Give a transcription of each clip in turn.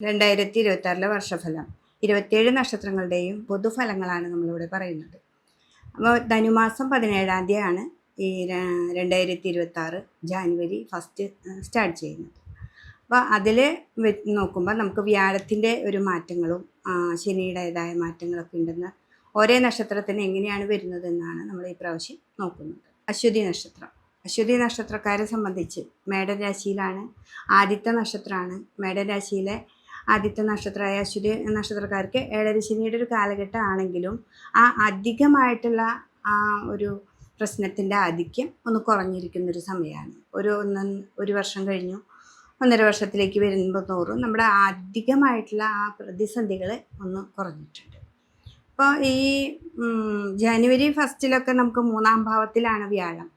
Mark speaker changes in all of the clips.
Speaker 1: 2026 വർഷഫലം 27 നക്ഷത്രങ്ങളുടെയും പൊതുഫലങ്ങളാണ് നമ്മളിവിടെ പറയുന്നത്. അപ്പോൾ ധനുമാസം 17-ാം തീയതിയാണ് ഈ 2026 ജാനുവരി 1 സ്റ്റാർട്ട് ചെയ്യുന്നത്. അപ്പോൾ അതിൽ നോക്കുമ്പോൾ നമുക്ക് വ്യാഴത്തിൻ്റെ ഒരു മാറ്റങ്ങളും ശനിയുടേതായ മാറ്റങ്ങളൊക്കെ ഉണ്ടെന്ന് ഓരോ നക്ഷത്രത്തിന് എങ്ങനെയാണ് വരുന്നതെന്നാണ് നമ്മൾ ഈ പ്രാവശ്യം നോക്കുന്നത്. അശ്വതി നക്ഷത്രം. അശ്വതി നക്ഷത്രക്കാരെ സംബന്ധിച്ച് മേടൻ രാശിയിലാണ്, ആദ്യത്തെ നക്ഷത്രമാണ്. മേടൻ രാശിയിലെ ആദ്യത്തെ നക്ഷത്രമായ അശ്വതി നക്ഷത്രക്കാർക്ക് ഏഴര ശനിയുടെ ഒരു കാലഘട്ടം ആണെങ്കിലും ആ അധികമായിട്ടുള്ള ആ ഒരു പ്രശ്നത്തിൻ്റെ ആധിക്യം ഒന്ന് കുറഞ്ഞിരിക്കുന്നൊരു സമയമാണ്. ഒരു വർഷം കഴിഞ്ഞു 1.5 വർഷത്തിലേക്ക് വരുമ്പോൾ തോറും നമ്മുടെ അധികമായിട്ടുള്ള ആ പ്രതിസന്ധികൾ ഒന്ന് കുറഞ്ഞിട്ടുണ്ട്. അപ്പോൾ ഈ ജനുവരി 1 നമുക്ക് 3-ാം ഭാവത്തിലാണ് വ്യാഴം.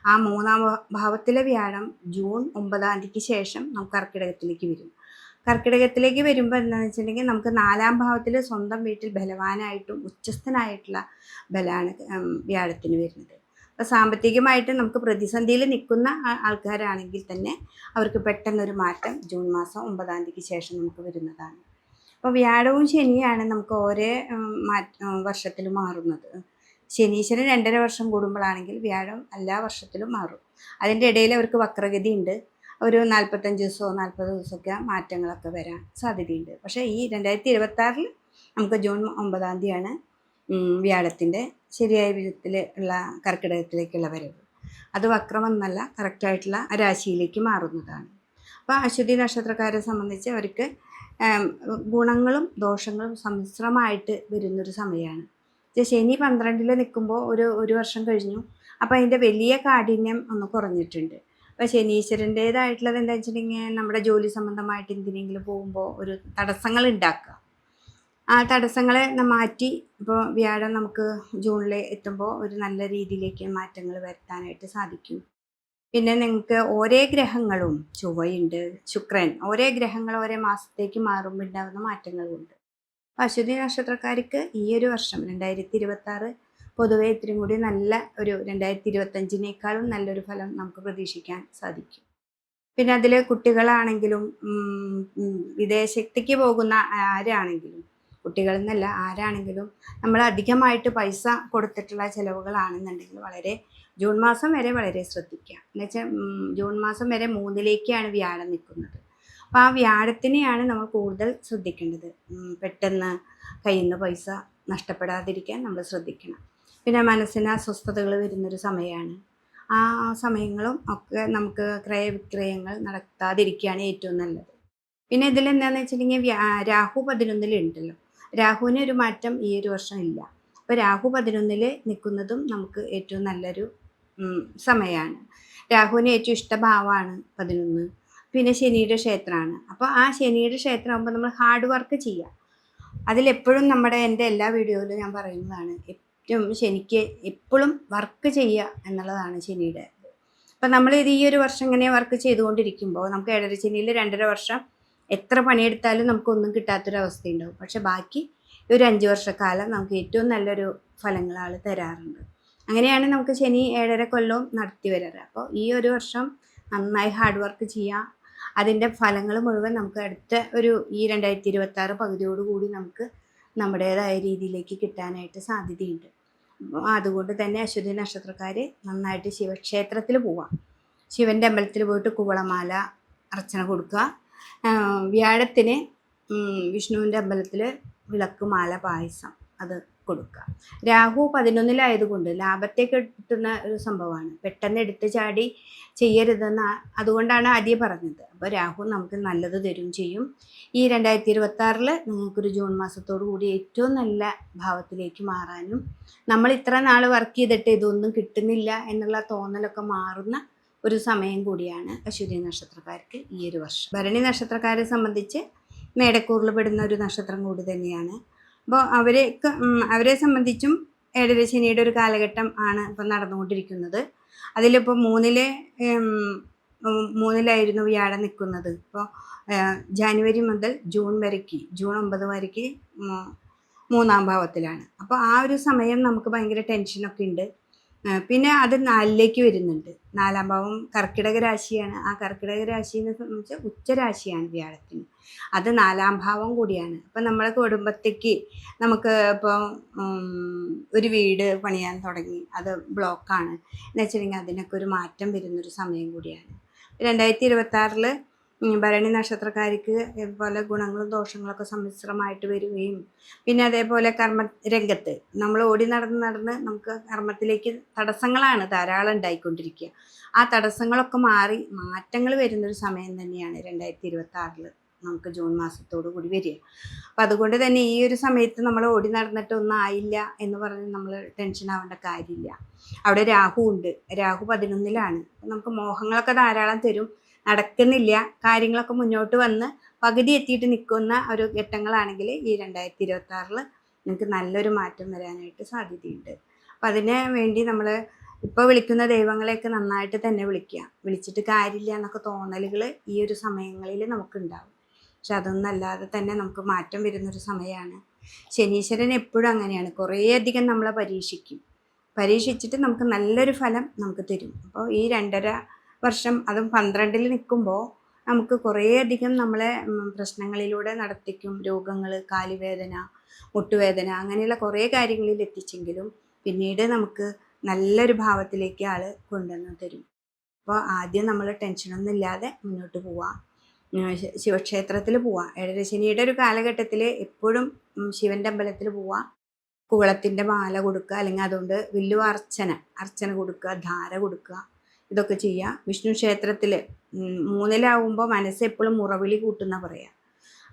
Speaker 1: ആ 3-ാം ഭാവത്തിലെ വ്യാഴം ജൂൺ 9-ാം തീയതിക്ക് ശേഷം നമുക്ക് കർക്കിടകത്തിലേക്ക് വരും. കർക്കിടകത്തിലേക്ക് വരുമ്പോൾ എന്താണെന്ന് വെച്ചിട്ടുണ്ടെങ്കിൽ നമുക്ക് 4-ാം ഭാവത്തിൽ സ്വന്തം വീട്ടിൽ ബലവാനായിട്ടും ഉച്ചസ്ഥനായിട്ടുള്ള ബലമാണ് വ്യാഴത്തിന് വരുന്നത്. അപ്പോൾ സാമ്പത്തികമായിട്ട് നമുക്ക് പ്രതിസന്ധിയിൽ നിൽക്കുന്ന ആൾക്കാരാണെങ്കിൽ തന്നെ അവർക്ക് പെട്ടെന്നൊരു മാറ്റം ജൂൺ മാസം 9-ാം തീയതിക്ക് ശേഷം നമുക്ക് വരുന്നതാണ്. അപ്പോൾ വ്യാഴവും ശനിയാണ് നമുക്ക് ഓരോ വർഷത്തിലും മാറുന്നത്. ശനീശ്വരൻ 2.5 വർഷം കൂടുമ്പോഴാണെങ്കിൽ വ്യാഴം എല്ലാ വർഷത്തിലും മാറും. അതിൻ്റെ ഇടയിൽ അവർക്ക് വക്രഗതി ഉണ്ട്. ഒരു 45 ദിവസമോ 40 ദിവസമൊക്കെ മാറ്റങ്ങളൊക്കെ വരാൻ സാധ്യതയുണ്ട്. പക്ഷേ ഈ 2026 നമുക്ക് ജൂൺ 9-ാം തീയതിയാണ് വ്യാഴത്തിൻ്റെ ശരിയായ വിധത്തിൽ ഉള്ള കർക്കിടകത്തിലേക്കുള്ള വരവ്. അത് വക്രമെന്നല്ല, കറക്റ്റായിട്ടുള്ള രാശിയിലേക്ക് മാറുന്നതാണ്. അപ്പോൾ അശ്വതി നക്ഷത്രക്കാരെ സംബന്ധിച്ച് അവർക്ക് ഗുണങ്ങളും ദോഷങ്ങളും സമ്മിശ്രമായിട്ട് വരുന്നൊരു സമയമാണ്. ശനി 12-ൽ നിൽക്കുമ്പോൾ ഒരു വർഷം കഴിഞ്ഞു. അപ്പോൾ അതിൻ്റെ വലിയ കാഠിന്യം ഒന്ന് കുറഞ്ഞിട്ടുണ്ട്. അപ്പോൾ ശനീശ്വരൻ്റേതായിട്ടുള്ളത് എന്താ വെച്ചിട്ടുണ്ടെങ്കിൽ നമ്മുടെ ജോലി സംബന്ധമായിട്ട് എന്തിനെങ്കിലും പോകുമ്പോൾ ഒരു തടസ്സങ്ങൾ ഉണ്ടാക്കുക. ആ തടസ്സങ്ങളെ മാറ്റി ഇപ്പോൾ വ്യാഴം നമുക്ക് ജൂണിൽ എത്തുമ്പോൾ ഒരു നല്ല രീതിയിലേക്ക് മാറ്റങ്ങൾ വരുത്താനായിട്ട് സാധിക്കും. പിന്നെ നിങ്ങൾക്ക് ഓരോ ഗ്രഹങ്ങളും ചൊവ്വയുണ്ട്, ശുക്രൻ, ഓരോ ഗ്രഹങ്ങൾ ഓരോ മാസത്തേക്ക് മാറുമ്പോൾ ഉണ്ടാകുന്ന മാറ്റങ്ങളുമുണ്ട്. അശ്വതി നക്ഷത്രക്കാർക്ക് ഈ ഒരു വർഷം 2026 പൊതുവെ ഇത്തിരി കൂടി നല്ല ഒരു 2025-നേക്കാളും നല്ലൊരു ഫലം നമുക്ക് പ്രതീക്ഷിക്കാൻ സാധിക്കും. പിന്നെ അതിൽ കുട്ടികളാണെങ്കിലും വിദേശത്തേക്ക് പോകുന്ന ആരാണെങ്കിലും, കുട്ടികളെന്നല്ല ആരാണെങ്കിലും നമ്മൾ അധികമായിട്ട് പൈസ കൊടുത്തിട്ടുള്ള ചിലവുകളാണെന്നുണ്ടെങ്കിൽ വളരെ ജൂൺ മാസം വരെ വളരെ ശ്രദ്ധിക്കുക. എന്നുവെച്ചാൽ ജൂൺ മാസം വരെ 3-ലേക്കാണ് വ്യാഴം നിൽക്കുന്നത്. അപ്പോൾ ആ വ്യാഴത്തിനെയാണ് നമ്മൾ കൂടുതൽ ശ്രദ്ധിക്കേണ്ടത്. പെട്ടെന്ന് കയ്യിൽ നിന്ന് പൈസ നഷ്ടപ്പെടാതിരിക്കാൻ നമ്മൾ ശ്രദ്ധിക്കണം. പിന്നെ മനസ്സിന് അസ്വസ്ഥതകൾ വരുന്നൊരു സമയമാണ്. ആ സമയങ്ങളും ഒക്കെ നമുക്ക് ക്രയവിക്രയങ്ങൾ നടത്താതിരിക്കുകയാണ് ഏറ്റവും നല്ലത്. പിന്നെ ഇതിലെന്താണെന്ന് വെച്ചിട്ടുണ്ടെങ്കിൽ രാഹു 11-ലുണ്ടല്ലോ. രാഹുവിന് ഒരു മാറ്റം ഈ ഒരു വർഷം ഇല്ല. അപ്പോൾ രാഹു 11-ൽ നിൽക്കുന്നതും നമുക്ക് ഏറ്റവും നല്ലൊരു സമയമാണ്. രാഹുവിന് ഏറ്റവും ഇഷ്ടഭാവമാണ് 11. പിന്നെ ശനിയുടെ ക്ഷേത്രമാണ്. അപ്പോൾ ആ ശനിയുടെ ക്ഷേത്രമാകുമ്പോൾ നമ്മൾ ഹാർഡ് വർക്ക് ചെയ്യുക. അതിലെപ്പോഴും എൻ്റെ എല്ലാ വീഡിയോയിലും ഞാൻ പറയുന്നതാണ്, ഏറ്റവും ശനിക്ക് എപ്പോഴും വർക്ക് ചെയ്യുക എന്നുള്ളതാണ് ശനിയുടെ. അപ്പം നമ്മളിത് ഈ ഒരു വർഷം ഇങ്ങനെ വർക്ക് ചെയ്തുകൊണ്ടിരിക്കുമ്പോൾ നമുക്ക് ഏഴര ശനിയിൽ 2.5 വർഷം എത്ര പണിയെടുത്താലും നമുക്കൊന്നും കിട്ടാത്തൊരവസ്ഥയുണ്ടാവും. പക്ഷെ ബാക്കി ഒരു 5 വർഷക്കാലം നമുക്ക് ഏറ്റവും നല്ലൊരു ഫലങ്ങൾ ആൾ തരാറുണ്ട്. അങ്ങനെയാണ് നമുക്ക് ശനി 7.5 കൊല്ലവും നടത്തി വരാറ്. അപ്പോൾ ഈ ഒരു വർഷം നന്നായി ഹാർഡ് വർക്ക് ചെയ്യുക. അതിൻ്റെ ഫലങ്ങൾ മുഴുവൻ നമുക്ക് അടുത്ത ഈ 2026 പകുതിയോടുകൂടി നമുക്ക് നമ്മുടേതായ രീതിയിലേക്ക് കിട്ടാനായിട്ട് സാധ്യതയുണ്ട്. അതുകൊണ്ട് തന്നെ അശ്വതി നക്ഷത്രക്കാർ നന്നായിട്ട് ശിവക്ഷേത്രത്തിൽ പോവാം. ശിവൻ്റെ അമ്പലത്തിൽ പോയിട്ട് കുവളമാല അർച്ചന കൊടുക്കുക. വ്യാഴത്തിന് വിഷ്ണുവിൻ്റെ അമ്പലത്തിൽ വിളക്കുമാല പായസം അത് കൊടുക്കുക. രാഹു 11-ലായതുകൊണ്ട് ലാഭത്തെ കിട്ടുന്ന ഒരു സംഭവമാണ്. പെട്ടെന്ന് എടുത്ത് ചാടി ചെയ്യരുതെന്ന് അതുകൊണ്ടാണ് ആദ്യം പറഞ്ഞത്. അപ്പോൾ രാഹു നമുക്ക് നല്ലത് തരും ചെയ്യും. ഈ 2026 നിങ്ങൾക്കൊരു ജൂൺ മാസത്തോടു കൂടി ഏറ്റവും നല്ല ഭാവത്തിലേക്ക് മാറാനും നമ്മൾ ഇത്ര നാൾ വർക്ക് ചെയ്തിട്ട് ഇതൊന്നും കിട്ടുന്നില്ല എന്നുള്ള തോന്നലൊക്കെ മാറുന്ന ഒരു സമയം കൂടിയാണ് അശ്വതി നക്ഷത്രക്കാർക്ക് ഈ ഒരു വർഷം. ഭരണി നക്ഷത്രക്കാരെ സംബന്ധിച്ച് മേടക്കൂറിൽ പെടുന്ന ഒരു നക്ഷത്രം കൂടി തന്നെയാണ്. അപ്പോൾ അവരെ സംബന്ധിച്ചും ഏഴര ശനിയുടെ ഒരു കാലഘട്ടം ആണ് ഇപ്പം നടന്നുകൊണ്ടിരിക്കുന്നത്. അതിലിപ്പോൾ 3-ലായിരുന്നു വ്യാഴം നിൽക്കുന്നത്. ഇപ്പോൾ ജാനുവരി മുതൽ ജൂൺ 9 വരയ്ക്ക് 3-ാം ഭാവത്തിലാണ്. അപ്പോൾ ആ ഒരു സമയം നമുക്ക് ഭയങ്കര ടെൻഷനൊക്കെ ഉണ്ട്. പിന്നെ അത് 4ലേക്ക് വരുന്നുണ്ട്. 4-ാം ഭാവം കർക്കിടക രാശിയാണ്. ആ കർക്കിടക രാശിയെ സംബന്ധിച്ച് ഉച്ചരാശിയാണ് വ്യാഴത്തിന്. അത് 4-ാം ഭാവം കൂടിയാണ്. അപ്പം നമ്മളെ കുടുംബത്തേക്ക് നമുക്ക് ഇപ്പോൾ ഒരു വീട് പണിയാൻ തുടങ്ങി, അത് ബ്ലോക്കാണ് എന്ന് വെച്ചിട്ടുണ്ടെങ്കിൽ അതിനൊക്കെ ഒരു മാറ്റം വരുന്നൊരു സമയം കൂടിയാണ്. 2026 ഭരണി നക്ഷത്രക്കാർക്ക് ഇതുപോലെ ഗുണങ്ങളും ദോഷങ്ങളൊക്കെ സമ്മിശ്രമായിട്ട് വരികയും പിന്നെ അതേപോലെ കർമ്മ രംഗത്ത് നമ്മൾ ഓടി നടന്ന് നമുക്ക് കർമ്മത്തിലേക്ക് തടസ്സങ്ങളാണ് ധാരാളം ഉണ്ടായിക്കൊണ്ടിരിക്കുക. ആ തടസ്സങ്ങളൊക്കെ മാറി മാറ്റങ്ങൾ വരുന്നൊരു സമയം തന്നെയാണ് 2026 നമുക്ക് ജൂൺ മാസത്തോടു കൂടി വരിക. അപ്പം അതുകൊണ്ട് തന്നെ ഈ ഒരു സമയത്ത് നമ്മൾ ഓടി നടന്നിട്ട് ഒന്നും ആയില്ല എന്ന് പറഞ്ഞ് നമ്മൾ ടെൻഷൻ ആവേണ്ട കാര്യമില്ല. അവിടെ രാഹു ഉണ്ട്. രാഹു 11-ലാണ്. നമുക്ക് മോഹങ്ങളൊക്കെ ധാരാളം തരും. നടക്കുന്നില്ല, കാര്യങ്ങളൊക്കെ മുന്നോട്ട് വന്ന് പകുതി എത്തിയിട്ട് നിൽക്കുന്ന ഒരു ഘട്ടങ്ങളാണെങ്കിൽ ഈ 2026 നിങ്ങൾക്ക് നല്ലൊരു മാറ്റം വരാനായിട്ട് സാധ്യതയുണ്ട്. അപ്പം അതിന് വേണ്ടി നമ്മൾ ഇപ്പോൾ വിളിക്കുന്ന ദൈവങ്ങളെയൊക്കെ നന്നായിട്ട് തന്നെ വിളിക്കുക. വിളിച്ചിട്ട് കാര്യമില്ല എന്നൊക്കെ തോന്നലുകൾ ഈ ഒരു സമയങ്ങളിൽ നമുക്കുണ്ടാവും. പക്ഷെ അതൊന്നും അല്ലാതെ തന്നെ നമുക്ക് മാറ്റം വരുന്നൊരു സമയമാണ്. ശനീശ്വരൻ എപ്പോഴും അങ്ങനെയാണ്, കുറേയധികം നമ്മളെ പരീക്ഷിച്ചിട്ട് നമുക്ക് നല്ലൊരു ഫലം നമുക്ക് തരും. അപ്പോൾ ഈ 2.5 വർഷം അതും 12-ൽ നിൽക്കുമ്പോൾ നമുക്ക് കുറേയധികം നമ്മളെ പ്രശ്നങ്ങളിലൂടെ നടത്തിക്കും. രോഗങ്ങൾ, കാലുവേദന, മുട്ടുവേദന, അങ്ങനെയുള്ള കുറേ കാര്യങ്ങളിൽ എത്തിച്ചെങ്കിലും പിന്നീട് നമുക്ക് നല്ലൊരു ഭാവത്തിലേക്ക് ആൾ കൊണ്ടുവന്ന് തരും. അപ്പോൾ ആദ്യം നമ്മൾ ടെൻഷനൊന്നും ഇല്ലാതെ മുന്നോട്ട് പോവാം. ശിവക്ഷേത്രത്തിൽ പോവാം. ഏഴരശനിയുടെ ഒരു കാലഘട്ടത്തിൽ എപ്പോഴും ശിവൻ്റെ അമ്പലത്തിൽ പോവാം. കുവളത്തിൻ്റെ മാല കൊടുക്കുക, അല്ലെങ്കിൽ അതുകൊണ്ട് വലിയ അർച്ചന കൊടുക്കുക, ധാര കൊടുക്കുക, ഇതൊക്കെ ചെയ്യുക. വിഷ്ണു ക്ഷേത്രത്തിൽ 3-ലാവുമ്പോൾ മനസ്സ് എപ്പോഴും മുറവിളി കൂട്ടുന്ന പറയാം.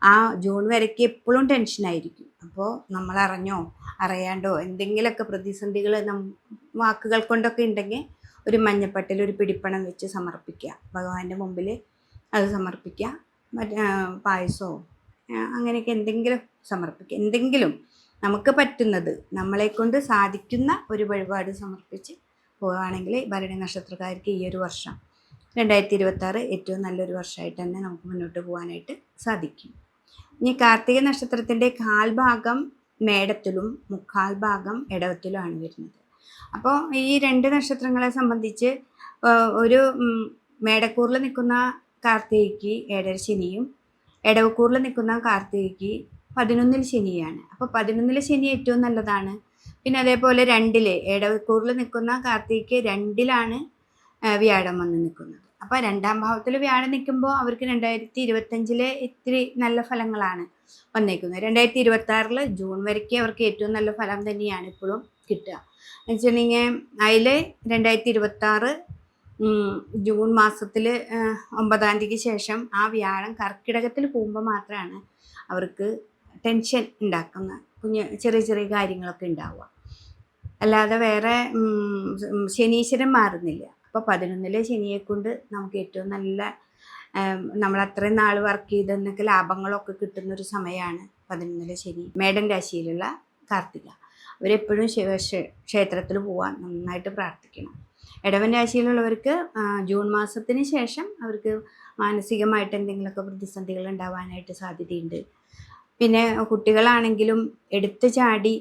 Speaker 1: ആ ജൂൺ വരയ്ക്ക് എപ്പോഴും ടെൻഷനായിരിക്കും. അപ്പോൾ നമ്മൾ അറിഞ്ഞോ അറിയാണ്ടോ എന്തെങ്കിലുമൊക്കെ പ്രതിസന്ധികൾ വാക്കുകൾ കൊണ്ടൊക്കെ ഉണ്ടെങ്കിൽ ഒരു മഞ്ഞപ്പട്ടിൽ ഒരു പിടിപ്പണം വെച്ച് സമർപ്പിക്കുക. ഭഗവാന്റെ മുമ്പിൽ അത് സമർപ്പിക്കുക. പായസമോ അങ്ങനെയൊക്കെ എന്തെങ്കിലും സമർപ്പിക്കുക. എന്തെങ്കിലും നമുക്ക് പറ്റുന്നത്, നമ്മളെക്കൊണ്ട് സാധിക്കുന്ന ഒരു വഴിപാട് സമർപ്പിച്ച് പോവുകയാണെങ്കിൽ ഭരണി നക്ഷത്രക്കാർക്ക് ഈ ഒരു വർഷം 2026 ഏറ്റവും നല്ലൊരു വർഷമായിട്ട് തന്നെ നമുക്ക് മുന്നോട്ട് പോകാനായിട്ട് സാധിക്കും. ഇനി കാർത്തിക നക്ഷത്രത്തിൻ്റെ 1/4 ഭാഗം മേടത്തിലും 3/4 ഭാഗം ഇടവത്തിലുമാണ് വരുന്നത്. അപ്പോൾ ഈ 2 നക്ഷത്രങ്ങളെ സംബന്ധിച്ച് ഒരു മേടക്കൂറിൽ നിൽക്കുന്ന കാർത്തികയ്ക്ക് 7 ശനിയും ഇടവക്കൂറിൽ നിൽക്കുന്ന കാർത്തികയ്ക്ക് 11 ശനിയാണ്. അപ്പോൾ 11 ശനി ഏറ്റവും നല്ലതാണ്. പിന്നെ അതേപോലെ 2-ൽ ഇടവക്കൂറിൽ നിൽക്കുന്ന കാർത്തികയ്ക്ക് 2-ലാണ് വ്യാഴം വന്ന് നിൽക്കുന്നത്. അപ്പോൾ 2-ാം ഭാവത്തിൽ വ്യാഴം നിൽക്കുമ്പോൾ അവർക്ക് 2025 ഇത്തിരി നല്ല ഫലങ്ങളാണ് വന്നേക്കുന്നത്. 2026 ജൂൺ വരയ്ക്ക് അവർക്ക് ഏറ്റവും നല്ല ഫലം തന്നെയാണ് ഇപ്പോഴും കിട്ടുക. എന്ന് വെച്ചിട്ടുണ്ടെങ്കിൽ അതിൽ 2026 ജൂൺ മാസത്തിൽ 9-ാം തീയതിക്ക് ശേഷം ആ വ്യാഴം കർക്കിടകത്തിൽ പോകുമ്പോൾ മാത്രമാണ് അവർക്ക് ടെൻഷൻ ഉണ്ടാക്കുന്ന ചെറിയ ചെറിയ കാര്യങ്ങളൊക്കെ ഉണ്ടാവുക. അല്ലാതെ വേറെ ശനീശ്വരൻ മാറുന്നില്ല. അപ്പോൾ 11-ലെ ശനിയെ കൊണ്ട് നമുക്ക് ഏറ്റവും നല്ല നമ്മൾ അത്രയും നാൾ വർക്ക് ചെയ്തെന്നൊക്കെ ലാഭങ്ങളൊക്കെ കിട്ടുന്നൊരു സമയമാണ് 11-ലെ ശനി. മേടൻ രാശിയിലുള്ള കാർത്തിക അവരെപ്പോഴും ക്ഷേത്രത്തിൽ പോകാൻ നന്നായിട്ട് പ്രാർത്ഥിക്കണം. ഇടവൻ രാശിയിലുള്ളവർക്ക് ജൂൺ മാസത്തിന് ശേഷം അവർക്ക് മാനസികമായിട്ട് എന്തെങ്കിലുമൊക്കെ പ്രതിസന്ധികൾ ഉണ്ടാവാനായിട്ട് സാധ്യതയുണ്ട്. പിന്നെ കുട്ടികളാണെങ്കിലും എടുത്തു ചാടി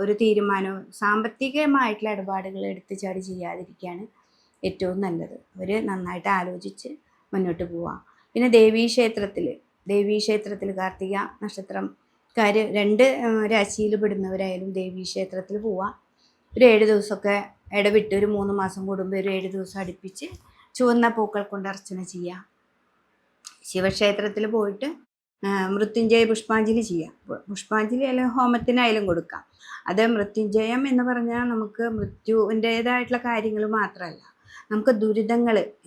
Speaker 1: ഒരു തീരുമാനവും സാമ്പത്തികമായിട്ടുള്ള ഇടപാടുകൾ എടുത്തു ചാടി ചെയ്യാതിരിക്കുകയാണ് ഏറ്റവും നല്ലത്. അവർ നന്നായിട്ട് ആലോചിച്ച് മുന്നോട്ട് പോവാം. പിന്നെ ദേവീക്ഷേത്രത്തിൽ കാർത്തിക നക്ഷത്രംകാർ 2 രാശിയിൽ പെടുന്നവരായാലും ദേവീക്ഷേത്രത്തിൽ പോവാം. ഒരു 7 ദിവസമൊക്കെ ഇടവിട്ട് ഒരു 3 മാസം കൂടുമ്പോൾ ഒരു 7 ദിവസം അടുപ്പിച്ച് ചുവന്ന പൂക്കൾ കൊണ്ട് അർച്ചന ചെയ്യാം. ശിവക്ഷേത്രത്തിൽ പോയിട്ട് മൃത്യുഞ്ജയ പുഷ്പാഞ്ജലി ചെയ്യാം. പുഷ്പാഞ്ജലി അല്ലെങ്കിൽ ഹോമത്തിനായാലും കൊടുക്കാം. അത് മൃത്യുഞ്ജയം എന്ന് പറഞ്ഞാൽ നമുക്ക് മൃത്യുവിൻ്റേതായിട്ടുള്ള കാര്യങ്ങൾ മാത്രമല്ല, നമുക്ക്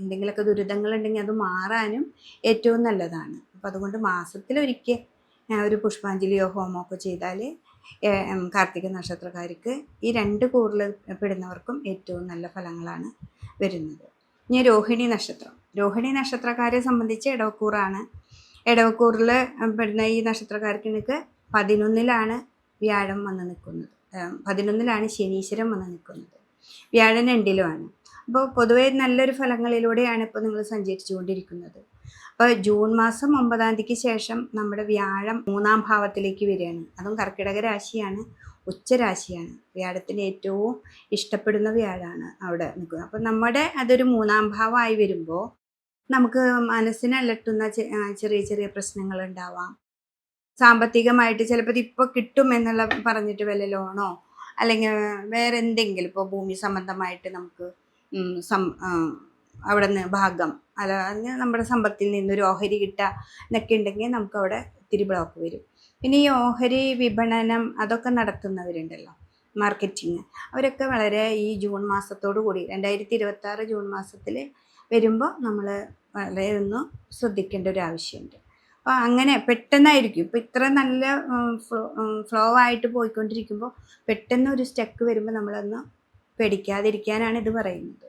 Speaker 1: എന്തെങ്കിലുമൊക്കെ ദുരിതങ്ങൾ ഉണ്ടെങ്കിൽ അത് മാറാനും ഏറ്റവും നല്ലതാണ്. അപ്പം അതുകൊണ്ട് മാസത്തിലൊരിക്കൽ ഒരു പുഷ്പാഞ്ജലിയോ ഹോമമൊക്കെ ചെയ്താൽ കാർത്തിക നക്ഷത്രക്കാർക്ക് ഈ 2 കൂറിൽ പെടുന്നവർക്കും ഏറ്റവും നല്ല ഫലങ്ങളാണ് വരുന്നത്. ഇനി രോഹിണി നക്ഷത്രക്കാരെ സംബന്ധിച്ച് ഇടവക്കൂറാണ്. ഇടവക്കൂറിൽ പെടുന്ന ഈ നക്ഷത്രക്കാർക്ക് 11-ലാണ് വ്യാഴം വന്ന് നിൽക്കുന്നത്. 11-ലാണ് ശനീശ്വരൻ വന്ന് നിൽക്കുന്നത്. വ്യാഴം 2-ലുമാണ്. അപ്പോൾ പൊതുവേ നല്ലൊരു ഫലങ്ങളിലൂടെയാണ് ഇപ്പോൾ നിങ്ങൾ സഞ്ചരിച്ചു കൊണ്ടിരിക്കുന്നത്. അപ്പോൾ ജൂൺ മാസം 9-ാം തീയതിക്ക് ശേഷം നമ്മുടെ വ്യാഴം 3-ാം ഭാവത്തിലേക്ക് വരികയാണ്. അതും കർക്കിടക രാശിയാണ്, ഉച്ചരാശിയാണ്. വ്യാഴത്തിന് ഏറ്റവും ഇഷ്ടപ്പെടുന്ന വ്യാഴമാണ് അവിടെ നിൽക്കുന്നത്. അപ്പം നമ്മുടെ അതൊരു 3-ാം ഭാവമായി വരുമ്പോൾ നമുക്ക് മനസ്സിനെ അലട്ടുന്ന ചെറിയ ചെറിയ പ്രശ്നങ്ങൾ ഉണ്ടാവാം. സാമ്പത്തികമായിട്ട് ചിലപ്പോൾ ഇപ്പോൾ കിട്ടും എന്നുള്ള പറഞ്ഞിട്ട് വല്ല ലോണോ അല്ലെങ്കിൽ വേറെ എന്തെങ്കിലും ഇപ്പോൾ ഭൂമി സംബന്ധമായിട്ട് നമുക്ക് അവിടെ നിന്ന് ഭാഗം അല്ലെങ്കിൽ നമ്മുടെ സമ്പത്തിൽ നിന്നൊരു ഓഹരി കിട്ടുക എന്നൊക്കെ ഉണ്ടെങ്കിൽ നമുക്കവിടെ ഇത്തിരി ബ്ലോക്ക് വരും. പിന്നെ ഈ ഓഹരി വിപണനം അതൊക്കെ നടത്തുന്നവരുണ്ടല്ലോ, മാർക്കറ്റിങ്, അവരൊക്കെ വളരെ ഈ ജൂൺ മാസത്തോടു കൂടി 2026 ജൂൺ മാസത്തിൽ വരുമ്പോൾ നമ്മൾ വളരെ ഒന്ന് ശ്രദ്ധിക്കേണ്ട ഒരു ആവശ്യമുണ്ട്. അപ്പോൾ അങ്ങനെ പെട്ടെന്നായിരിക്കും ഇപ്പോൾ ഇത്ര നല്ല ഫ്ലോ ആയിട്ട് പോയിക്കൊണ്ടിരിക്കുമ്പോൾ പെട്ടെന്ന് ഒരു സ്റ്റക്ക് വരുമ്പോൾ നമ്മളൊന്ന് പേടിക്കാതിരിക്കാനാണ് ഇത് പറയുന്നത്.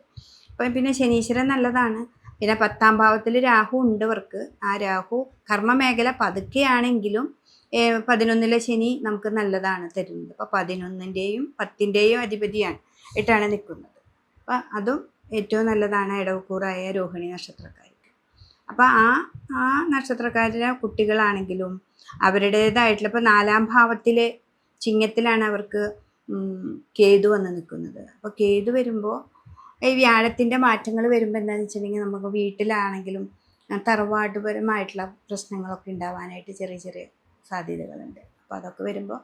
Speaker 1: അപ്പം പിന്നെ ശനീശ്വരൻ നല്ലതാണ്. പിന്നെ 10-ാം ഭാവത്തിൽ രാഹു ഉണ്ട് ഇവർക്ക്. ആ രാഹു കർമ്മമേഖല പതുക്കെയാണെങ്കിലും 11-ലെ ശനി നമുക്ക് നല്ലതാണ് തരുന്നത്. അപ്പോൾ 11-ൻ്റെയും 10-ൻ്റെയും അധിപതിയാണ് ഇട്ടാണ് നിൽക്കുന്നത്. അപ്പം അതും ഏറ്റവും നല്ലതാണ് ഇടവക്കൂറായ രോഹിണി നക്ഷത്രക്കാർക്ക്. അപ്പോൾ ആ നക്ഷത്രക്കാരുടെ കുട്ടികളാണെങ്കിലും അവരുടേതായിട്ടുള്ള ഇപ്പോൾ 4-ാം ഭാവത്തിലെ ചിങ്ങത്തിലാണ് അവർക്ക് കേതു വന്ന് നിൽക്കുന്നത്. അപ്പോൾ കേതു വരുമ്പോൾ ഈ വ്യാഴത്തിൻ്റെ മാറ്റങ്ങൾ വരുമ്പോൾ എന്താണെന്ന് വെച്ചിട്ടുണ്ടെങ്കിൽ നമുക്ക് വീട്ടിലാണെങ്കിലും തറവാട്ടുപരമായിട്ടുള്ള പ്രശ്നങ്ങളൊക്കെ ഉണ്ടാവാനായിട്ട് ചെറിയ ചെറിയ സാധ്യതകളുണ്ട്. അപ്പോൾ അതൊക്കെ വരുമ്പോൾ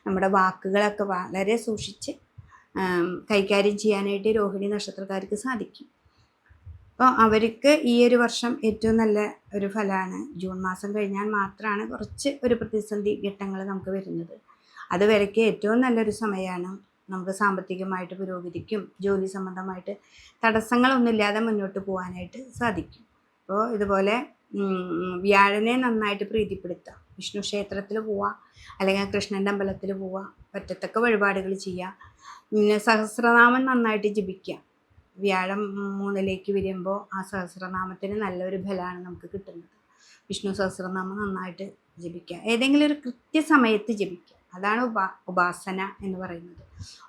Speaker 1: നമ്മുടെ വാക്കുകളൊക്കെ വളരെ സൂക്ഷിച്ച് കൈകാര്യം ചെയ്യാനായിട്ട് രോഹിണി നക്ഷത്രക്കാർക്ക് സാധിക്കും. അപ്പോൾ അവർക്ക് ഈ ഒരു വർഷം ഏറ്റവും നല്ല ഒരു ഫലമാണ്. ജൂൺ മാസം കഴിഞ്ഞാൽ മാത്രമാണ് കുറച്ച് ഒരു പ്രതിസന്ധി ഘട്ടങ്ങൾ നമുക്ക് വരുന്നത്. അതുവരയ്ക്ക് ഏറ്റവും നല്ലൊരു സമയമാണ്. നമുക്ക് സാമ്പത്തികമായിട്ട് പുരോഗതിക്കും ജോലി സംബന്ധമായിട്ട് തടസ്സങ്ങളൊന്നുമില്ലാതെ മുന്നോട്ട് പോകാനായിട്ട് സാധിക്കും. അപ്പോൾ ഇതുപോലെ വ്യാഴനെ നന്നായിട്ട് പ്രീതിപ്പെടുത്തുക. വിഷ്ണു ക്ഷേത്രത്തിൽ പോവുക, അല്ലെങ്കിൽ കൃഷ്ണൻ്റെ അമ്പലത്തിൽ പോവുക, പറ്റത്തക്ക വഴിപാടുകൾ ചെയ്യുക. പിന്നെ സഹസ്രനാമം നന്നായിട്ട് ജപിക്കുക. വ്യാഴം 3-ലേക്ക് വരുമ്പോൾ ആ സഹസ്രനാമത്തിന് നല്ലൊരു ഫലമാണ് നമുക്ക് കിട്ടുന്നത്. വിഷ്ണു സഹസ്രനാമം നന്നായിട്ട് ജപിക്കുക. ഏതെങ്കിലും ഒരു കൃത്യസമയത്ത് ജപിക്കുക. അതാണ് ഉപാസന എന്ന് പറയുന്നത്.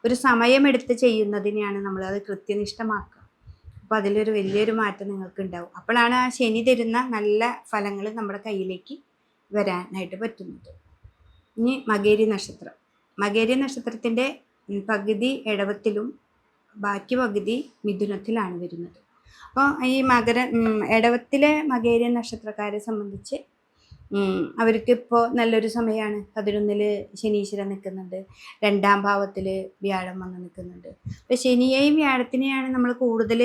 Speaker 1: ഒരു സമയമെടുത്ത് ചെയ്യുന്നതിനെയാണ് നമ്മളത് കൃത്യനിഷ്ഠമാക്കുക. അപ്പോൾ അതിലൊരു വലിയൊരു മാറ്റം നിങ്ങൾക്ക് ഉണ്ടാവും. അപ്പോഴാണ് ആ ശനി തരുന്ന നല്ല ഫലങ്ങൾ നമ്മുടെ കയ്യിലേക്ക് വരാനായിട്ട് പറ്റുന്നത്. ഇനി മകേരി നക്ഷത്രം. മകേരി നക്ഷത്രത്തിൻ്റെ പകുതി ഇടവത്തിലും ബാക്കി പകുതി മിഥുനത്തിലാണ് വരുന്നത്. അപ്പോൾ ഈ ഇടവത്തിലെ മകേരി നക്ഷത്രക്കാരെ സംബന്ധിച്ച് അവർക്കിപ്പോൾ നല്ലൊരു സമയമാണ്. 11-ൽ ശനീശ്വരൻ നിൽക്കുന്നുണ്ട്, 2-ാം ഭാവത്തിൽ വ്യാഴം വന്ന് നിൽക്കുന്നുണ്ട്. അപ്പോൾ ശനിയെയും വ്യാഴത്തിനെയാണ് നമ്മൾ കൂടുതൽ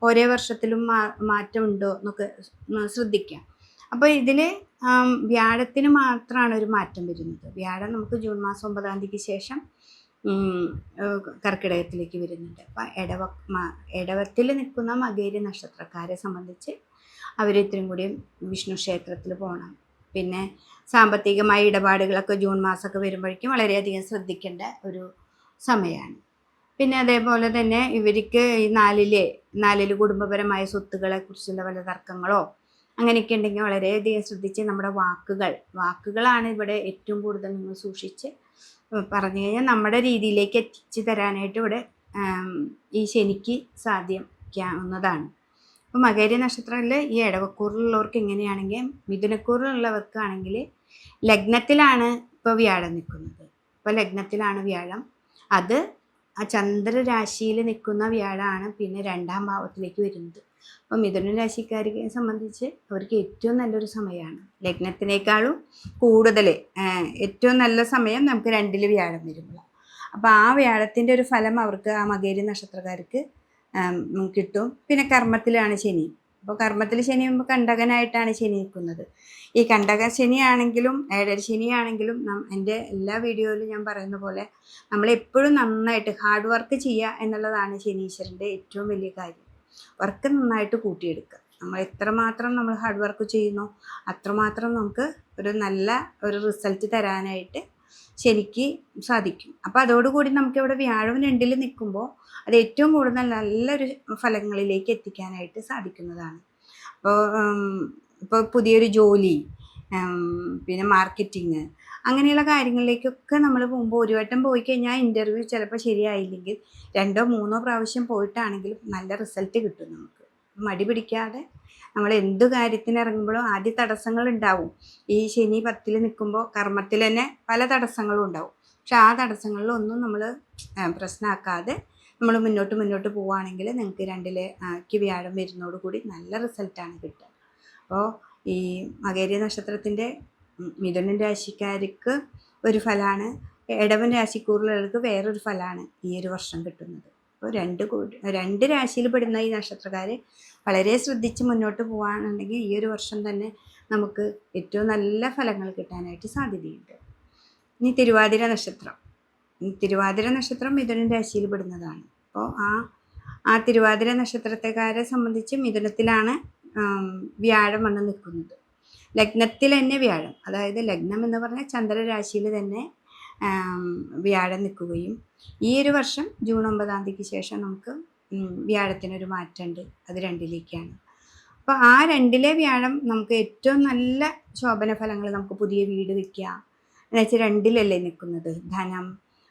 Speaker 1: ഓരോ വർഷത്തിലും മാറ്റമുണ്ടോ എന്നൊക്കെ ശ്രദ്ധിക്കാം. അപ്പോൾ ഇതിൽ വ്യാഴത്തിന് മാത്രമാണ് ഒരു മാറ്റം വരുന്നത്. വ്യാഴം നമുക്ക് ജൂൺ മാസം 9-ാം തീയതിക്ക് ശേഷം കർക്കിടകത്തിലേക്ക് വരുന്നുണ്ട്. അപ്പം ഇടവത്തിൽ നിൽക്കുന്ന മകേരി നക്ഷത്രക്കാരെ സംബന്ധിച്ച് അവർ ഇത്രയും കൂടി വിഷ്ണു ക്ഷേത്രത്തിൽ പോകണം. പിന്നെ സാമ്പത്തികമായ ഇടപാടുകളൊക്കെ ജൂൺ മാസമൊക്കെ വരുമ്പോഴേക്കും വളരെയധികം ശ്രദ്ധിക്കേണ്ട ഒരു സമയമാണ്. പിന്നെ അതേപോലെ തന്നെ ഇവർക്ക് ഈ 4-ൽ കുടുംബപരമായ സ്വത്തുക്കളെ കുറിച്ചുള്ള വല്ല തർക്കങ്ങളോ അങ്ങനെയൊക്കെ ഉണ്ടെങ്കിൽ വളരെയധികം ശ്രദ്ധിച്ച് നമ്മുടെ വാക്കുകളാണ് ഇവിടെ ഏറ്റവും കൂടുതൽ നിങ്ങൾ സൂക്ഷിച്ച് പറഞ്ഞു കഴിഞ്ഞാൽ നമ്മുടെ രീതിയിലേക്ക് എത്തിച്ചു തരാനായിട്ട് ഇവിടെ ഈ ശനിക്ക് സാധിക്കാവുന്നതാണ്. അപ്പോൾ മകേരി നക്ഷത്രത്തിൽ ഈ ഇടവക്കൂറിലുള്ളവർക്ക് എങ്ങനെയാണെങ്കിൽ, മിഥുനക്കൂറിലുള്ളവർക്കാണെങ്കിൽ ലഗ്നത്തിലാണ് ഇപ്പോൾ വ്യാഴം നിൽക്കുന്നത്. ഇപ്പോൾ ലഗ്നത്തിലാണ് വ്യാഴം. അത് ആ ചന്ദ്രരാശിയിൽ നിൽക്കുന്ന വ്യാഴമാണ് പിന്നെ 2-ാം ഭാവത്തിലേക്ക് വരുന്നത്. അപ്പോൾ മിഥുന രാശിക്കാരെ സംബന്ധിച്ച് അവർക്ക് ഏറ്റവും നല്ലൊരു സമയമാണ്. ലഗ്നത്തിനേക്കാളും കൂടുതൽ ഏറ്റവും നല്ല സമയം നമുക്ക് 2-ൽ വ്യാഴം വരുമ്പോൾ. അപ്പോൾ ആ വ്യാഴത്തിൻ്റെ ഒരു ഫലം അവർക്ക് ആ മകേരി നക്ഷത്രക്കാർക്ക് കിട്ടും. പിന്നെ കർമ്മത്തിലാണ് ശനി. അപ്പോൾ കർമ്മത്തിൽ ശനി കണ്ടകനായിട്ടാണ് ശനി നിൽക്കുന്നത്. ഈ കണ്ടക ശനിയാണെങ്കിലും ഏഴര ശനിയാണെങ്കിലും എൻ്റെ എല്ലാ വീഡിയോയിലും ഞാൻ പറയുന്ന പോലെ നമ്മളെപ്പോഴും നന്നായിട്ട് ഹാർഡ് വർക്ക് ചെയ്യുക എന്നുള്ളതാണ് ശനീശ്വരൻ്റെ ഏറ്റവും വലിയ കാര്യം. വർക്ക് നന്നായിട്ട് കൂട്ടിയെടുക്കുക. നമ്മൾ എത്രമാത്രം നമ്മൾ ഹാർഡ് വർക്ക് ചെയ്യുന്നോ അത്രമാത്രം നമുക്ക് ഒരു നല്ല ഒരു റിസൾട്ട് തരാനായിട്ട് ശനിക്ക് സാധിക്കും. അപ്പോൾ അതോടുകൂടി നമുക്കിവിടെ വ്യാഴം 2-ൽ നിൽക്കുമ്പോൾ അത് ഏറ്റവും കൂടുതൽ നല്ലൊരു ഫലങ്ങളിലേക്ക് എത്തിക്കാനായിട്ട് സാധിക്കുന്നതാണ്. ഇപ്പോൾ പുതിയൊരു ജോലി, പിന്നെ മാർക്കറ്റിങ്, അങ്ങനെയുള്ള കാര്യങ്ങളിലേക്കൊക്കെ നമ്മൾ പോകുമ്പോൾ ഒരു വട്ടം പോയി കഴിഞ്ഞാൽ ഇൻ്റർവ്യൂ ചിലപ്പോൾ ശരിയായില്ലെങ്കിൽ 2-3 പ്രാവശ്യം പോയിട്ടാണെങ്കിലും നല്ല റിസൾട്ട് കിട്ടും. നമുക്ക് മടി പിടിക്കാതെ നമ്മൾ എന്തു കാര്യത്തിന് ഇറങ്ങുമ്പോഴും ആദ്യ തടസ്സങ്ങൾ ഉണ്ടാവും. ഈ ശനി 10 നിൽക്കുമ്പോൾ കർമ്മത്തിൽ തന്നെ പല തടസ്സങ്ങളും ഉണ്ടാവും. പക്ഷെ ആ തടസ്സങ്ങളിലൊന്നും നമ്മൾ പ്രശ്നമാക്കാതെ നമ്മൾ മുന്നോട്ട് പോവുകയാണെങ്കിൽ നിങ്ങൾക്ക് 2ലേക്ക് വ്യാഴം വരുന്നതോടുകൂടി നല്ല റിസൾട്ടാണ് കിട്ടുക. അപ്പോൾ ഈ മകേരി നക്ഷത്രത്തിൻ്റെ മിഥുനൻ രാശിക്കാർക്ക് ഒരു ഫലമാണ്, ഇടവൻ രാശിക്കൂറുള്ളവർക്ക് വേറൊരു ഫലമാണ് ഈ ഒരു വർഷം കിട്ടുന്നത്. അപ്പോൾ രണ്ട് രാശിയിൽ പെടുന്ന ഈ നക്ഷത്രക്കാർ വളരെ ശ്രദ്ധിച്ച് മുന്നോട്ട് പോവുകയാണെന്നുണ്ടെങ്കിൽ ഈ ഒരു വർഷം തന്നെ നമുക്ക് ഏറ്റവും നല്ല ഫലങ്ങൾ കിട്ടാനായിട്ട് സാധ്യതയുണ്ട്. ഇനി തിരുവാതിര നക്ഷത്രം മിഥുനൻ രാശിയിൽ പെടുന്നതാണ്. അപ്പോൾ ആ തിരുവാതിര നക്ഷത്രത്തെക്കാരെ സംബന്ധിച്ച് മിഥുനത്തിലാണ് വ്യാഴം വന്ന് നിൽക്കുന്നത്. ലഗ്നത്തിൽ തന്നെ വ്യാഴം, അതായത് ലഗ്നം എന്ന് പറഞ്ഞാൽ ചന്ദ്രരാശിയിൽ തന്നെ വ്യാഴം നിൽക്കുകയും ഈ ഒരു വർഷം ജൂൺ 9 ശേഷം നമുക്ക് വ്യാഴത്തിനൊരു മാറ്റമുണ്ട്, അത് 2ലേക്കാണ്. അപ്പോൾ ആ 2ലെ വ്യാഴം നമുക്ക് ഏറ്റവും നല്ല ശോഭന ഫലങ്ങൾ, നമുക്ക് പുതിയ വീട് വയ്ക്കുക എന്നുവെച്ചാൽ 2ലല്ലേ നിൽക്കുന്നത്, ധനം,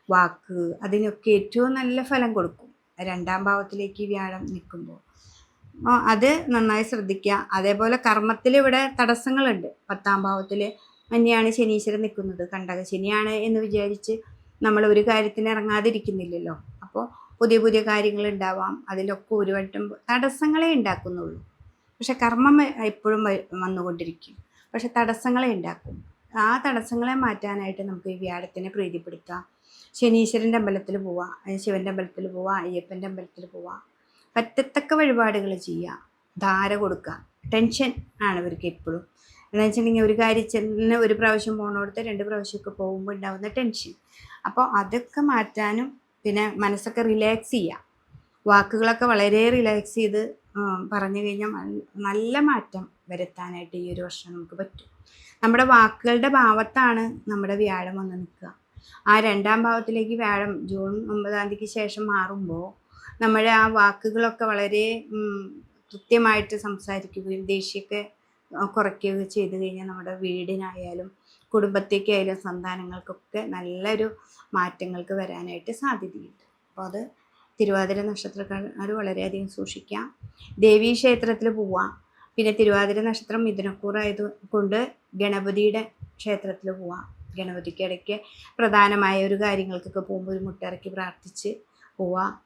Speaker 1: വാക്ക്, അതിനൊക്കെ ഏറ്റവും നല്ല ഫലം കൊടുക്കും 2ാം ഭാവത്തിലേക്ക് വ്യാഴം നിൽക്കുമ്പോൾ. അത് നന്നായി ശ്രദ്ധിക്കുക. അതേപോലെ കർമ്മത്തിൽ ഇവിടെ തടസ്സങ്ങളുണ്ട്. 10ാം ഭാവത്തിൽ തന്നെയാണ് ശനീശ്വരൻ നിൽക്കുന്നത്. കണ്ടക ശനിയാണ് എന്ന് വിചാരിച്ച് നമ്മൾ ഒരു കാര്യത്തിന് ഇറങ്ങാതിരിക്കുന്നില്ലല്ലോ. അപ്പോൾ പുതിയ കാര്യങ്ങൾ ഉണ്ടാവാം, അതിലൊക്കെ ഒരു വട്ടം തടസ്സങ്ങളെ ഉണ്ടാക്കുന്നുള്ളൂ. പക്ഷെ കർമ്മം എപ്പോഴും വന്നുകൊണ്ടിരിക്കും, പക്ഷെ തടസ്സങ്ങളെ ഉണ്ടാക്കും. ആ തടസ്സങ്ങളെ മാറ്റാനായിട്ട് നമുക്ക് ഈ വ്യാഴത്തിനെ പ്രീതിപ്പെടുത്താം. ശനീശ്വരൻ്റെ അമ്പലത്തിൽ പോവാം, ശിവൻ്റെ അമ്പലത്തിൽ പോവാം, അയ്യപ്പൻ്റെ അമ്പലത്തിൽ പോവാം, പറ്റത്തക്ക വഴിപാടുകൾ ചെയ്യുക, ധാര കൊടുക്കുക. ടെൻഷൻ ആണ് ഇവർക്ക് എപ്പോഴും. എന്ന് വെച്ചിട്ടുണ്ടെങ്കിൽ ഒരു കാര്യത്തിന് ഒരു പ്രാവശ്യം പോകണോടത്ത് 2 പ്രാവശ്യമൊക്കെ പോകുമ്പോൾ ഉണ്ടാകുന്ന ടെൻഷൻ. അപ്പോൾ അതൊക്കെ മാറ്റാനും പിന്നെ മനസ്സൊക്കെ റിലാക്സ് ചെയ്യുക, വാക്കുകളൊക്കെ വളരെ റിലാക്സ് ചെയ്ത് പറഞ്ഞു കഴിഞ്ഞാൽ നല്ല മാറ്റം വരുത്താനായിട്ട് ഈ ഒരു വർഷം നമുക്ക് പറ്റും. നമ്മുടെ വാക്കുകളുടെ ഭാവത്താണ് നമ്മുടെ വ്യാഴം വന്ന് നിൽക്കുക. ആ 2ാം ഭാവത്തിലേക്ക് വ്യാഴം ജൂൺ 9 ശേഷം മാറുമ്പോൾ നമ്മുടെ ആ വാക്കുകളൊക്കെ വളരെ കൃത്യമായിട്ട് സംസാരിക്കുകയും ദേഷ്യമൊക്കെ കുറയ്ക്കുകയും ചെയ്തു കഴിഞ്ഞാൽ നമ്മുടെ വീടിനായാലും കുടുംബത്തേക്കായാലും സന്താനങ്ങൾക്കൊക്കെ നല്ലൊരു മാറ്റങ്ങൾക്ക് വരാനായിട്ട് സാധ്യതയുണ്ട്. അപ്പോൾ അത് തിരുവാതിര നക്ഷത്രക്കാർ വളരെയധികം സൂക്ഷിക്കാം. ദേവീ ക്ഷേത്രത്തിൽ പോവാം. പിന്നെ തിരുവാതിര നക്ഷത്രം മിഥുനക്കൂറായത് കൊണ്ട് ഗണപതിയുടെ ക്ഷേത്രത്തിൽ പോവാം. ഗണപതിക്ക് ഇടയ്ക്ക് പ്രധാനമായ ഒരു കാര്യങ്ങൾക്കൊക്കെ പോകുമ്പോൾ ഒരു മുട്ടിറക്കി പ്രാർത്ഥിച്ച്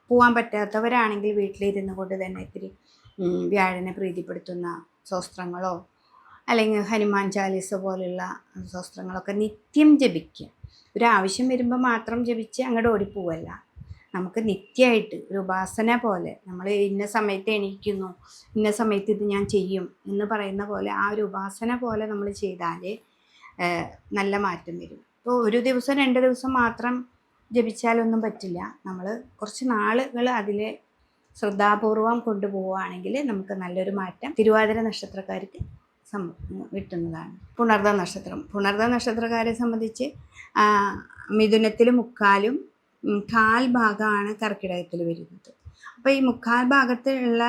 Speaker 1: പോവാൻ പറ്റാത്തവരാണെങ്കിൽ വീട്ടിലിരുന്ന് കൊണ്ട് തന്നെ ഇത്തിരി വ്യാഴനെ പ്രീതിപ്പെടുത്തുന്ന സ്വസ്ത്രങ്ങളോ അല്ലെങ്കിൽ ഹനുമാൻ ചാലീസ പോലുള്ള സ്വസ്ത്രങ്ങളൊക്കെ നിത്യം ജപിക്കുക. ഒരാവശ്യം വരുമ്പോൾ മാത്രം ജപിച്ച് അങ്ങോട്ട് ഓടിപ്പോവല്ല. നമുക്ക് നിത്യമായിട്ട് ഒരു ഉപാസന പോലെ നമ്മൾ ഇന്ന സമയത്ത് എണീക്കുന്നു, ഇന്ന സമയത്ത് ഇത് ഞാൻ ചെയ്യും എന്ന് പറയുന്ന പോലെ ആ ഒരു ഉപാസന പോലെ നമ്മൾ ചെയ്താൽ നല്ല മാറ്റം വരും. ഇപ്പോൾ ഒരു ദിവസം 2 ദിവസം മാത്രം ജപിച്ചാലൊന്നും പറ്റില്ല. നമ്മൾ കുറച്ച് നാളുകൾ അതിൽ ശ്രദ്ധാപൂർവം കൊണ്ടുപോവുകയാണെങ്കിൽ നമുക്ക് നല്ലൊരു മാറ്റം തിരുവാതിര നക്ഷത്രക്കാർക്ക് കിട്ടുന്നതാണ്. പുണർദ നക്ഷത്രക്കാരെ സംബന്ധിച്ച് മിഥുനത്തിൽ മുക്കാലും കാൽ ഭാഗമാണ് കർക്കിടകത്തിൽ വരുന്നത്. അപ്പോൾ ഈ മുക്കാൽ ഭാഗത്തുള്ള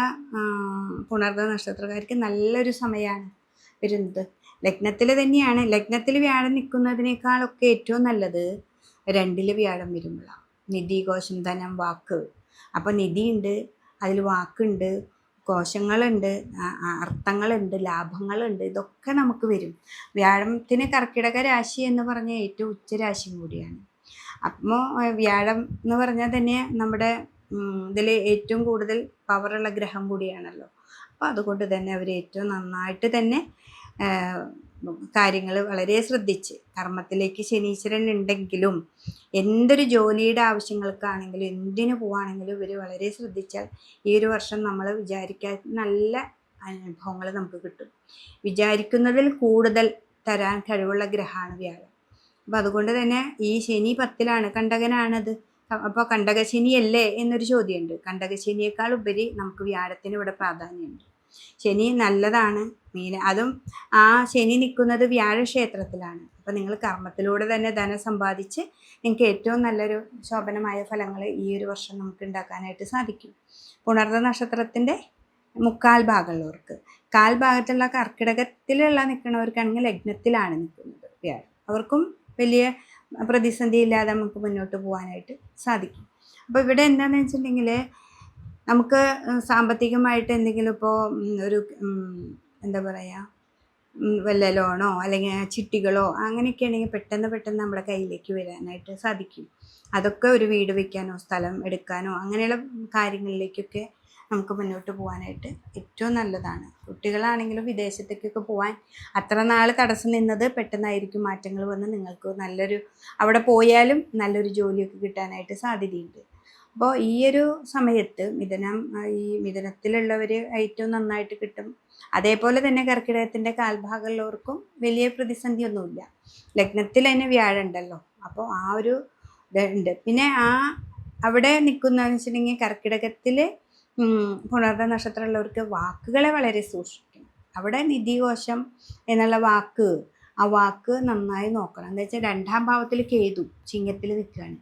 Speaker 1: പുണർദ നക്ഷത്രക്കാർക്ക് നല്ലൊരു സമയമാണ് വരുന്നത്. ലഗ്നത്തിൽ തന്നെയാണ്. ലഗ്നത്തിൽ വ്യാഴം നിൽക്കുന്നതിനേക്കാളൊക്കെ ഏറ്റവും നല്ലത് 2ൽ വ്യാഴം വരുമ്പോഴാണ്. നിധി, കോശം, ധനം, വാക്ക്. അപ്പോൾ നിധിയുണ്ട്, അതിൽ വാക്കുണ്ട്, കോശങ്ങളുണ്ട്, അർത്ഥങ്ങളുണ്ട്, ലാഭങ്ങളുണ്ട്, ഇതൊക്കെ നമുക്ക് വരും. വ്യാഴത്തിന് കർക്കിടക രാശി എന്ന് പറഞ്ഞാൽ ഏറ്റവും ഉച്ചരാശിയും കൂടിയാണ്. അപ്പോൾ വ്യാഴം എന്ന് പറഞ്ഞാൽ തന്നെ നമ്മുടെ ഇതിൽ ഏറ്റവും കൂടുതൽ പവറുള്ള ഗ്രഹം കൂടിയാണല്ലോ. അപ്പോൾ അതുകൊണ്ട് തന്നെ അവർ ഏറ്റവും നന്നായിട്ട് തന്നെ കാര്യങ്ങൾ വളരെ ശ്രദ്ധിച്ച് കർമ്മത്തിലേക്ക് ശനീശ്വരൻ ഉണ്ടെങ്കിലും എന്തൊരു ജോലിയുടെ ആവശ്യങ്ങൾക്കാണെങ്കിലും എന്തിനു പോവുകയാണെങ്കിലും ഇവർ വളരെ ശ്രദ്ധിച്ചാൽ ഈ ഒരു വർഷം നമ്മൾ വിചാരിക്കാത്ത നല്ല അനുഭവങ്ങൾ നമുക്ക് കിട്ടും. വിചാരിക്കുന്നതിൽ കൂടുതൽ തരാൻ കഴിവുള്ള ഗ്രഹമാണ് വ്യാഴം. അപ്പോൾ അതുകൊണ്ട് തന്നെ ഈ ശനി 10ലാണ്, കണ്ടകനാണത്. അപ്പോൾ കണ്ടകശനിയല്ലേ എന്നൊരു ചോദ്യമുണ്ട്. കണ്ടകശനിയേക്കാൾ ഉപരി നമുക്ക് വ്യാഴത്തിന് ഇവിടെ പ്രാധാന്യമുണ്ട്. ശനി നല്ലതാണ്. അതും ആ ശനി നിൽക്കുന്നത് വ്യാഴക്ഷേത്രത്തിലാണ്. അപ്പോൾ നിങ്ങൾ കർമ്മത്തിലൂടെ തന്നെ ധനം സമ്പാദിച്ച് നിങ്ങൾക്ക് ഏറ്റവും നല്ലൊരു ശോഭനമായ ഫലങ്ങൾ ഈ ഒരു വർഷം നമുക്ക് ഉണ്ടാക്കാനായിട്ട് സാധിക്കും. പുണർദ നക്ഷത്രത്തിൻ്റെ മുക്കാൽ ഭാഗമുള്ളവർക്ക്, കാൽ ഭാഗത്തുള്ള കർക്കിടകത്തിലുള്ള നിൽക്കുന്നവർക്കാണെങ്കിൽ ലഗ്നത്തിലാണ് നിൽക്കുന്നത് വ്യാഴം. അവർക്കും വലിയ പ്രതിസന്ധി ഇല്ലാതെ നമുക്ക് മുന്നോട്ട് പോകാനായിട്ട് സാധിക്കും. അപ്പോൾ ഇവിടെ എന്താണെന്ന് വെച്ചിട്ടുണ്ടെങ്കിൽ നമുക്ക് സാമ്പത്തികമായിട്ട് എന്തെങ്കിലും ഇപ്പോൾ ഒരു എന്താ പറയുക, വല്ല ലോണോ അല്ലെങ്കിൽ ചിട്ടികളോ അങ്ങനെയൊക്കെ ആണെങ്കിൽ പെട്ടെന്ന് നമ്മുടെ കയ്യിലേക്ക് വരാനായിട്ട് സാധിക്കും. അതൊക്കെ ഒരു വീട് വയ്ക്കാനോ സ്ഥലം എടുക്കാനോ അങ്ങനെയുള്ള കാര്യങ്ങളിലേക്കൊക്കെ നമുക്ക് മുന്നോട്ട് പോകാനായിട്ട് ഏറ്റവും നല്ലതാണ്. കുട്ടികളാണെങ്കിലും വിദേശത്തേക്കൊക്കെ പോകാൻ അത്ര നാൾ തടസ്സം നിന്നത് പെട്ടെന്നായിരിക്കും മാറ്റങ്ങൾ വന്ന് നിങ്ങൾക്ക് നല്ലൊരു അവിടെ പോയാലും നല്ലൊരു ജോലിയൊക്കെ കിട്ടാനായിട്ട് സാധ്യതയുണ്ട്. അപ്പോൾ ഈ ഒരു സമയത്ത് ഈ മിഥുനത്തിലുള്ളവർ ഏറ്റവും നന്നായിട്ട് കിട്ടും. അതേപോലെ തന്നെ കർക്കിടകത്തിൻ്റെ കാൽഭാഗമുള്ളവർക്കും വലിയ പ്രതിസന്ധിയൊന്നുമില്ല. ലഗ്നത്തിൽ തന്നെ വ്യാഴം ഉണ്ടല്ലോ, അപ്പോൾ ആ ഒരു ഇതുണ്ട്. പിന്നെ അവിടെ നിൽക്കുന്നതെന്ന് വെച്ചിട്ടുണ്ടെങ്കിൽ കർക്കിടകത്തിൽ പുണർദ നക്ഷത്രമുള്ളവർക്ക് വാക്കുകളെ വളരെ സൂക്ഷിക്കണം. അവിടെ നിധികോശം എന്നുള്ള ആ വാക്ക് നന്നായി നോക്കണം. എന്താ വെച്ചാൽ 2ാം ഭാവത്തിൽ കേതു ചിങ്ങത്തിൽ നിൽക്കുകയാണ്.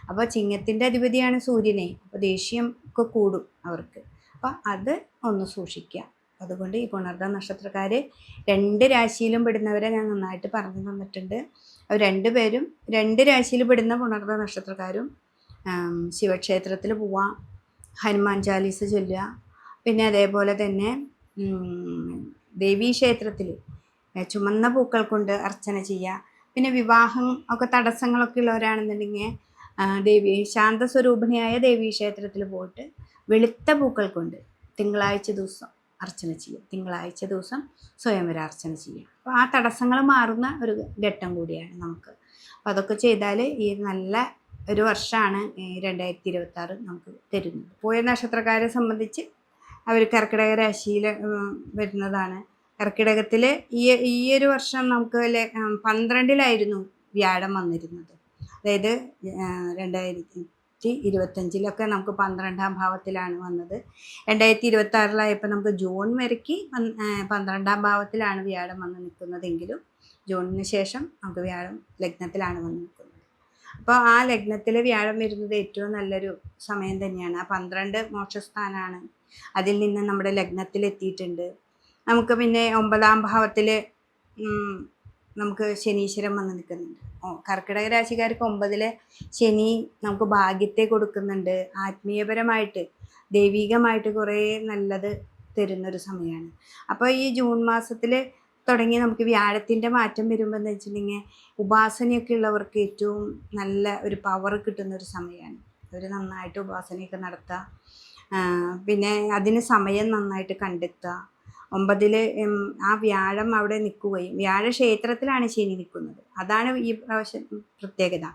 Speaker 1: അപ്പോൾ ചിങ്ങത്തിൻ്റെ അധിപതിയാണ് സൂര്യനെ. അപ്പോൾ ദേഷ്യം ഒക്കെ കൂടും അവർക്ക്. അപ്പം അത് ഒന്ന് സൂക്ഷിക്കുക. അതുകൊണ്ട് ഈ പുണർദ നക്ഷത്രക്കാർ 2 രാശിയിലും പെടുന്നവരെ ഞാൻ നന്നായിട്ട് പറഞ്ഞു തന്നിട്ടുണ്ട്. അവർ 2 പേരും 2 രാശിയിൽ പെടുന്ന പുണർദ നക്ഷത്രക്കാരും ശിവക്ഷേത്രത്തിൽ പോവാം, ഹനുമാൻ ചാലീസ ചൊല്ലുക. പിന്നെ അതേപോലെ തന്നെ ദേവീക്ഷേത്രത്തിൽ ചുമന്ന പൂക്കൾ കൊണ്ട് അർച്ചന ചെയ്യുക. പിന്നെ വിവാഹം ഒക്കെ തടസ്സങ്ങളൊക്കെ ഉള്ളവരാണെന്നുണ്ടെങ്കിൽ ശാന്തസ്വരൂപിണിയായ ദേവീക്ഷേത്രത്തിൽ പോയിട്ട് വെളുത്ത പൂക്കൾ കൊണ്ട് തിങ്കളാഴ്ച ദിവസം അർച്ചന ചെയ്യുക. തിങ്കളാഴ്ച ദിവസം സ്വയംവര അർച്ചന ചെയ്യുക. അപ്പോൾ ആ തടസ്സങ്ങൾ മാറുന്ന ഒരു ഘട്ടം കൂടിയാണ് നമുക്ക്. അപ്പോൾ അതൊക്കെ ചെയ്താൽ ഈ നല്ല ഒരു വർഷമാണ് 2026 നമുക്ക് തരുന്നത്. പോയ നക്ഷത്രക്കാരെ സംബന്ധിച്ച് അവർ കർക്കിടക രാശിയിൽ വരുന്നതാണ്. കർക്കിടകത്തിൽ ഈ ഒരു വർഷം നമുക്ക് 12-ലായിരുന്നു വ്യാഴം വന്നിരുന്നത്. അതായത് 2025 നമുക്ക് 12ാം ഭാവത്തിലാണ് വന്നത്. 2026 നമുക്ക് ജൂൺ വരയ്ക്ക് 12ാം ഭാവത്തിലാണ് വ്യാഴം വന്ന് നിൽക്കുന്നതെങ്കിലും ജൂണിന് ശേഷം നമുക്ക് വ്യാഴം ലഗ്നത്തിലാണ് വന്ന് നിൽക്കുന്നത്. അപ്പോൾ ആ ലഗ്നത്തിൽ വ്യാഴം വരുന്നത് ഏറ്റവും നല്ലൊരു സമയം തന്നെയാണ്. ആ 12 മോക്ഷസ്ഥാനാണ്. അതിൽ നിന്ന് നമ്മുടെ ലഗ്നത്തിലെത്തിയിട്ടുണ്ട്. നമുക്ക് പിന്നെ 9ാം ഭാവത്തിൽ നമുക്ക് ശനീശ്വരൻ വന്ന് നിൽക്കുന്നുണ്ട്. കർക്കിടക രാശിക്കാർക്ക് 9ലെ ശനി നമുക്ക് ഭാഗ്യത്തെ കൊടുക്കുന്നുണ്ട്. ആത്മീയപരമായിട്ട് ദൈവികമായിട്ട് കുറേ നല്ലത് തരുന്നൊരു സമയമാണ്. അപ്പോൾ ഈ ജൂൺ മാസത്തിൽ തുടങ്ങി നമുക്ക് വ്യാഴത്തിൻ്റെ മാറ്റം വരുമ്പോൾ എന്ന് വെച്ചിട്ടുണ്ടെങ്കിൽ ഉപാസനയൊക്കെ ഉള്ളവർക്ക് ഏറ്റവും നല്ല ഒരു പവർ കിട്ടുന്നൊരു സമയമാണ്. അവർ നന്നായിട്ട് ഉപാസനയൊക്കെ നടത്തുക. പിന്നെ അതിന് സമയം നന്നായിട്ട് കണ്ടെത്തുക. 9 ആ വ്യാഴം അവിടെ നിൽക്കുകയും വ്യാഴക്ഷേത്രത്തിലാണ് ശനി നിൽക്കുന്നത്. അതാണ് ഈ പ്രാവശ്യം പ്രത്യേകത.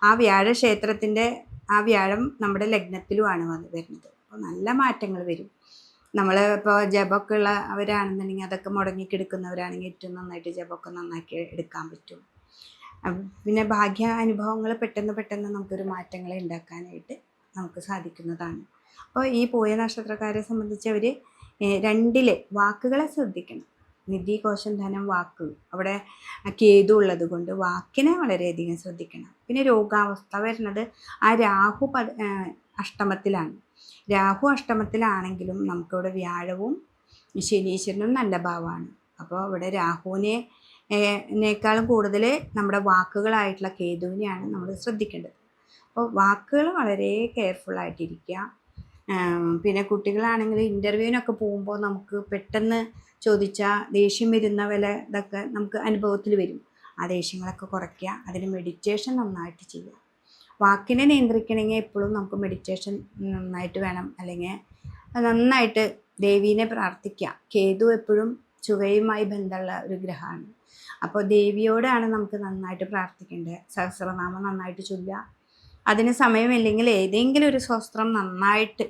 Speaker 1: ആ വ്യാഴക്ഷേത്രത്തിൻ്റെ ആ വ്യാഴം നമ്മുടെ ലഗ്നത്തിലുമാണ് വരുന്നത്. അപ്പോൾ നല്ല മാറ്റങ്ങൾ വരും. നമ്മൾ ഇപ്പോൾ ജപമൊക്കെ ഉള്ളവരാണെന്നുണ്ടെങ്കിൽ അതൊക്കെ മുടങ്ങിക്കെടുക്കുന്നവരാണെങ്കിൽ ഏറ്റവും നന്നായിട്ട് ജപമൊക്കെ നന്നാക്കി എടുക്കാൻ പറ്റും. പിന്നെ ഭാഗ്യ അനുഭവങ്ങൾ പെട്ടെന്ന് നമുക്കൊരു മാറ്റങ്ങളെ ഉണ്ടാക്കാനായിട്ട് നമുക്ക് സാധിക്കുന്നതാണ്. അപ്പോൾ ഈ പോയ നക്ഷത്രക്കാരെ സംബന്ധിച്ച് അവർ 2 വാക്കുകളെ ശ്രദ്ധിക്കണം. നിധി, കോശം, ധനം, വാക്ക്. അവിടെ കേതു ഉള്ളത് കൊണ്ട് വാക്കിനെ വളരെയധികം ശ്രദ്ധിക്കണം. പിന്നെ രോഗാവസ്ഥ വരുന്നത് ആ രാഹു അഷ്ടമത്തിലാണ്. രാഹു അഷ്ടമത്തിലാണെങ്കിലും നമുക്കിവിടെ വ്യാഴവും ശനീശ്വരനും നല്ല ഭാവമാണ്. അപ്പോൾ ഇവിടെ രാഹുവിനേക്കാളും കൂടുതൽ നമ്മുടെ വാക്കുകളായിട്ടുള്ള കേതുവിനെയാണ് നമ്മൾ ശ്രദ്ധിക്കേണ്ടത്. അപ്പോൾ വാക്കുകൾ വളരെ കെയർഫുള്ളായിട്ടിരിക്കുക. പിന്നെ കുട്ടികളാണെങ്കിൽ ഇൻ്റർവ്യൂവിനൊക്കെ പോകുമ്പോൾ നമുക്ക് പെട്ടെന്ന് ചോദിച്ചാൽ ദേഷ്യം വരുന്ന ഇതൊക്കെ നമുക്ക് അനുഭവത്തിൽ വരും. ആ ദേഷ്യങ്ങളൊക്കെ കുറയ്ക്കുക. അതിന് മെഡിറ്റേഷൻ നന്നായിട്ട് ചെയ്യുക. വാക്കിനെ നിയന്ത്രിക്കണമെങ്കിൽ എപ്പോഴും നമുക്ക് മെഡിറ്റേഷൻ നന്നായിട്ട് വേണം. അല്ലെങ്കിൽ നന്നായിട്ട് ദേവീനെ പ്രാർത്ഥിക്കുക. കേതു എപ്പോഴും ചുവയുമായി ബന്ധമുള്ള ഒരു ഗ്രഹമാണ്. അപ്പോൾ ദേവിയോടാണ് നമുക്ക് നന്നായിട്ട് പ്രാർത്ഥിക്കേണ്ടത്. സഹസ്രനാമം നന്നായിട്ട് ചൊല്ലുക. അതിന് സമയമില്ലെങ്കിൽ ഏതെങ്കിലും ഒരു സ്വസ്ത്രം നന്നായിട്ട്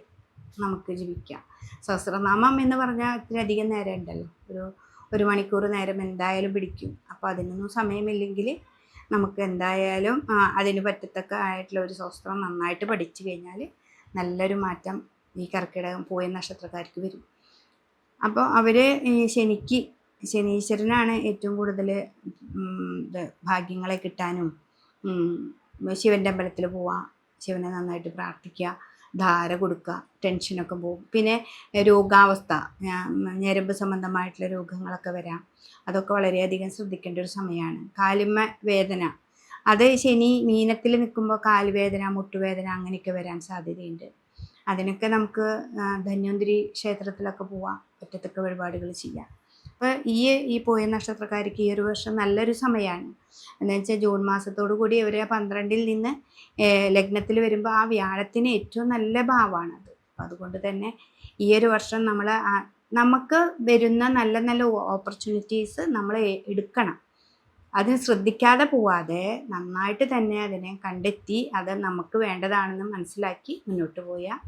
Speaker 1: നമുക്ക് ജപിക്കാം. സഹസ്രനാമം എന്ന് പറഞ്ഞാൽ ഇത്രയധികം നേരം ഉണ്ടല്ലോ, ഒരു മണിക്കൂർ നേരം എന്തായാലും പിടിക്കും. അപ്പോൾ അതിനൊന്നും സമയമില്ലെങ്കിൽ നമുക്ക് എന്തായാലും അതിന് പറ്റത്തക്ക ആയിട്ടുള്ള ഒരു സ്വസ്ത്രം നന്നായിട്ട് പഠിച്ചു കഴിഞ്ഞാൽ നല്ലൊരു മാറ്റം ഈ കർക്കിടകം പോയ നക്ഷത്രക്കാർക്ക് വരും. അപ്പോൾ അവർ ശനീശ്വരനാണ് ഏറ്റവും കൂടുതൽ ഭാഗ്യങ്ങളെ കിട്ടാനും. ശിവൻ്റെ അമ്പലത്തിൽ പോവാം, ശിവനെ നന്നായിട്ട് പ്രാർത്ഥിക്കുക, ധാര കൊടുക്കുക, ടെൻഷനൊക്കെ പോകും. പിന്നെ രോഗാവസ്ഥ, ഞരമ്പ് സംബന്ധമായിട്ടുള്ള രോഗങ്ങളൊക്കെ വരാം. അതൊക്കെ വളരെയധികം ശ്രദ്ധിക്കേണ്ട ഒരു സമയമാണ്. കാലുമ്മ വേദന, അത് ശനി മീനത്തിൽ നിൽക്കുമ്പോൾ കാലുവേദന, മുട്ടുവേദന അങ്ങനെയൊക്കെ വരാൻ സാധ്യതയുണ്ട്. അതിനൊക്കെ നമുക്ക് ധന്വന്തരി ക്ഷേത്രത്തിലൊക്കെ പോവാം, ഒറ്റത്തൊക്കെ വഴിപാടുകൾ ചെയ്യാം. അപ്പോൾ ഈ പോയ നക്ഷത്രക്കാർക്ക് ഈ ഒരു വർഷം നല്ലൊരു സമയമാണ്. എന്ന് വെച്ചാൽ ജൂൺ മാസത്തോടു കൂടി ഇവർ 12-ൽ നിന്ന് ലഗ്നത്തിൽ വരുമ്പോൾ ആ വ്യാഴത്തിന് ഏറ്റവും നല്ല ഭാവമാണത്. അപ്പം അതുകൊണ്ട് തന്നെ ഈ ഒരു വർഷം നമുക്ക് വരുന്ന നല്ല നല്ല ഓപ്പർച്യൂണിറ്റീസ് നമ്മൾ എടുക്കണം. അതിന് ശ്രദ്ധിക്കാതെ പോവാതെ നന്നായിട്ട് തന്നെ അതിനെ കണ്ടെത്തി അത് നമുക്ക് വേണ്ടതാണെന്ന് മനസ്സിലാക്കി മുന്നോട്ട് പോയാൽ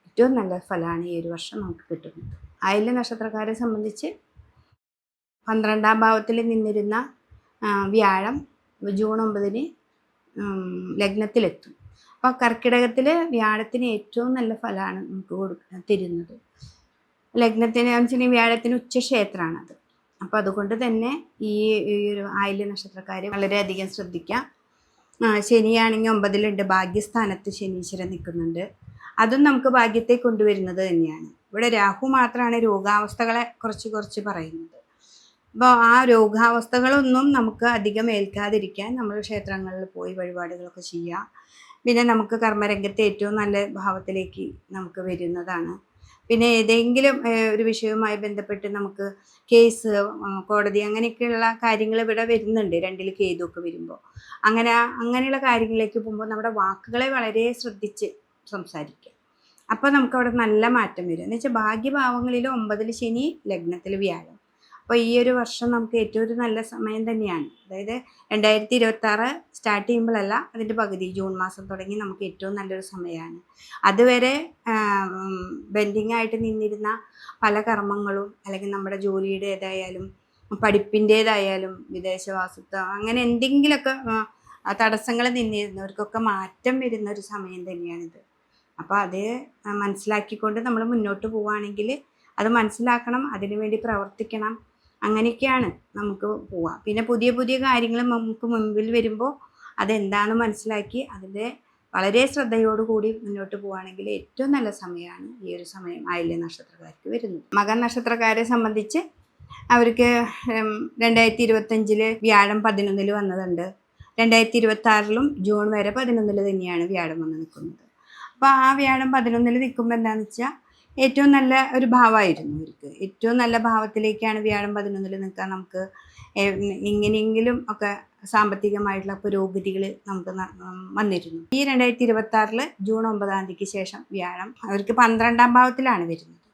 Speaker 1: ഏറ്റവും നല്ല ഫലമാണ് ഈ ഒരു വർഷം നമുക്ക് കിട്ടുന്നത്. ആയില്യം നക്ഷത്രക്കാരെ സംബന്ധിച്ച് 12-ാം ഭാവത്തിൽ നിന്നിരുന്ന വ്യാഴം ജൂൺ 9-ന് ലഗ്നത്തിലെത്തും. അപ്പോൾ കർക്കിടകത്തിൽ വ്യാഴത്തിന് ഏറ്റവും നല്ല ഫലമാണ് നമുക്ക് തരുന്നത്. ലഗ്നത്തിന് വെച്ചിട്ടുണ്ടെങ്കിൽ വ്യാഴത്തിന് ഉച്ചക്ഷേത്രമാണത്. അപ്പോൾ അതുകൊണ്ട് തന്നെ ഈ ഒരു ആയില്യ നക്ഷത്രക്കാർ വളരെയധികം ശ്രദ്ധിക്കാം. ശനിയാണെങ്കിൽ 9-ലുണ്ട്, ഭാഗ്യസ്ഥാനത്ത് ശനീശ്വരൻ നിൽക്കുന്നുണ്ട്. അതും നമുക്ക് ഭാഗ്യത്തെ കൊണ്ടുവരുന്നത് തന്നെയാണ്. ഇവിടെ രാഹു മാത്രമാണ് രോഗാവസ്ഥകളെ കുറച്ച് പറയുന്നത്. അപ്പോൾ ആ രോഗാവസ്ഥകളൊന്നും നമുക്ക് അധികം ഏൽക്കാതിരിക്കാൻ നമ്മൾ ക്ഷേത്രങ്ങളിൽ പോയി വഴിപാടുകളൊക്കെ ചെയ്യുക. പിന്നെ നമുക്ക് കർമ്മരംഗത്തെ ഏറ്റവും നല്ല ഭാവത്തിലേക്ക് നമുക്ക് വരുന്നതാണ്. പിന്നെ ഏതെങ്കിലും ഒരു വിഷയവുമായി ബന്ധപ്പെട്ട് നമുക്ക് കേസ്, കോടതി അങ്ങനെയൊക്കെയുള്ള കാര്യങ്ങൾ ഇവിടെ വരുന്നുണ്ട്. 2-ൽ കേതുവൊക്കെ വരുമ്പോൾ അങ്ങനെയുള്ള കാര്യങ്ങളിലേക്ക് പോകുമ്പോൾ നമ്മുടെ വാക്കുകളെ വളരെ ശ്രദ്ധിച്ച് സംസാരിക്കുക. അപ്പോൾ നമുക്കവിടെ നല്ല മാറ്റം വരും. എന്ന് വെച്ചാൽ ഭാഗ്യഭാവങ്ങളിൽ 9-ൽ ശനി, ലഗ്നത്തിൽ വ്യാഴം. അപ്പോൾ ഈ ഒരു വർഷം നമുക്ക് ഏറ്റവും ഒരു നല്ല സമയം തന്നെയാണ്. അതായത് 2026 സ്റ്റാർട്ട് ചെയ്യുമ്പോഴല്ല, അതിൻ്റെ പകുതി ജൂൺ മാസം തുടങ്ങി നമുക്ക് ഏറ്റവും നല്ലൊരു സമയമാണ്. അതുവരെ ബെൻഡിങ് ആയിട്ട് നിന്നിരുന്ന പല കർമ്മങ്ങളും അല്ലെങ്കിൽ നമ്മുടെ ജോലിയുടേതായാലും പഠിപ്പിൻ്റേതായാലും വിദേശവാസത്വം അങ്ങനെ എന്തെങ്കിലുമൊക്കെ തടസ്സങ്ങൾ നിന്നിരുന്നവർക്കൊക്കെ മാറ്റം വരുന്ന ഒരു സമയം തന്നെയാണിത്. അപ്പോൾ അത് മനസ്സിലാക്കിക്കൊണ്ട് നമ്മൾ മുന്നോട്ട് പോവുകയാണെങ്കിൽ അത് മനസ്സിലാക്കണം, അതിനുവേണ്ടി പ്രവർത്തിക്കണം. അങ്ങനെയൊക്കെയാണ് നമുക്ക് പോവാം. പിന്നെ പുതിയ പുതിയ കാര്യങ്ങൾ നമുക്ക് മുൻപിൽ വരുമ്പോൾ അതെന്താണെന്ന് മനസ്സിലാക്കി അതിൻ്റെ വളരെ ശ്രദ്ധയോടുകൂടി മുന്നോട്ട് പോവുകയാണെങ്കിൽ ഏറ്റവും നല്ല സമയമാണ് ഈ ഒരു സമയം ആയില്യ നക്ഷത്രക്കാർക്ക് വരുന്നത്. മകൻ നക്ഷത്രക്കാരെ സംബന്ധിച്ച് അവർക്ക് 2025-ൽ വ്യാഴം 11-ൽ വന്നതുണ്ട്. 2026-ലും ജൂൺ വരെ 11-ൽ തന്നെയാണ് വ്യാഴം വന്ന് നിൽക്കുന്നത്. അപ്പോൾ ആ വ്യാഴം 11-ൽ നിൽക്കുമ്പോൾ എന്താണെന്ന് വെച്ചാൽ ഏറ്റവും നല്ല ഒരു ഭാവമായിരുന്നു അവർക്ക്. ഏറ്റവും നല്ല ഭാവത്തിലേക്കാണ് വ്യാഴം 11-ൽ നിൽക്കാൻ നമുക്ക് എങ്ങനെയെങ്കിലും ഒക്കെ സാമ്പത്തികമായിട്ടുള്ള പുരോഗതികൾ നമുക്ക് വന്നിരുന്നു. ഈ 2026-ൽ ജൂൺ 9-ാം തീയതിക്ക് ശേഷം വ്യാഴം അവർക്ക് 12-ാം ഭാവത്തിലാണ് വരുന്നത്.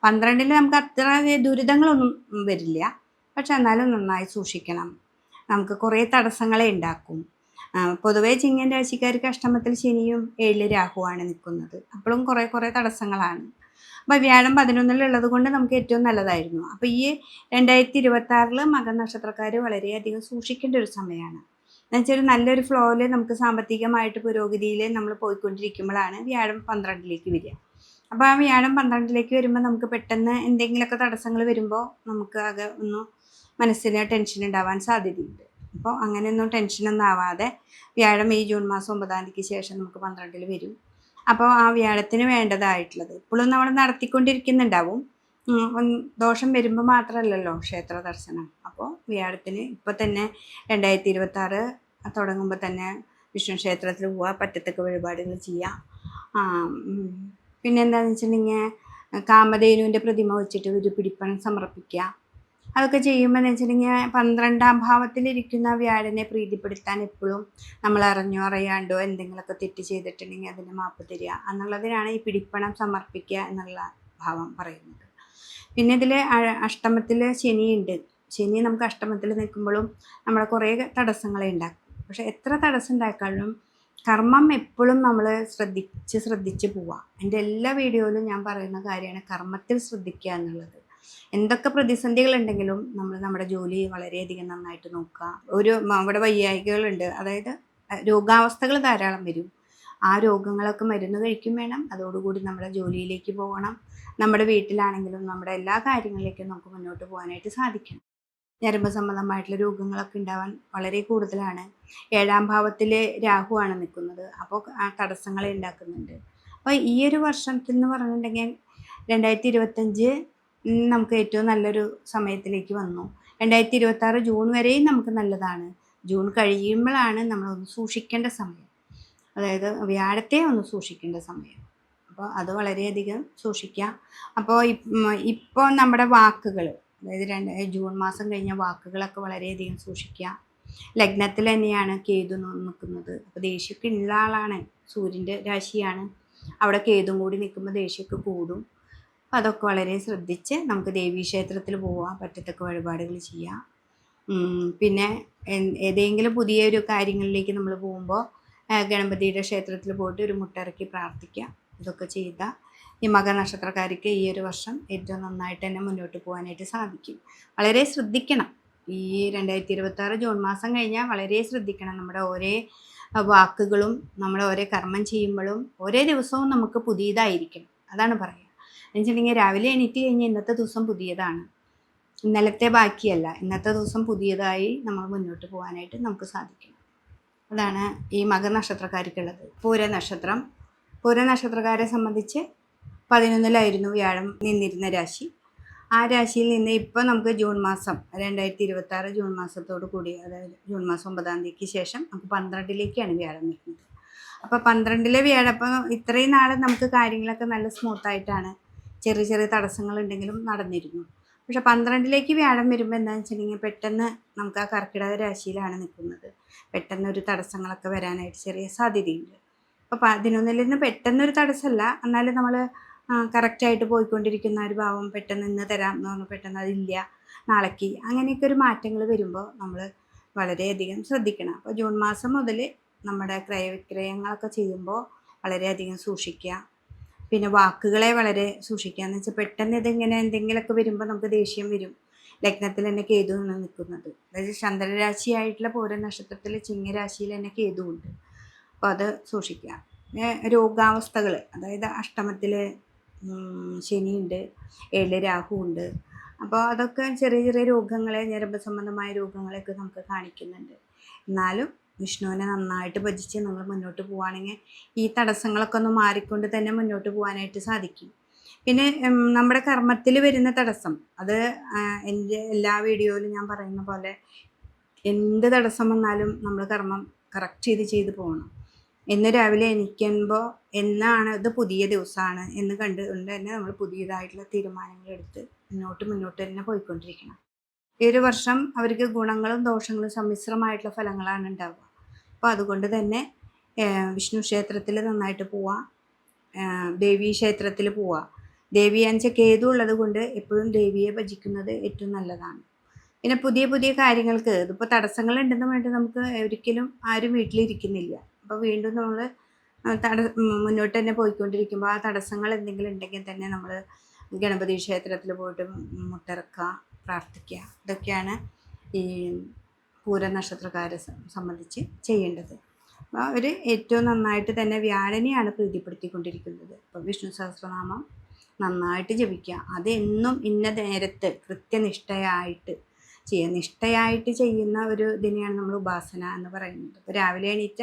Speaker 1: 12-ൽ നമുക്ക് അത്ര ദുരിതങ്ങളൊന്നും വരില്ല, പക്ഷെ എന്നാലും നന്നായി സൂക്ഷിക്കണം. നമുക്ക് കുറേ തടസ്സങ്ങളെ ഉണ്ടാക്കും. പൊതുവേ ചിങ്ങൻ രാശിക്കാർക്ക് അഷ്ടമത്തിൽ ശനിയും 7-ൽ രാഹുവാണ് നിൽക്കുന്നത്. അപ്പോഴും കുറേ തടസ്സങ്ങളാണ്. അപ്പോൾ വ്യാഴം 11-ലുള്ളത് കൊണ്ട് നമുക്ക് ഏറ്റവും നല്ലതായിരുന്നു. അപ്പോൾ ഈ 2026-ൽ മകൻ നക്ഷത്രക്കാർ വളരെയധികം സൂക്ഷിക്കേണ്ട ഒരു സമയമാണ്. എന്നുവെച്ചാൽ നല്ലൊരു ഫ്ലോയിൽ നമുക്ക് സാമ്പത്തികമായിട്ട് പുരോഗതിയിൽ നമ്മൾ പോയിക്കൊണ്ടിരിക്കുമ്പോഴാണ് വ്യാഴം 12-ലേക്ക് വരിക. അപ്പോൾ ആ വ്യാഴം 12-ലേക്ക് വരുമ്പോൾ നമുക്ക് പെട്ടെന്ന് എന്തെങ്കിലുമൊക്കെ തടസ്സങ്ങൾ വരുമ്പോൾ നമുക്ക് ആകെ ഒന്ന് മനസ്സിന് ടെൻഷൻ ഉണ്ടാവാൻ സാധ്യതയുണ്ട്. അപ്പോൾ അങ്ങനെയൊന്നും ടെൻഷനൊന്നും ആവാതെ വ്യാഴം ഈ ജൂൺ മാസം 9-ാം തീയതിക്ക് ശേഷം നമുക്ക് 12-ൽ വരും. അപ്പോൾ ആ വ്യാഴത്തിന് വേണ്ടതായിട്ടുള്ളത് ഇപ്പോഴും നമ്മൾ നടത്തിക്കൊണ്ടിരിക്കുന്നുണ്ടാവും. ദോഷം വരുമ്പോൾ മാത്രമല്ലല്ലോ ക്ഷേത്ര ദർശനം. അപ്പോൾ വ്യാഴത്തിന് ഇപ്പോൾ തന്നെ 2026 തുടങ്ങുമ്പോൾ തന്നെ വിഷ്ണു ക്ഷേത്രത്തിൽ പോവുക, പറ്റത്തക്ക വഴിപാടുകൾ ചെയ്യുക. പിന്നെ എന്താണെന്ന് വെച്ചിട്ടുണ്ടെങ്കിൽ കാമധേനുവിൻ്റെ പ്രതിമ വെച്ചിട്ട് ഒരു പിടിപ്പണം സമർപ്പിക്കുക. അതൊക്കെ ചെയ്യുമ്പോൾ എന്ന് വെച്ചിട്ടുണ്ടെങ്കിൽ 12-ാം ഭാവത്തിലിരിക്കുന്ന വ്യാഴനെ പ്രീതിപ്പെടുത്താൻ എപ്പോഴും നമ്മൾ അറിഞ്ഞോ അറിയാണ്ടോ എന്തെങ്കിലുമൊക്കെ തെറ്റ് ചെയ്തിട്ടുണ്ടെങ്കിൽ അതിന് മാപ്പ് തരിക എന്നുള്ളതിനാണ് ഈ പിടിപ്പണം സമർപ്പിക്കുക എന്നുള്ള ഭാവം പറയുന്നത്. പിന്നെ ഇതിൽ അഷ്ടമത്തിൽ ശനിയുണ്ട്. ശനി നമുക്ക് അഷ്ടമത്തിൽ നിൽക്കുമ്പോഴും നമ്മളെ കുറേ തടസ്സങ്ങളെ ഉണ്ടാക്കും. പക്ഷെ എത്ര തടസ്സം ഉണ്ടാക്കാനും കർമ്മം എപ്പോഴും നമ്മൾ ശ്രദ്ധിച്ച് പോവുക. എൻ്റെ എല്ലാ വീഡിയോയിലും ഞാൻ പറയുന്ന കാര്യമാണ് കർമ്മത്തിൽ ശ്രദ്ധിക്കുക എന്നുള്ളത്. എന്തൊക്കെ പ്രതിസന്ധികളുണ്ടെങ്കിലും നമ്മൾ നമ്മുടെ ജോലി വളരെയധികം നന്നായിട്ട് നോക്കുക. അവിടെ വയ്യായികകളുണ്ട്, അതായത് രോഗാവസ്ഥകൾ ധാരാളം വരും. ആ രോഗങ്ങളൊക്കെ മരുന്ന് കഴിക്കും വേണം. അതോടുകൂടി നമ്മുടെ ജോലിയിലേക്ക് പോകണം. നമ്മുടെ വീട്ടിലാണെങ്കിലും നമ്മുടെ എല്ലാ കാര്യങ്ങളിലേക്കും നമുക്ക് മുന്നോട്ട് പോകാനായിട്ട് സാധിക്കണം. ഞരമ്പ് സംബന്ധമായിട്ടുള്ള രോഗങ്ങളൊക്കെ ഉണ്ടാവാൻ വളരെ കൂടുതലാണ്. 7-ാം ഭാവത്തിൽ രാഹുവാണ് നിൽക്കുന്നത്. അപ്പോൾ ആ തടസ്സങ്ങളെ ഉണ്ടാക്കുന്നുണ്ട്. അപ്പോൾ ഈ ഒരു വർഷത്തിൽ എന്ന് പറഞ്ഞിട്ടുണ്ടെങ്കിൽ 2025 നമുക്ക് ഏറ്റവും നല്ലൊരു സമയത്തിലേക്ക് വന്നു. 2026 ജൂൺ വരെയും നമുക്ക് നല്ലതാണ്. ജൂൺ കഴിയുമ്പോഴാണ് നമ്മളൊന്ന് സൂക്ഷിക്കേണ്ട സമയം. അതായത് വ്യാഴത്തെ ഒന്ന് സൂക്ഷിക്കേണ്ട സമയം. അപ്പോൾ അത് വളരെയധികം സൂക്ഷിക്കുക. അപ്പോൾ ഇപ്പോൾ നമ്മുടെ വാക്കുകൾ, അതായത് ജൂൺ മാസം കഴിഞ്ഞ വാക്കുകളൊക്കെ വളരെയധികം സൂക്ഷിക്കുക. ലഗ്നത്തിൽ തന്നെയാണ് കേതു നിൽക്കുന്നത്. അപ്പോൾ ദേഷ്യമൊക്കെ ഉള്ള ആളാണ്, സൂര്യൻ്റെ രാശിയാണ്, അവിടെ കേതും കൂടി നിൽക്കുമ്പോൾ ദേഷ്യമൊക്കെ കൂടും. അപ്പം അതൊക്കെ വളരെ ശ്രദ്ധിച്ച് നമുക്ക് ദേവീക്ഷേത്രത്തിൽ പോവാം, പറ്റത്തക്ക വഴിപാടുകൾ ചെയ്യാം. പിന്നെ ഏതെങ്കിലും പുതിയൊരു കാര്യങ്ങളിലേക്ക് നമ്മൾ പോകുമ്പോൾ ഗണപതിയുടെ ക്ഷേത്രത്തിൽ പോയിട്ട് ഒരു മുട്ടിറക്കി പ്രാർത്ഥിക്കുക. ഇതൊക്കെ ചെയ്താൽ ഈ മകനക്ഷത്രക്കാർക്ക് ഈ ഒരു വർഷം ഏറ്റവും നന്നായിട്ട് തന്നെ മുന്നോട്ട് പോകാനായിട്ട് സാധിക്കും. വളരെ ശ്രദ്ധിക്കണം. ഈ 2026 ജൂൺ മാസം കഴിഞ്ഞാൽ വളരെ ശ്രദ്ധിക്കണം. നമ്മുടെ ഓരോ വാക്കുകളും നമ്മൾ ഓരോ കർമ്മം ചെയ്യുമ്പോഴും ഓരോ ദിവസവും നമുക്ക് പുതിയതായിരിക്കണം. അതാണ് പറയുക. എന്നുവെച്ചിട്ടുണ്ടെങ്കിൽ രാവിലെ എണീറ്റ് കഴിഞ്ഞാൽ ഇന്നത്തെ ദിവസം പുതിയതാണ്, ഇന്നലത്തെ ബാക്കിയല്ല. ഇന്നത്തെ ദിവസം പുതിയതായി നമ്മൾ മുന്നോട്ട് പോകാനായിട്ട് നമുക്ക് സാധിക്കണം. അതാണ് ഈ മകനക്ഷത്രക്കാർക്കുള്ളത്. പൂരനക്ഷത്രക്കാരെ സംബന്ധിച്ച് 11-ലായിരുന്നു വ്യാഴം നിന്നിരുന്ന രാശി. ആ രാശിയിൽ നിന്ന് ഇപ്പോൾ നമുക്ക് ജൂൺ മാസം 2026 ജൂൺ മാസത്തോടു കൂടി, അതായത് ജൂൺ മാസം 9-ാം തീയതിക്ക് ശേഷം നമുക്ക് 12-ലേക്കാണ് വ്യാഴം നിൽക്കുന്നത്. അപ്പോൾ 12-ലെ വ്യാഴം, അപ്പോൾ ഇത്രയും നാൾ നമുക്ക് കാര്യങ്ങളൊക്കെ നല്ല സ്മൂത്തായിട്ടാണ്, ചെറിയ ചെറിയ തടസ്സങ്ങളുണ്ടെങ്കിലും നടന്നിരുന്നു. പക്ഷെ 12-ലേക്ക് വ്യാഴം വരുമ്പോൾ എന്താണെന്ന് വെച്ചിട്ടുണ്ടെങ്കിൽ പെട്ടെന്ന് നമുക്ക് ആ കർക്കിടക രാശിയിലാണ് നിൽക്കുന്നത്. പെട്ടെന്നൊരു തടസ്സങ്ങളൊക്കെ വരാനായിട്ട് ചെറിയ സാധ്യതയുണ്ട്. അപ്പോൾ 11-ൽ നിന്ന് പെട്ടെന്നൊരു തടസ്സമല്ല, എന്നാലും നമ്മൾ കറക്റ്റായിട്ട് പോയിക്കൊണ്ടിരിക്കുന്ന ഒരു ഭാവം പെട്ടെന്ന് ഇന്ന് തരാം എന്ന് പറഞ്ഞാൽ പെട്ടെന്ന് അതില്ല, നാളേക്ക്, അങ്ങനെയൊക്കെ ഒരു മാറ്റങ്ങൾ വരുമ്പോൾ നമ്മൾ വളരെയധികം ശ്രദ്ധിക്കണം. അപ്പോൾ ജൂൺ മാസം മുതൽ നമ്മുടെ ക്രയവിക്രയങ്ങളൊക്കെ ചെയ്യുമ്പോൾ വളരെയധികം സൂക്ഷിക്കുക. പിന്നെ വാക്കുകളെ വളരെ സൂക്ഷിക്കുക. എന്ന് വെച്ചാൽ പെട്ടെന്ന് ഇതിങ്ങനെ എന്തെങ്കിലുമൊക്കെ വരുമ്പോൾ നമുക്ക് ദേഷ്യം വരും. ലഗ്നത്തിൽ തന്നെ കേതു നിൽക്കുന്നത്, അതായത് ചന്ദ്രരാശിയായിട്ടുള്ള പൂരനക്ഷത്രത്തിൽ ചിങ്ങരാശിയിൽ തന്നെ കേതു ഉണ്ട്. അപ്പോൾ അത് സൂക്ഷിക്കുക. പിന്നെ രോഗാവസ്ഥകൾ, അതായത് അഷ്ടമത്തിൽ ശനിയുണ്ട്, 7 രാഹു ഉണ്ട്. അപ്പോൾ അതൊക്കെ ചെറിയ ചെറിയ രോഗങ്ങളെ, ഞരമ്പ് സംബന്ധമായ രോഗങ്ങളെയൊക്കെ നമുക്ക് കാണിക്കുന്നുണ്ട്. എന്നാലും വിഷ്ണുവിനെ നന്നായിട്ട് ഭജിച്ച് നമ്മൾ മുന്നോട്ട് പോവുകയാണെങ്കിൽ ഈ തടസ്സങ്ങളൊക്കെ ഒന്ന് മാറിക്കൊണ്ട് തന്നെ മുന്നോട്ട് പോകാനായിട്ട് സാധിക്കും. പിന്നെ നമ്മുടെ കർമ്മത്തിൽ വരുന്ന തടസ്സം, അത് എൻ്റെ എല്ലാ വീഡിയോയിലും ഞാൻ പറയുന്ന പോലെ എന്ത് തടസ്സം വന്നാലും നമ്മൾ കർമ്മം കറക്റ്റ് ചെയ്ത് പോകണം. എന്ന് രാവിലെ എണീക്കുമ്പോൾ എന്നാണ് ഇത് പുതിയ ദിവസമാണ് എന്ന് കണ്ടുകൊണ്ട് തന്നെ നമ്മൾ പുതിയതായിട്ടുള്ള തീരുമാനങ്ങളെടുത്ത് മുന്നോട്ട് തന്നെ പോയിക്കൊണ്ടിരിക്കണം. ഈ ഒരു വർഷം അവർക്ക് ഗുണങ്ങളും ദോഷങ്ങളും സമ്മിശ്രമായിട്ടുള്ള ഫലങ്ങളാണ് ഉണ്ടാവുക. അപ്പോൾ അതുകൊണ്ട് തന്നെ വിഷ്ണു ക്ഷേത്രത്തിൽ നന്നായിട്ട് പോവുക, ദേവീ ക്ഷേത്രത്തിൽ പോവുക. ദേവി അഞ്ച് കേതു ഉള്ളത് കൊണ്ട് എപ്പോഴും ദേവിയെ ഭജിക്കുന്നത് ഏറ്റവും നല്ലതാണ്. പിന്നെ പുതിയ പുതിയ കാര്യങ്ങൾക്ക് ഇതിപ്പോൾ തടസ്സങ്ങളുണ്ടെന്ന് പറഞ്ഞിട്ട് നമുക്ക് ഒരിക്കലും ആരും വീട്ടിലിരിക്കുന്നില്ല. അപ്പോൾ വീണ്ടും നമ്മൾ മുന്നോട്ട് തന്നെ പോയിക്കൊണ്ടിരിക്കുമ്പോൾ ആ തടസ്സങ്ങൾ എന്തെങ്കിലും ഉണ്ടെങ്കിൽ തന്നെ നമ്മൾ ഗണപതി ക്ഷേത്രത്തിൽ പോയിട്ട് മുട്ടിറക്കുക, പ്രാർത്ഥിക്കുക. ഇതൊക്കെയാണ് ഈ പൂരനക്ഷത്രക്കാരെ സംബന്ധിച്ച് ചെയ്യേണ്ടത്. അപ്പോൾ അവർ ഏറ്റവും നന്നായിട്ട് തന്നെ വ്യാഴനെയാണ് പ്രീതിപ്പെടുത്തിക്കൊണ്ടിരിക്കുന്നത്. അപ്പോൾ വിഷ്ണു സഹസ്രനാമം നന്നായിട്ട് ജപിക്കുക. അതെന്നും ഇന്ന നേരത്ത് കൃത്യനിഷ്ഠയായിട്ട് ചെയ്യുന്ന ഒരു ഇതിനെയാണ് നമ്മൾ ഉപാസന എന്ന് പറയുന്നത്. അപ്പോൾ രാവിലെ എണീറ്റ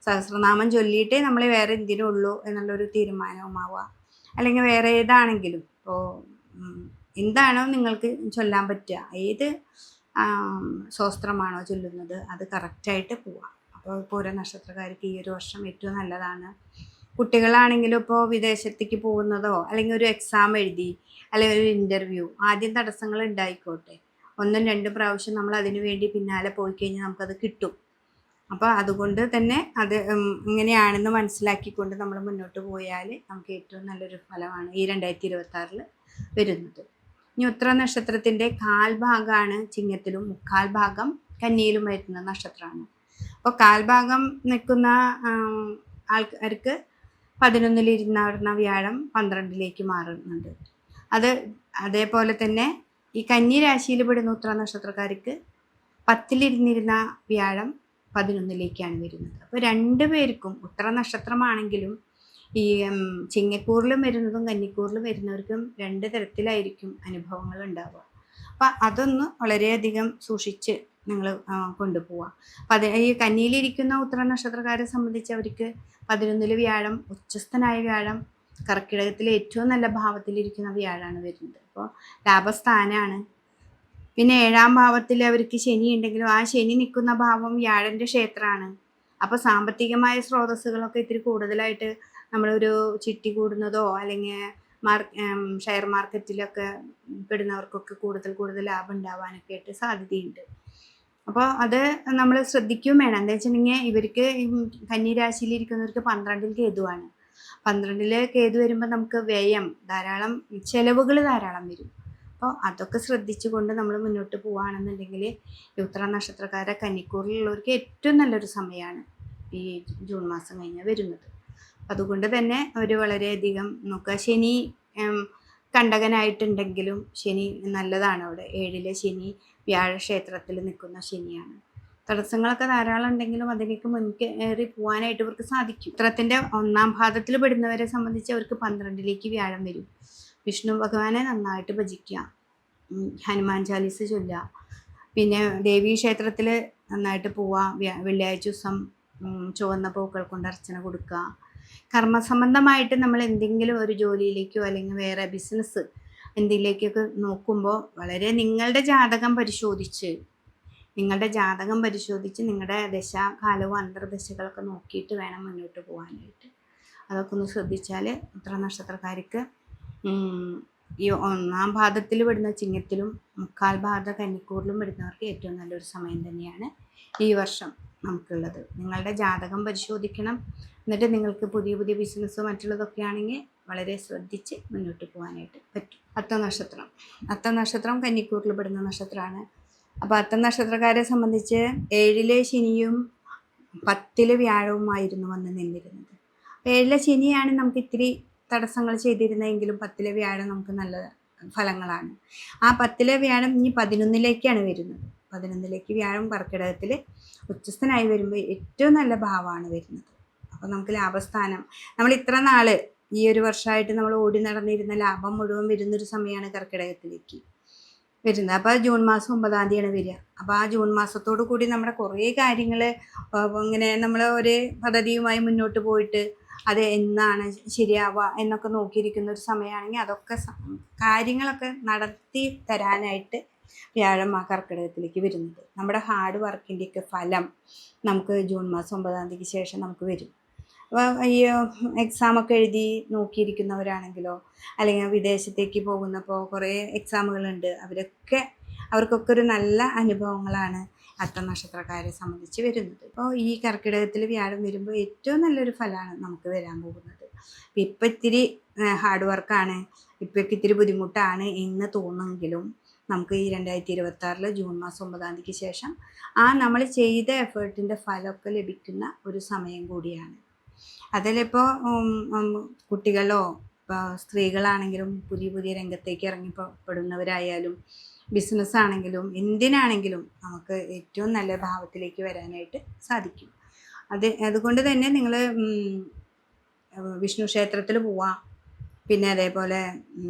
Speaker 1: സഹസ്രനാമം ചൊല്ലിയിട്ടേ നമ്മൾ വേറെ എന്തിനുള്ളൂ എന്നുള്ളൊരു തീരുമാനവുമാവുക. അല്ലെങ്കിൽ വേറെ ഏതാണെങ്കിലും ഇപ്പോൾ എന്താണോ നിങ്ങൾക്ക് ചൊല്ലാൻ പറ്റുക, ഏത് സ്വസ്ത്രമാണോ ചൊല്ലുന്നത് അത് കറക്റ്റായിട്ട് പോവാം. അപ്പോൾ പൂര നക്ഷത്രക്കാർക്ക് ഈ ഒരു വർഷം ഏറ്റവും നല്ലതാണ്. കുട്ടികളാണെങ്കിലും ഇപ്പോൾ വിദേശത്തേക്ക് പോകുന്നതോ അല്ലെങ്കിൽ ഒരു എക്സാം എഴുതി അല്ലെങ്കിൽ ഒരു ഇൻ്റർവ്യൂ, ആദ്യം തടസ്സങ്ങൾ ഉണ്ടായിക്കോട്ടെ, 1-2 പ്രാവശ്യം നമ്മൾ അതിനു വേണ്ടി പിന്നാലെ പോയി കഴിഞ്ഞാൽ നമുക്കത് കിട്ടും. അപ്പോൾ അതുകൊണ്ട് തന്നെ അത് ഇങ്ങനെയാണെന്ന് മനസ്സിലാക്കിക്കൊണ്ട് നമ്മൾ മുന്നോട്ട് പോയാൽ നമുക്ക് ഏറ്റവും നല്ലൊരു ഫലമാണ് ഈ 2026 വരുന്നത്. ഇനി ഉത്തര നക്ഷത്രത്തിൻ്റെ 1/4 ഭാഗമാണ് ചിങ്ങത്തിലും 3/4 ഭാഗം കന്നിയിലും വരുന്ന നക്ഷത്രമാണ്. അപ്പോൾ 1/4 ഭാഗം നിൽക്കുന്ന ആൾക്കാർക്ക് 11-ലിരുന്ന വ്യാഴം 12-ലേക്ക് മാറുന്നുണ്ട്. അതേപോലെ തന്നെ ഈ കന്നി രാശിയിൽ പെടുന്ന ഉത്തര നക്ഷത്രക്കാർക്ക് 10-ലിരുന്നിരുന്ന വ്യാഴം 11-ലേക്കാണ് വരുന്നത്. അപ്പോൾ 2 പേർക്കും ഉത്തര നക്ഷത്രമാണെങ്കിലും ഈ ചിങ്ങക്കൂറിലും വരുന്നതും കന്നിക്കൂറിലും വരുന്നവർക്കും 2 തരത്തിലായിരിക്കും അനുഭവങ്ങൾ ഉണ്ടാവുക. അപ്പം അതൊന്ന് വളരെയധികം സൂക്ഷിച്ച് നിങ്ങൾ കൊണ്ടുപോവുക. അപ്പം ഈ കന്നിയിലിരിക്കുന്ന ഉത്തര നക്ഷത്രക്കാരെ സംബന്ധിച്ച് അവർക്ക് 11-ൽ വ്യാഴം, ഉച്ചസ്ഥനായ വ്യാഴം, കർക്കിടകത്തിലെ ഏറ്റവും നല്ല ഭാവത്തിലിരിക്കുന്ന വ്യാഴമാണ് വരുന്നത്. അപ്പോൾ ലാഭസ്ഥാനമാണ്. പിന്നെ 7-ാം ഭാവത്തിൽ അവർക്ക് ശനി ഉണ്ടെങ്കിലും ആ ശനി നിൽക്കുന്ന ഭാവം വ്യാഴൻ്റെ ക്ഷേത്രമാണ്. അപ്പോൾ സാമ്പത്തികമായ സ്രോതസ്സുകളൊക്കെ ഇത്തിരി കൂടുതലായിട്ട് നമ്മളൊരു ചിട്ടി കൂടുന്നതോ അല്ലെങ്കിൽ ഷെയർ മാർക്കറ്റിലൊക്കെ പെടുന്നവർക്കൊക്കെ കൂടുതൽ ലാഭം ഉണ്ടാവാനൊക്കെ ആയിട്ട് സാധ്യതയുണ്ട്. അപ്പോൾ അത് നമ്മൾ ശ്രദ്ധിക്കുകയും വേണം. എന്താ വെച്ചിട്ടുണ്ടെങ്കിൽ ഇവർക്ക് കന്നി രാശിയിലിരിക്കുന്നവർക്ക് 12-ൽ കേതുവാണ്. 12-ൽ കേതു വരുമ്പോൾ നമുക്ക് വ്യയം ധാരാളം, ചിലവുകൾ ധാരാളം വരും. അപ്പോൾ അതൊക്കെ ശ്രദ്ധിച്ചുകൊണ്ട് നമ്മൾ മുന്നോട്ട് പോവുകയാണെന്നുണ്ടെങ്കിൽ ഈ ഉത്തര നക്ഷത്രക്കാരെ കന്നിക്കൂറിലുള്ളവർക്ക് ഏറ്റവും നല്ലൊരു സമയമാണ് ഈ ജൂൺ മാസം കഴിഞ്ഞ് വരുന്നത്. അതുകൊണ്ട് തന്നെ അവർ വളരെയധികം നോക്കുക. ശനി കണ്ടകനായിട്ടുണ്ടെങ്കിലും ശനി നല്ലതാണ്. അവിടെ 7-ലെ ശനി വ്യാഴക്ഷേത്രത്തിൽ നിൽക്കുന്ന ശനിയാണ്. തടസ്സങ്ങളൊക്കെ ധാരാളം ഉണ്ടെങ്കിലും അതിലേക്ക് മുൻകേറി പോകാനായിട്ട് ഇവർക്ക് സാധിക്കും. ചിത്രത്തിൻ്റെ 1-ാം പാദത്തിൽ പെടുന്നവരെ സംബന്ധിച്ച് അവർക്ക് 12-ലേക്ക് വ്യാഴം വരും. വിഷ്ണു ഭഗവാനെ നന്നായിട്ട് ഭജിക്കുക, ഹനുമാൻ ചാലീസ ചൊല്ലുക, പിന്നെ ദേവീ ക്ഷേത്രത്തിൽ നന്നായിട്ട് പോവുക, വെള്ളിയാഴ്ച ദിവസം ചുവന്ന പൂക്കൾ കൊണ്ട് അർച്ചന കൊടുക്കുക. കർമ്മസംബന്ധമായിട്ട് നമ്മൾ എന്തെങ്കിലും ഒരു ജോലിയിലേക്കോ അല്ലെങ്കിൽ വേറെ ബിസിനസ് എന്തിലേക്കൊക്കെ നോക്കുമ്പോൾ വളരെ നിങ്ങളുടെ ജാതകം പരിശോധിച്ച് നിങ്ങളുടെ ദശാകാലവും അന്തർദശകളൊക്കെ നോക്കിയിട്ട് വേണം മുന്നോട്ട് പോകാനായിട്ട്. അതൊക്കെ ഒന്ന് ശ്രദ്ധിച്ചാൽ ഉത്തര നക്ഷത്രക്കാർക്ക് ഈ 1-ാം പാദത്തിൽ പെടുന്ന ചിങ്ങത്തിലും 3/4 പാദ കന്നിക്കൂറിലും പെടുന്നവർക്ക് ഏറ്റവും നല്ലൊരു സമയം തന്നെയാണ് ഈ വർഷം നമുക്കുള്ളത്. നിങ്ങളുടെ ജാതകം പരിശോധിക്കണം. എന്നിട്ട് നിങ്ങൾക്ക് പുതിയ ബിസിനസ്സോ മറ്റുള്ളതൊക്കെ ആണെങ്കിൽ വളരെ ശ്രദ്ധിച്ച് മുന്നോട്ട് പോകാനായിട്ട് പറ്റും. അത്തം നക്ഷത്രം കന്നിക്കൂറിൽ പെടുന്ന നക്ഷത്രമാണ്. അപ്പോൾ അത്തം നക്ഷത്രക്കാരെ സംബന്ധിച്ച് 7-ലെ ശനിയും 10-ലെ വ്യാഴവുമായിരുന്നു വന്ന് നിന്നിരുന്നത്. 7-ലെ ശനിയാണ് നമുക്ക് ഇത്തിരി തടസ്സങ്ങൾ ചെയ്തിരുന്നതെങ്കിലും 10-ലെ വ്യാഴം നമുക്ക് നല്ല ഫലങ്ങളാണ്. ആ 10-ലെ വ്യാഴം ഇനി 11-ലേക്കാണ് വരുന്നത്. 11-ലേക്ക് വ്യാഴം കർക്കിടകത്തിൽ ഉച്ചസ്ഥനായി വരുമ്പോൾ ഏറ്റവും നല്ല ഭാവമാണ് വരുന്നത്. അപ്പോൾ നമുക്ക് ലാഭസ്ഥാനം, നമ്മൾ ഇത്ര നാൾ ഈ ഒരു വർഷമായിട്ട് നമ്മൾ ഓടി നടന്നിരുന്ന ലാഭം മുഴുവൻ വരുന്നൊരു സമയമാണ് കർക്കിടകത്തിലേക്ക് വരുന്നത്. അപ്പോൾ ജൂൺ മാസം 9-ാം തീയതിയാണ് വരിക. അപ്പോൾ ആ ജൂൺ മാസത്തോടു കൂടി നമ്മുടെ കുറേ കാര്യങ്ങൾ ഇങ്ങനെ നമ്മൾ ഒരു പദ്ധതിയുമായി മുന്നോട്ട് പോയിട്ട് അത് എന്നാണ് ശരിയാവുക എന്നൊക്കെ നോക്കിയിരിക്കുന്ന ഒരു സമയമാണെങ്കിൽ അതൊക്കെ കാര്യങ്ങളൊക്കെ നടത്തി തരാനായിട്ട് വ്യാഴം ആ കർക്കിടകത്തിലേക്ക് വരുന്നത്. നമ്മുടെ ഹാർഡ് വർക്കിൻ്റെയൊക്കെ ഫലം നമുക്ക് ജൂൺ മാസം 9-ാം തീയതിക്ക് ശേഷം നമുക്ക് വരും. അപ്പോൾ ഈ എക്സാമൊക്കെ എഴുതി നോക്കിയിരിക്കുന്നവരാണെങ്കിലോ അല്ലെങ്കിൽ വിദേശത്തേക്ക് പോകുന്നപ്പോൾ കുറേ എക്സാമുകളുണ്ട്, അവർക്കൊക്കെ ഒരു നല്ല അനുഭവങ്ങളാണ് അത്തം നക്ഷത്രക്കാരെ സംബന്ധിച്ച് വരുന്നത്. അപ്പോൾ ഈ കർക്കിടകത്തിൽ വ്യാഴം വരുമ്പോൾ ഏറ്റവും നല്ലൊരു ഫലമാണ് നമുക്ക് വരാൻ പോകുന്നത്. ഇപ്പം ഇത്തിരി ഹാർഡ് വർക്കാണ്, ഇപ്പോഴൊക്കെ ഇത്തിരി ബുദ്ധിമുട്ടാണ് എന്ന് തോന്നുമെങ്കിലും നമുക്ക് ഈ 2026 ജൂൺ മാസം 9-ാം തീയതിക്ക് ശേഷം നമ്മൾ ചെയ്ത എഫേർട്ടിൻ്റെ ഫലമൊക്കെ ലഭിക്കുന്ന ഒരു സമയം കൂടിയാണ്. അതിലിപ്പോൾ കുട്ടികളോ സ്ത്രീകളാണെങ്കിലും പുതിയ രംഗത്തേക്ക് ഇറങ്ങിപ്പെടുന്നവരായാലും ബിസിനസ് ആണെങ്കിലും എന്തിനാണെങ്കിലും നമുക്ക് ഏറ്റവും നല്ല ഭാവത്തിലേക്ക് വരാനായിട്ട് സാധിക്കും. അതുകൊണ്ട് തന്നെ നിങ്ങൾ വിഷ്ണു ക്ഷേത്രത്തിൽ പോവാം. പിന്നെ അതേപോലെ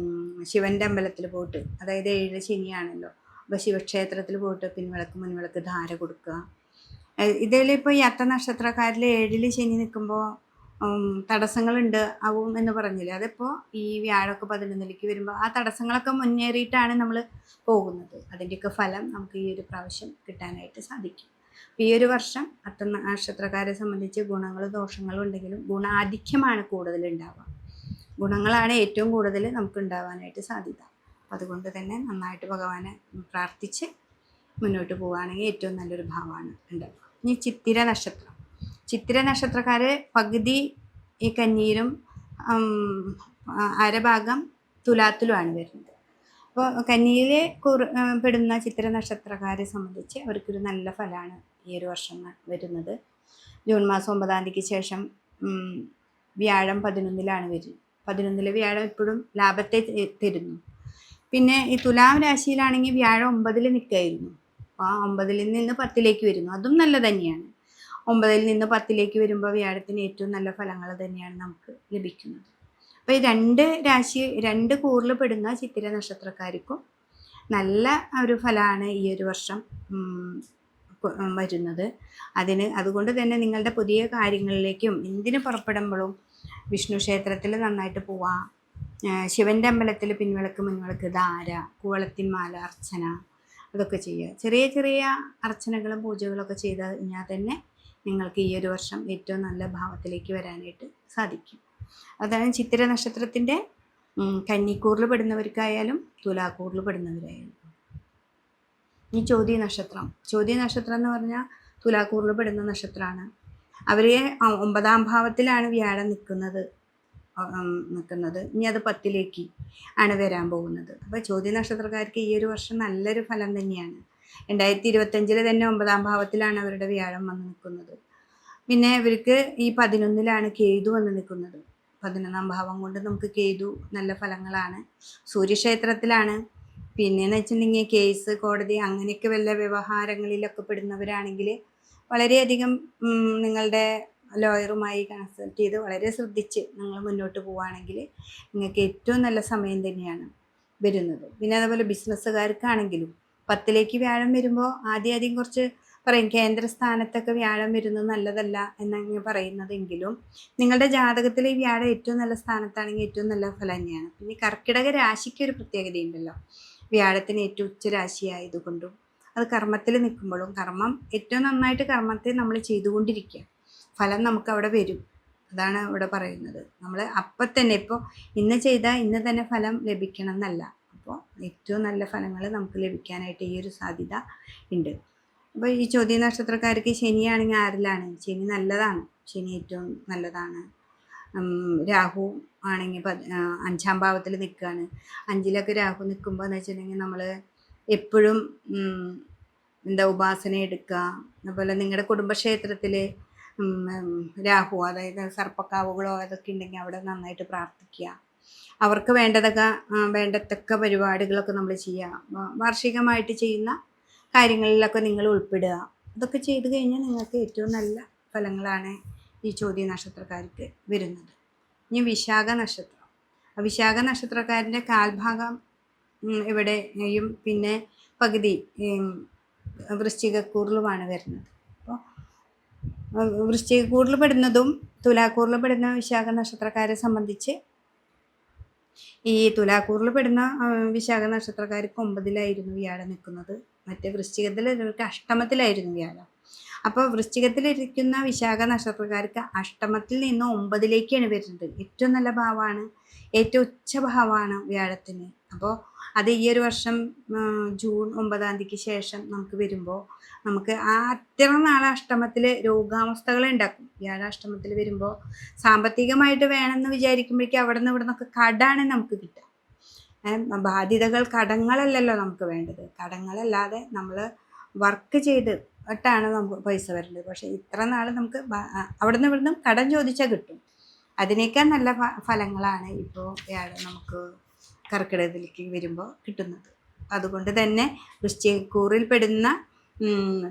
Speaker 1: ശിവൻ്റെ അമ്പലത്തിൽ പോയിട്ട്, അതായത് 7 ശനിയാണല്ലോ, അപ്പോൾ ശിവക്ഷേത്രത്തിൽ പോയിട്ട് പിൻവിളക്ക് മുൻവിളക്ക് ധാര കൊടുക്കുക. ഇതിലിപ്പോൾ ഈ അത്ത നക്ഷത്രക്കാരിൽ 7-ൽ ശനി നിൽക്കുമ്പോൾ തടസ്സങ്ങളുണ്ട് ആവും എന്ന് പറഞ്ഞില്ലേ, അതിപ്പോൾ ഈ വ്യാഴമൊക്കെ 11-ലേക്ക് വരുമ്പോൾ ആ തടസ്സങ്ങളൊക്കെ മുന്നേറിയിട്ടാണ് നമ്മൾ പോകുന്നത്. അതിൻ്റെയൊക്കെ ഫലം നമുക്ക് ഈ ഒരു പ്രാവശ്യം കിട്ടാനായിട്ട് സാധിക്കും. ഈ ഒരു വർഷം അത്ത നക്ഷത്രക്കാരെ സംബന്ധിച്ച് ഗുണങ്ങളും ദോഷങ്ങളും ഉണ്ടെങ്കിലും ഗുണാധിക്യമാണ് കൂടുതൽ ഉണ്ടാവുക. ഗുണങ്ങളാണ് ഏറ്റവും കൂടുതൽ നമുക്ക് ഉണ്ടാവാനായിട്ട് സാധ്യത. അതുകൊണ്ട് തന്നെ നന്നായിട്ട് ഭഗവാനെ പ്രാർത്ഥിച്ച് മുന്നോട്ട് പോവുകയാണെങ്കിൽ ഏറ്റവും നല്ലൊരു ഭാവമാണ് ഉണ്ടാവുക. ഇനി ചിത്തിര നക്ഷത്രക്കാർ പകുതി ഈ കന്നിയിലും അരഭാഗം തുലാത്തിലുമാണ് വരുന്നത്. അപ്പോൾ കന്നിയിൽ പെടുന്ന ചിത്തിര നക്ഷത്രക്കാരെ സംബന്ധിച്ച് അവർക്കൊരു നല്ല ഫലമാണ് ഈ ഒരു വർഷം വരുന്നത്. ജൂൺ മാസം 9-ാം തീയതിക്ക് ശേഷം വ്യാഴം 11-ലാണ് വരുന്നത്. 11-ലെ വ്യാഴം എപ്പോഴും ലാഭത്തെ തരുന്നു. പിന്നെ ഈ തുലാം രാശിയിലാണെങ്കിൽ വ്യാഴം 9-ൽ നിൽക്കുകയായിരുന്നു. അപ്പോൾ 9-ൽ നിന്ന് 10-ലേക്ക് വരുന്നു, അതും നല്ല തന്നെയാണ്. 9-ൽ നിന്ന് 10-ലേക്ക് വരുമ്പോൾ വ്യാഴത്തിന് ഏറ്റവും നല്ല ഫലങ്ങൾ തന്നെയാണ് നമുക്ക് ലഭിക്കുന്നത്. അപ്പോൾ ഈ 2 കൂറിൽ പെടുന്ന ചിത്തിര നക്ഷത്രക്കാർക്കും നല്ല ഒരു ഫലമാണ് ഈ ഒരു വർഷം വരുന്നത്. അതുകൊണ്ട് തന്നെ നിങ്ങളുടെ പുതിയ കാര്യങ്ങളിലേക്കും എന്തിനു പുറപ്പെടുമ്പോഴും വിഷ്ണു ക്ഷേത്രത്തിൽ നന്നായിട്ട് പോവാം. ശിവൻ്റെ അമ്പലത്തിൽ പിൻവിളക്ക് മുൻവിളക്ക് ധാര, കൂവളത്തിന്മാല അർച്ചന, അതൊക്കെ ചെയ്യുക. ചെറിയ അർച്ചനകളും പൂജകളൊക്കെ ചെയ്ത് കഴിഞ്ഞാൽ തന്നെ നിങ്ങൾക്ക് ഈ ഒരു വർഷം ഏറ്റവും നല്ല ഭാവത്തിലേക്ക് വരാനായിട്ട് സാധിക്കും. അതാണ് ചിത്തിര നക്ഷത്രത്തിൻ്റെ കന്നിക്കൂറിൽ പെടുന്നവർക്കായാലും തുലാക്കൂറിൽ പെടുന്നവരായാലും. ഈ ചോദ്യ നക്ഷത്രം എന്ന് പറഞ്ഞാൽ തുലാക്കൂറിൽ പെടുന്ന നക്ഷത്രമാണ്. അവർ 9ാം ഭാവത്തിലാണ് വ്യാഴം നിൽക്കുന്നത്. ഇനി അത് 10ലേക്ക് ആണ് വരാൻ പോകുന്നത്. അപ്പോൾ ചോദ്യ നക്ഷത്രക്കാർക്ക് ഈ ഒരു വർഷം നല്ലൊരു ഫലം തന്നെയാണ്. 2025 തന്നെ 9ാം ഭാവത്തിലാണ് അവരുടെ വ്യാഴം വന്ന് നിൽക്കുന്നത്. പിന്നെ ഇവർക്ക് ഈ 11ലാണ് കേതു വന്ന് നിൽക്കുന്നത്. 11ാം ഭാവം കൊണ്ട് നമുക്ക് കേതു നല്ല ഫലങ്ങളാണ്. സൂര്യക്ഷേത്രത്തിലാണ്. പിന്നെയെന്ന് വെച്ചിട്ടുണ്ടെങ്കിൽ കേസ്, കോടതി അങ്ങനെയൊക്കെ വല്ല വ്യവഹാരങ്ങളിലൊക്കെ പെടുന്നവരാണെങ്കിൽ വളരെയധികം നിങ്ങളുടെ ലോയറുമായി കൺസൾട്ട് ചെയ്ത് വളരെ ശ്രദ്ധിച്ച് നിങ്ങൾ മുന്നോട്ട് പോവുകയാണെങ്കിൽ നിങ്ങൾക്ക് ഏറ്റവും നല്ല സമയം തന്നെയാണ് വരുന്നത്. പിന്നെ അതുപോലെ ബിസിനസ്സുകാർക്കാണെങ്കിലും 10ലേക്ക് വ്യാഴം വരുമ്പോൾ ആദ്യം കുറച്ച് പറയും കേന്ദ്രസ്ഥാനത്തൊക്കെ വ്യാഴം വരുന്നത് നല്ലതല്ല എന്നങ്ങനെ പറയുന്നതെങ്കിലും നിങ്ങളുടെ ജാതകത്തിൽ ഈ വ്യാഴം ഏറ്റവും നല്ല സ്ഥാനത്താണെങ്കിൽ ഏറ്റവും നല്ല ഫലം തന്നെയാണ്. പിന്നെ കർക്കിടക രാശിക്ക് ഒരു പ്രത്യേകതയുണ്ടല്ലോ. വ്യാഴത്തിന് ഏറ്റവും ഉച്ച രാശിയായതുകൊണ്ടും അത് കർമ്മത്തിൽ നിൽക്കുമ്പോഴും കർമ്മം ഏറ്റവും നന്നായിട്ട് കർമ്മത്തെ നമ്മൾ ചെയ്തുകൊണ്ടിരിക്കുക, ഫലം നമുക്ക് അവിടെ വരും. അതാണ് ഇവിടെ പറയുന്നത്. നമ്മൾ അപ്പം തന്നെ ഇപ്പോൾ ഇന്ന് ചെയ്താൽ ഇന്ന് തന്നെ ഫലം ലഭിക്കണം എന്നല്ല. അപ്പോൾ ഏറ്റവും നല്ല ഫലങ്ങൾ നമുക്ക് ലഭിക്കാനായിട്ട് ഈ ഒരു സാധ്യത ഉണ്ട്. അപ്പോൾ ഈ ചോദ്യ നക്ഷത്രക്കാർക്ക് ശനിയാണെങ്കിൽ ആരിലാണ്? ശനി നല്ലതാണ്. ശനി ഏറ്റവും നല്ലതാണ്. രാഹു ആണെങ്കിൽ 5ാം ഭാവത്തിൽ നിൽക്കുകയാണ്. 5ലൊക്കെ രാഹു നിൽക്കുമ്പോൾ എന്ന് വെച്ചിട്ടുണ്ടെങ്കിൽ നമ്മൾ എപ്പോഴും ഉപാസന എടുക്കുക. അതുപോലെ നിങ്ങളുടെ കുടുംബക്ഷേത്രത്തിൽ രാഹു, അതായത് സർപ്പക്കാവുകളോ അതൊക്കെ ഉണ്ടെങ്കിൽ അവിടെ നന്നായിട്ട് പ്രാർത്ഥിക്കുക. അവർക്ക് വേണ്ടത്തക്ക പരിപാടികളൊക്കെ നമ്മൾ ചെയ്യുക. വാർഷികമായിട്ട് ചെയ്യുന്ന കാര്യങ്ങളിലൊക്കെ നിങ്ങൾ ഉൾപ്പെടുക. അതൊക്കെ ചെയ്തു കഴിഞ്ഞാൽ നിങ്ങൾക്ക് ഏറ്റവും നല്ല ഫലങ്ങളാണ് ഈ ചോദ്യ നക്ഷത്രക്കാർക്ക് വരുന്നത്. ഇനി വിശാഖ നക്ഷത്രക്കാരൻ്റെ കാൽഭാഗം ഇവിടെയും പിന്നെ പകുതി വൃശ്ചികക്കൂറിലുമാണ് വരുന്നത്. അപ്പോൾ വൃശ്ചികക്കൂറിൽ പെടുന്നതും തുലാക്കൂറിൽ പെടുന്ന വിശാഖ നക്ഷത്രക്കാരെ സംബന്ധിച്ച് ഈ തുലാക്കൂറിൽ പെടുന്ന വിശാഖ നക്ഷത്രക്കാർക്ക് 9ലായിരുന്നു വ്യാഴം നിൽക്കുന്നത്. മറ്റേ വൃശ്ചികത്തിൽ ഇവർക്ക് അഷ്ടമത്തിലായിരുന്നു വ്യാഴം. അപ്പോൾ വൃശ്ചികത്തിലിരിക്കുന്ന വിശാഖ നക്ഷത്രക്കാർക്ക് അഷ്ടമത്തിൽ നിന്ന് 9ലേക്കാണ് വരുന്നത്. ഏറ്റവും നല്ല ഭാവമാണ്, ഏറ്റവും ഉച്ചഭാവമാണ് വ്യാഴത്തിന്. അപ്പോൾ അത് ഈ ഒരു വർഷം ജൂൺ 9ാം തീയതിക്ക് ശേഷം നമുക്ക് വരുമ്പോൾ നമുക്ക് അത്ര നാളെ അഷ്ടമത്തിൽ രോഗാവസ്ഥകൾ ഉണ്ടാക്കും. വ്യാഴാഷ്ടമത്തിൽ വരുമ്പോൾ സാമ്പത്തികമായിട്ട് വേണമെന്ന് വിചാരിക്കുമ്പോഴേക്കും അവിടെ നിന്ന് ഇവിടെ നിന്നൊക്കെ കടാണ് നമുക്ക് കിട്ടുക. ബാധ്യതകൾ, കടങ്ങളല്ലല്ലോ നമുക്ക് വേണ്ടത്. കടങ്ങളല്ലാതെ നമ്മൾ വർക്ക് ചെയ്തിട്ടാണ് നമുക്ക് പൈസ വരേണ്ടത്. പക്ഷേ ഇത്ര നാൾ നമുക്ക് അവിടെ നിന്ന് ഇവിടെ നിന്നും കടം ചോദിച്ചാൽ കിട്ടും. അതിനേക്കാൾ നല്ല ഫലങ്ങളാണ് ഇപ്പോൾ വ്യാഴം നമുക്ക് കർക്കിടകത്തിലേക്ക് വരുമ്പോൾ കിട്ടുന്നത്. അതുകൊണ്ട് തന്നെ വൃശ്ചികക്കൂറിൽ പെടുന്ന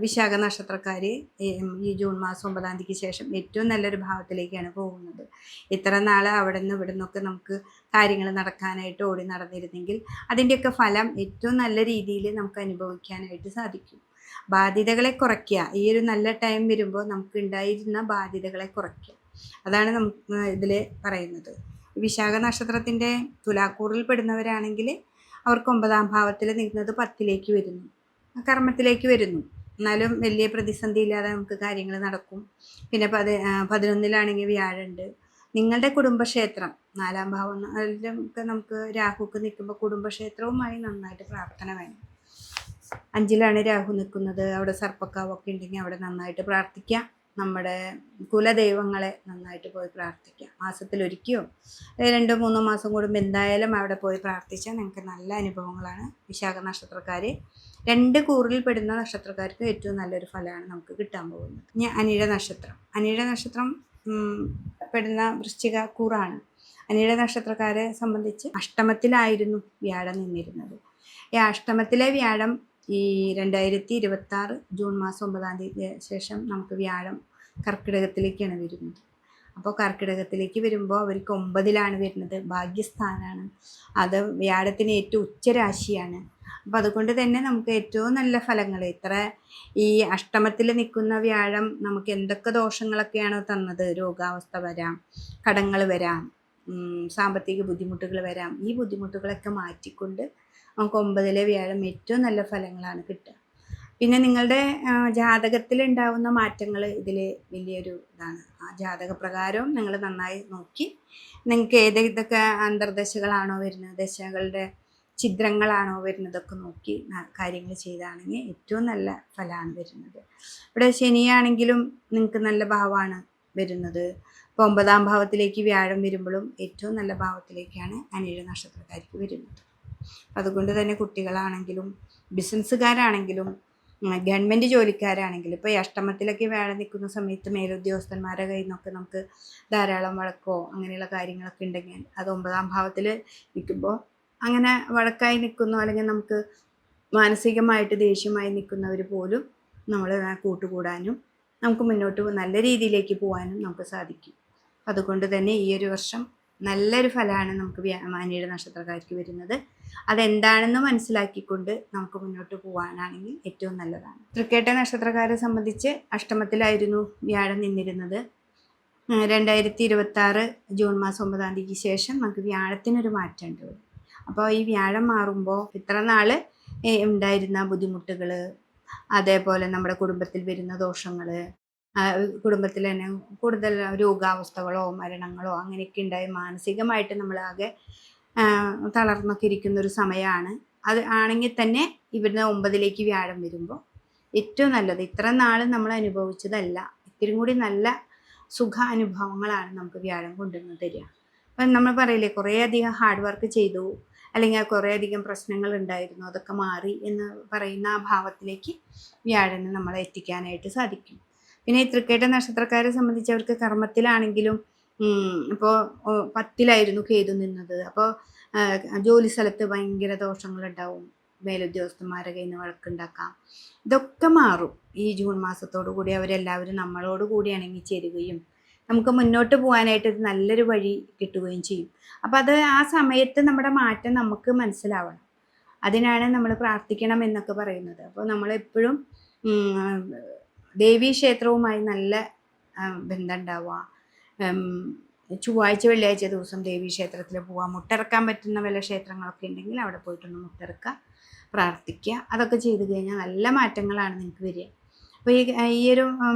Speaker 1: വിശാഖ നക്ഷത്രക്കാർ ഈ ജൂൺ മാസം 9ാം തീയതിക്ക് ശേഷം ഏറ്റവും നല്ലൊരു ഭാവത്തിലേക്കാണ് പോകുന്നത്. ഇത്ര നാൾ അവിടെ നിന്ന് ഇവിടെ നിന്നൊക്കെ നമുക്ക് കാര്യങ്ങൾ നടക്കാനായിട്ട് ഓടി നടന്നിരുന്നെങ്കിൽ അതിൻ്റെയൊക്കെ ഫലം ഏറ്റവും നല്ല രീതിയിൽ നമുക്ക് അനുഭവിക്കാനായിട്ട് സാധിക്കും. ബാധ്യതകളെ കുറയ്ക്കുക. ഈ ഒരു നല്ല ടൈം വരുമ്പോൾ നമുക്ക് ഉണ്ടായിരുന്ന ബാധ്യതകളെ കുറയ്ക്കുക. അതാണ് നമുക്ക് ഇതിൽ പറയുന്നത്. വിശാഖ നക്ഷത്രത്തിൻ്റെ തുലാക്കൂറിൽ പെടുന്നവരാണെങ്കിൽ അവർക്ക് 9ാം ഭാവത്തിൽ നിൽക്കുന്നത് 10ലേക്ക് വരുന്നു, കർമ്മത്തിലേക്ക് വരുന്നു. എന്നാലും വലിയ പ്രതിസന്ധി ഇല്ലാതെ നമുക്ക് കാര്യങ്ങൾ നടക്കും. പിന്നെ 11ലാണെങ്കിൽ വ്യാഴമുണ്ട്. നിങ്ങളുടെ കുടുംബക്ഷേത്രം 4ാം ഭാവം അതിലൊക്കെ നമുക്ക് രാഹുക്ക് നിൽക്കുമ്പോൾ കുടുംബക്ഷേത്രവുമായി നന്നായിട്ട് പ്രാർത്ഥന വേണം. 5ലാണ് രാഹു നിൽക്കുന്നത്. അവിടെ സർപ്പക്കാവൊക്കെ ഉണ്ടെങ്കിൽ അവിടെ നന്നായിട്ട് പ്രാർത്ഥിക്കുക. നമ്മുടെ കുലദൈവങ്ങളെ നന്നായിട്ട് പോയി പ്രാർത്ഥിക്കുക. മാസത്തിലൊരിക്കയോ 2-3 മാസം കൂടുമ്പോൾ എന്തായാലും അവിടെ പോയി പ്രാർത്ഥിച്ചാൽ നിങ്ങൾക്ക് നല്ല അനുഭവങ്ങളാണ്. വിശാഖ നക്ഷത്രക്കാർ 2 കൂറിൽ പെടുന്ന നക്ഷത്രക്കാർക്ക് ഏറ്റവും നല്ലൊരു ഫലമാണ് നമുക്ക് കിട്ടാൻ പോകുന്നത്. ഇനി അനിഴ നക്ഷത്രം പെടുന്ന വൃശ്ചിക കൂറാണ്. അനിഴ നക്ഷത്രക്കാരെ സംബന്ധിച്ച് അഷ്ടമത്തിലായിരുന്നു വ്യാഴം നിന്നിരുന്നത്. ഈ അഷ്ടമത്തിലെ വ്യാഴം ഈ 2026 ജൂൺ മാസം 9ാം തീയതിക്ക് ശേഷം നമുക്ക് വ്യാഴം കർക്കിടകത്തിലേക്കാണ് വരുന്നത്. അപ്പോൾ കർക്കിടകത്തിലേക്ക് വരുമ്പോൾ അവർക്ക് 9ലാണ് വരുന്നത്. ഭാഗ്യസ്ഥാനാണ്. അത് വ്യാഴത്തിന് ഏറ്റവും ഉച്ചരാശിയാണ്. അപ്പോൾ അതുകൊണ്ട് തന്നെ നമുക്ക് ഏറ്റവും നല്ല ഫലങ്ങൾ, ഇത്ര ഈ അഷ്ടമത്തിൽ നിൽക്കുന്ന വ്യാഴം നമുക്ക് എന്തൊക്കെ ദോഷങ്ങളൊക്കെയാണോ തന്നത്, രോഗാവസ്ഥ വരാം, കടങ്ങൾ വരാം, സാമ്പത്തിക ബുദ്ധിമുട്ടുകൾ വരാം. ഈ ബുദ്ധിമുട്ടുകളൊക്കെ മാറ്റിക്കൊണ്ട് നമുക്ക് 9ലെ വ്യാഴം ഏറ്റവും നല്ല ഫലങ്ങളാണ് കിട്ടുക. പിന്നെ നിങ്ങളുടെ ജാതകത്തിലുണ്ടാവുന്ന മാറ്റങ്ങൾ ഇതിൽ വലിയൊരു ഇതാണ്. ആ ജാതകപ്രകാരവും നിങ്ങൾ നന്നായി നോക്കി നിങ്ങൾക്ക് ഏതൊക്കെ അന്തർദശകളാണോ വരുന്നത്, ദശകളുടെ ഛിദ്രങ്ങളാണോ വരുന്നതൊക്കെ നോക്കി കാര്യങ്ങൾ ചെയ്താണെങ്കിൽ ഏറ്റവും നല്ല ഫലമാണ് വരുന്നത്. ഇവിടെ ശനിയാണെങ്കിലും നിങ്ങൾക്ക് നല്ല ഭാവമാണ് വരുന്നത്. ഇപ്പോൾ 9ാം ഭാവത്തിലേക്ക് വ്യാഴം വരുമ്പോഴും ഏറ്റവും നല്ല ഭാവത്തിലേക്കാണ് അനിഴ നക്ഷത്രക്കാർക്ക് വരുന്നത്. അതുകൊണ്ട് തന്നെ കുട്ടികളാണെങ്കിലും ബിസിനസ്സുകാരാണെങ്കിലും ഗവൺമെൻറ് ജോലിക്കാരാണെങ്കിലും ഇപ്പോൾ ഈ അഷ്ടമത്തിലൊക്കെ വ്യാഴം നിൽക്കുന്ന സമയത്ത് മേലുദ്യോഗസ്ഥന്മാരുടെ കയ്യിൽ നിന്നൊക്കെ നമുക്ക് ധാരാളം വഴക്കോ അങ്ങനെയുള്ള കാര്യങ്ങളൊക്കെ ഉണ്ടെങ്കിൽ അത് 9ാം ഭാവത്തിൽ നിൽക്കുമ്പോൾ അങ്ങനെ വഴക്കായി നിൽക്കുന്നു, അല്ലെങ്കിൽ നമുക്ക് മാനസികമായിട്ട് ദേഷ്യമായി നിൽക്കുന്നവർ പോലും നമ്മൾ കൂട്ടുകൂടാനും നമുക്ക് മുന്നോട്ട് നല്ല രീതിയിലേക്ക് പോകാനും നമുക്ക് സാധിക്കും. അതുകൊണ്ട് തന്നെ ഈ ഒരു വർഷം നല്ലൊരു ഫലമാണ് നമുക്ക് അനിഴ നക്ഷത്രക്കാർക്ക് വരുന്നത്. അതെന്താണെന്ന് മനസ്സിലാക്കിക്കൊണ്ട് നമുക്ക് മുന്നോട്ട് പോകാനാണെങ്കിൽ ഏറ്റവും നല്ലതാണ്. തൃക്കേട്ട നക്ഷത്രക്കാരെ സംബന്ധിച്ച് അഷ്ടമത്തിലായിരുന്നു വ്യാഴം നിന്നിരുന്നത്. 2026 ജൂൺ മാസം 9ാം തീയതിക്ക് ശേഷം നമുക്ക് വ്യാഴത്തിനൊരു മാറ്റമുണ്ട്. അപ്പോൾ ഈ വ്യാഴം മാറുമ്പോൾ ഇത്ര നാൾ ഉണ്ടായിരുന്ന ബുദ്ധിമുട്ടുകൾ, അതേപോലെ നമ്മുടെ കുടുംബത്തിൽ വരുന്ന ദോഷങ്ങൾ, കുടുംബത്തിൽ തന്നെ കൂടുതൽ രോഗാവസ്ഥകളോ മരണങ്ങളോ അങ്ങനെയൊക്കെ ഉണ്ടായി മാനസികമായിട്ട് നമ്മളാകെ തളർന്നൊക്കെ ഇരിക്കുന്ന ഒരു സമയമാണ്. അത് ആണെങ്കിൽ തന്നെ ഇവിടുന്ന് 9ലേക്ക് വ്യാഴം വരുമ്പോൾ ഏറ്റവും നല്ലത് ഇത്ര നാൾ നമ്മൾ അനുഭവിച്ചതല്ല, ഇത്തിരി കൂടി നല്ല സുഖ അനുഭവങ്ങളാണ് നമുക്ക് വ്യാഴം കൊണ്ടുവന്ന് തരിക. അപ്പം നമ്മൾ പറയില്ലേ കുറേ അധികം ഹാർഡ് വർക്ക് ചെയ്തു, അല്ലെങ്കിൽ കുറേ അധികം പ്രശ്നങ്ങൾ ഉണ്ടായിരുന്നു, അതൊക്കെ മാറി എന്ന് പറയുന്ന ആ ഭാവത്തിലേക്ക് വ്യാഴനെ നമ്മളെ എത്തിക്കാനായിട്ട് സാധിക്കും. പിന്നെ ഈ തൃക്കേട്ട നക്ഷത്രക്കാരെ സംബന്ധിച്ച് അവർക്ക് കർമ്മത്തിലാണെങ്കിലും ഇപ്പോൾ 10ലായിരുന്നു കേതു നിന്നത്. അപ്പോൾ ജോലി സ്ഥലത്ത് ഭയങ്കര ദോഷങ്ങളുണ്ടാവും, മേലുദ്യോഗസ്ഥന്മാരെ കയ്യിൽ നിന്ന് വഴക്കുണ്ടാക്കാം. ഇതൊക്കെ മാറും ഈ ജൂൺ മാസത്തോടു കൂടി. അവരെല്ലാവരും നമ്മളോട് കൂടി ഇണങ്ങിച്ചേരുകയും നമുക്ക് മുന്നോട്ട് പോകാനായിട്ട് നല്ലൊരു വഴി കിട്ടുകയും ചെയ്യും. അപ്പോൾ അത് ആ സമയത്ത് നമ്മുടെ മാറ്റം നമുക്ക് മനസ്സിലാവണം. അതിനാണ് നമ്മൾ പ്രാർത്ഥിക്കണം എന്നൊക്കെ പറയുന്നത്. അപ്പോൾ നമ്മളെപ്പോഴും ദേവീക്ഷേത്രവുമായി നല്ല ബന്ധം ഉണ്ടാവുക. ചൊവ്വാഴ്ച വെള്ളിയാഴ്ച ദിവസം ദേവീക്ഷേത്രത്തിൽ പോവുക, മുട്ടിറക്കാൻ പറ്റുന്ന വല്ല ക്ഷേത്രങ്ങളൊക്കെ ഉണ്ടെങ്കിൽ അവിടെ പോയിട്ടൊന്ന് മുട്ടിറക്കുക, പ്രാർത്ഥിക്കുക. അതൊക്കെ ചെയ്ത് കഴിഞ്ഞാൽ നല്ല മാറ്റങ്ങളാണ് നിങ്ങൾക്ക് വരിക. അപ്പോൾ ഈ ഒരു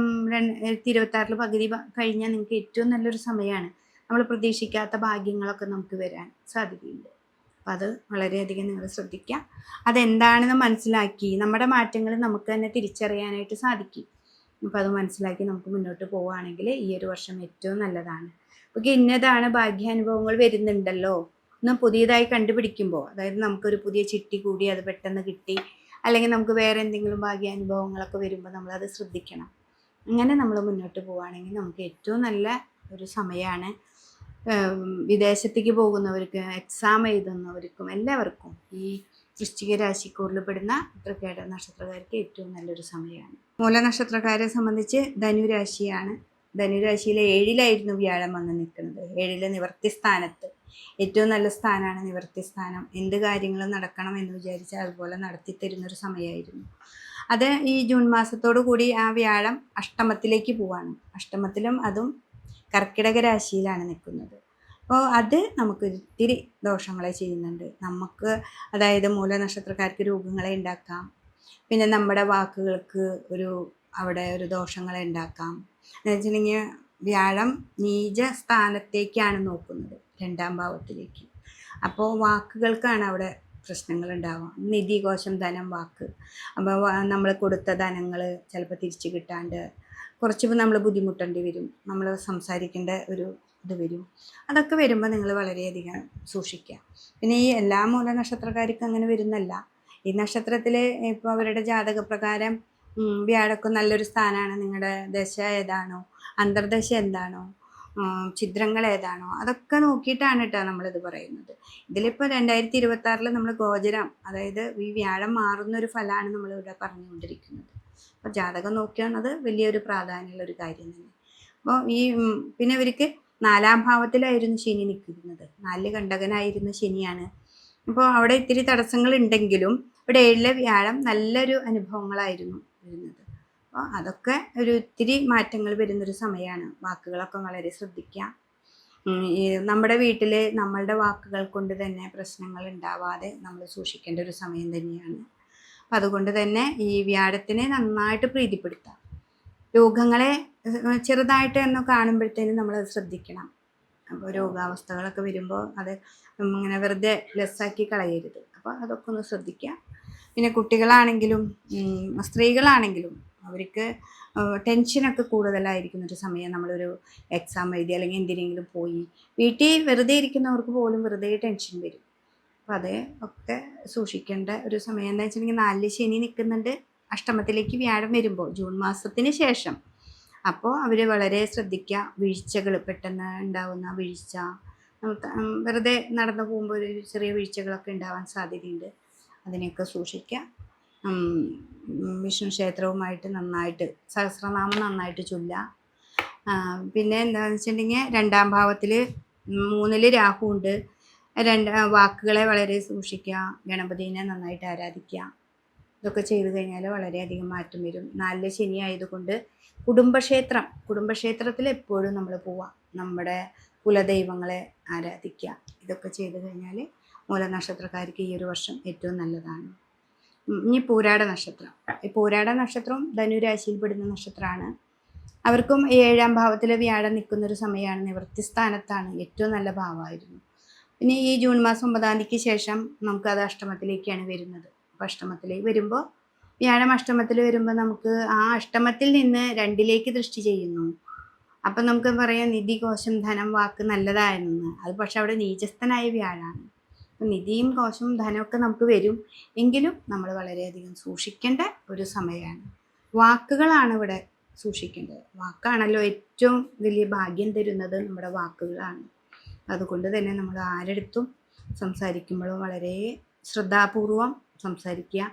Speaker 1: 2026 പകുതി കഴിഞ്ഞാൽ നിങ്ങൾക്ക് ഏറ്റവും നല്ലൊരു സമയമാണ്. നമ്മൾ പ്രതീക്ഷിക്കാത്ത ഭാഗ്യങ്ങളൊക്കെ നമുക്ക് വരാൻ സാധ്യതയുണ്ട്. അപ്പോൾ അത് വളരെയധികം നിങ്ങൾ ശ്രദ്ധിക്കുക. അതെന്താണെന്ന് മനസ്സിലാക്കി നമ്മുടെ മാറ്റങ്ങൾ നമുക്ക് തന്നെ തിരിച്ചറിയാനായിട്ട് സാധിക്കും. അപ്പോൾ അത് മനസ്സിലാക്കി നമുക്ക് മുന്നോട്ട് പോവുകയാണെങ്കിൽ ഈ ഒരു വർഷം ഏറ്റവും നല്ലതാണ്. അപ്പോൾ ഇന്നതാണ് ഭാഗ്യാനുഭവങ്ങൾ വരുന്നുണ്ടല്ലോ എന്ന് പുതിയതായി കണ്ടുപിടിക്കുമ്പോൾ, അതായത് നമുക്കൊരു പുതിയ ചിട്ടി കൂടി അത് പെട്ടെന്ന് കിട്ടി, അല്ലെങ്കിൽ നമുക്ക് വേറെ എന്തെങ്കിലും ഭാഗ്യാനുഭവങ്ങളൊക്കെ വരുമ്പോൾ നമ്മളത് ശ്രദ്ധിക്കണം. അങ്ങനെ നമ്മൾ മുന്നോട്ട് പോവുകയാണെങ്കിൽ നമുക്ക് ഏറ്റവും നല്ല ഒരു സമയമാണ്. വിദേശത്തേക്ക് പോകുന്നവർക്ക്, എക്സാം എഴുതുന്നവർക്കും എല്ലാവർക്കും ഈ വൃശ്ചിക രാശിക്കൂറിൽ പെടുന്ന തൃക്കേട്ട നക്ഷത്രക്കാർക്ക് ഏറ്റവും നല്ലൊരു സമയമാണ്. മൂലനക്ഷത്രക്കാരെ സംബന്ധിച്ച് ധനുരാശിയാണ്. ധനുരാശിയിലെ 7ലായിരുന്നു വ്യാഴം വന്ന് നിൽക്കുന്നത്. 7ലെ നിവർത്തി സ്ഥാനത്ത് ഏറ്റവും നല്ല സ്ഥാനമാണ് നിവർത്തി സ്ഥാനം. എന്ത് കാര്യങ്ങളും നടക്കണം എന്ന് വിചാരിച്ചാൽ അതുപോലെ നടത്തി തരുന്നൊരു സമയമായിരുന്നു അത്. ഈ ജൂൺ മാസത്തോടു കൂടി ആ വ്യാഴം അഷ്ടമത്തിലേക്ക് പോവാണ്. അഷ്ടമത്തിലും അതും കർക്കിടക രാശിയിലാണ് നിൽക്കുന്നത്. അപ്പോൾ അത് നമുക്ക് ഒത്തിരി ദോഷങ്ങളെ ചെയ്യുന്നുണ്ട് നമുക്ക്. അതായത് മൂലനക്ഷത്രക്കാർക്ക് രോഗങ്ങളെ ഉണ്ടാക്കാം. പിന്നെ നമ്മുടെ വാക്കുകൾക്ക് അവിടെ ഒരു ദോഷങ്ങളെ ഉണ്ടാക്കാം. എന്ന് വെച്ചിട്ടുണ്ടെങ്കിൽ വ്യാഴം നീച സ്ഥാനത്തേക്കാണ് നോക്കുന്നത്, 2ാം ഭാവത്തിലേക്ക്. അപ്പോൾ വാക്കുകൾക്കാണ് അവിടെ പ്രശ്നങ്ങൾ ഉണ്ടാവുക. നിധി, കോശം, ധനം, വാക്ക്. അപ്പോൾ നമ്മൾ കൊടുത്ത ധനങ്ങൾ ചിലപ്പോൾ തിരിച്ചു കിട്ടാണ്ട് കുറച്ച് നമ്മൾ ബുദ്ധിമുട്ടേണ്ടി വരും, നമ്മൾ സംസാരിക്കേണ്ട ഒരു ഇത് വരും. അതൊക്കെ വരുമ്പോൾ നിങ്ങൾ വളരെയധികം സൂക്ഷിക്കുക. പിന്നെ ഈ എല്ലാ മൂലനക്ഷത്രക്കാർക്കും അങ്ങനെ വരുന്നല്ല. ഈ നക്ഷത്രത്തിൽ ഇപ്പോൾ അവരുടെ ജാതകപ്രകാരം വ്യാഴക്ക് നല്ലൊരു സ്ഥാനമാണ്. നിങ്ങളുടെ ദശ ഏതാണോ, അന്തർദശ എന്താണോ, ഛിദ്രങ്ങൾ ഏതാണോ, അതൊക്കെ നോക്കിയിട്ടാണ് കേട്ടോ നമ്മളിത് പറയുന്നത്. ഇതിലിപ്പോൾ 2026 നമ്മൾ ഗോചരം, അതായത് ഈ വ്യാഴം മാറുന്നൊരു ഫലമാണ് നമ്മളിവിടെ പറഞ്ഞുകൊണ്ടിരിക്കുന്നത്. അപ്പോൾ ജാതകം നോക്കുകയാണത് വലിയൊരു പ്രാധാന്യമുള്ളൊരു കാര്യം തന്നെ. അപ്പോൾ പിന്നെ ഇവർക്ക് 4ാം ഭാവത്തിലായിരുന്നു ശനി നിൽക്കുന്നത്. 4 കണ്ടകനായിരുന്ന ശനിയാണ്. അപ്പോൾ അവിടെ ഇത്തിരി തടസ്സങ്ങൾ ഉണ്ടെങ്കിലും ഇവിടെ 7ലെ വ്യാഴം നല്ലൊരു അനുഭവങ്ങളായിരുന്നു വരുന്നത്. അപ്പോൾ അതൊക്കെ ഇത്തിരി മാറ്റങ്ങൾ വരുന്നൊരു സമയമാണ്. വാക്കുകളൊക്കെ വളരെ ശ്രദ്ധിക്കുക. നമ്മുടെ വീട്ടിൽ നമ്മളുടെ വാക്കുകൾ കൊണ്ട് തന്നെ പ്രശ്നങ്ങൾ ഉണ്ടാവാതെ നമ്മൾ സൂക്ഷിക്കേണ്ട ഒരു സമയം തന്നെയാണ്. അപ്പം അതുകൊണ്ട് തന്നെ ഈ വ്യാഴത്തിനെ നന്നായിട്ട് പ്രീതിപ്പെടുത്താം. രോഗങ്ങളെ ചെറുതായിട്ട് എന്ന് കാണുമ്പോഴത്തേനും നമ്മളത് ശ്രദ്ധിക്കണം. അപ്പോൾ രോഗാവസ്ഥകളൊക്കെ വരുമ്പോൾ അത് ഇങ്ങനെ വെറുതെ ലെസ്സാക്കി കളയരുത്. അപ്പോൾ അതൊക്കെ ഒന്ന് ശ്രദ്ധിക്കുക. പിന്നെ കുട്ടികളാണെങ്കിലും സ്ത്രീകളാണെങ്കിലും അവർക്ക് ടെൻഷനൊക്കെ കൂടുതലായിരിക്കുന്ന ഒരു സമയം. നമ്മളൊരു എക്സാം എഴുതി അല്ലെങ്കിൽ എന്തിനെങ്കിലും പോയി വീട്ടിൽ വെറുതെ ഇരിക്കുന്നവർക്ക് പോലും വെറുതെ ടെൻഷൻ വരും. അപ്പോൾ അത് ഒക്കെ സൂക്ഷിക്കേണ്ട ഒരു സമയം. എന്താ വെച്ചിട്ടുണ്ടെങ്കിൽ 4 ശനി നിൽക്കുന്നുണ്ട്, അഷ്ടമത്തിലേക്ക് വ്യാഴം വരുമ്പോൾ ജൂൺ മാസത്തിന് ശേഷം. അപ്പോൾ അവർ വളരെ ശ്രദ്ധിക്കുക. വീഴ്ചകൾ പെട്ടെന്ന് ഉണ്ടാവുന്ന വീഴ്ച, വെറുതെ നടന്നു പോകുമ്പോൾ ഒരു ചെറിയ വീഴ്ചകളൊക്കെ ഉണ്ടാവാൻ സാധ്യതയുണ്ട്. അതിനെയൊക്കെ സൂക്ഷിക്കുക. വിഷ്ണു ക്ഷേത്രവുമായിട്ട് നന്നായിട്ട് സഹസ്രനാമം നന്നായിട്ട് ചൊല്ലുക. പിന്നെ എന്താണെന്ന് വെച്ചിട്ടുണ്ടെങ്കിൽ 2ാം ഭാവത്തിൽ 3-ൽ രാഹു ഉണ്ട്. വാക്കുകളെ വളരെ സൂക്ഷിക്കുക. ഗണപതിനെ നന്നായിട്ട് ആരാധിക്കുക. ഇതൊക്കെ ചെയ്തു കഴിഞ്ഞാൽ വളരെയധികം മാറ്റം വരും. 4 ശനി ആയതുകൊണ്ട് കുടുംബക്ഷേത്രത്തിൽ എപ്പോഴും നമ്മൾ പോവാം. നമ്മുടെ കുലദൈവങ്ങളെ ആരാധിക്കുക. ഇതൊക്കെ ചെയ്തു കഴിഞ്ഞാൽ മൂലനക്ഷത്രക്കാർക്ക് ഈ ഒരു വർഷം ഏറ്റവും നല്ലതാണ്. ഇനി പൂരാട നക്ഷത്രം. ഈ പൂരാട നക്ഷത്രം ധനുരാശിയിൽപ്പെടുന്ന നക്ഷത്രമാണ്. അവർക്കും 7ാം ഭാവത്തിൽ വ്യാഴം നിൽക്കുന്നൊരു സമയമാണ്. നിവൃത്തി സ്ഥാനത്താണ്. ഏറ്റവും നല്ല ഭാവമായിരുന്നു. പിന്നെ ഈ ജൂൺ മാസം 9-ാം തീയതിക്ക് ശേഷം നമുക്കത് അഷ്ടമത്തിലേക്കാണ് വരുന്നത്. അപ്പോൾ അഷ്ടമത്തിലേക്ക് വരുമ്പോൾ വ്യാഴം അഷ്ടമത്തിൽ വരുമ്പോൾ നമുക്ക് ആ അഷ്ടമത്തിൽ നിന്ന് 2-ലേക്ക് ദൃഷ്ടി ചെയ്യുന്നു. അപ്പം നമുക്ക് പറയാം നിധി, കോശം, ധനം, വാക്ക് നല്ലതായിരുന്നു. അത് പക്ഷെ അവിടെ നീചസ്ഥനായ വ്യാഴാണ്. അപ്പം നിധിയും കോശവും ധനമൊക്കെ നമുക്ക് വരും. എങ്കിലും നമ്മൾ വളരെയധികം സൂക്ഷിക്കേണ്ട ഒരു സമയമാണ്. വാക്കുകളാണ് ഇവിടെ സൂക്ഷിക്കേണ്ടത്. വാക്കാണല്ലോ ഏറ്റവും വലിയ ഭാഗ്യം തരുന്നത്. നമ്മുടെ വാക്കുകളാണ്. അതുകൊണ്ട് തന്നെ നമ്മൾ ആരെടുത്തും സംസാരിക്കുമ്പോഴും വളരെ ശ്രദ്ധാപൂർവം സംസാരിക്കുക.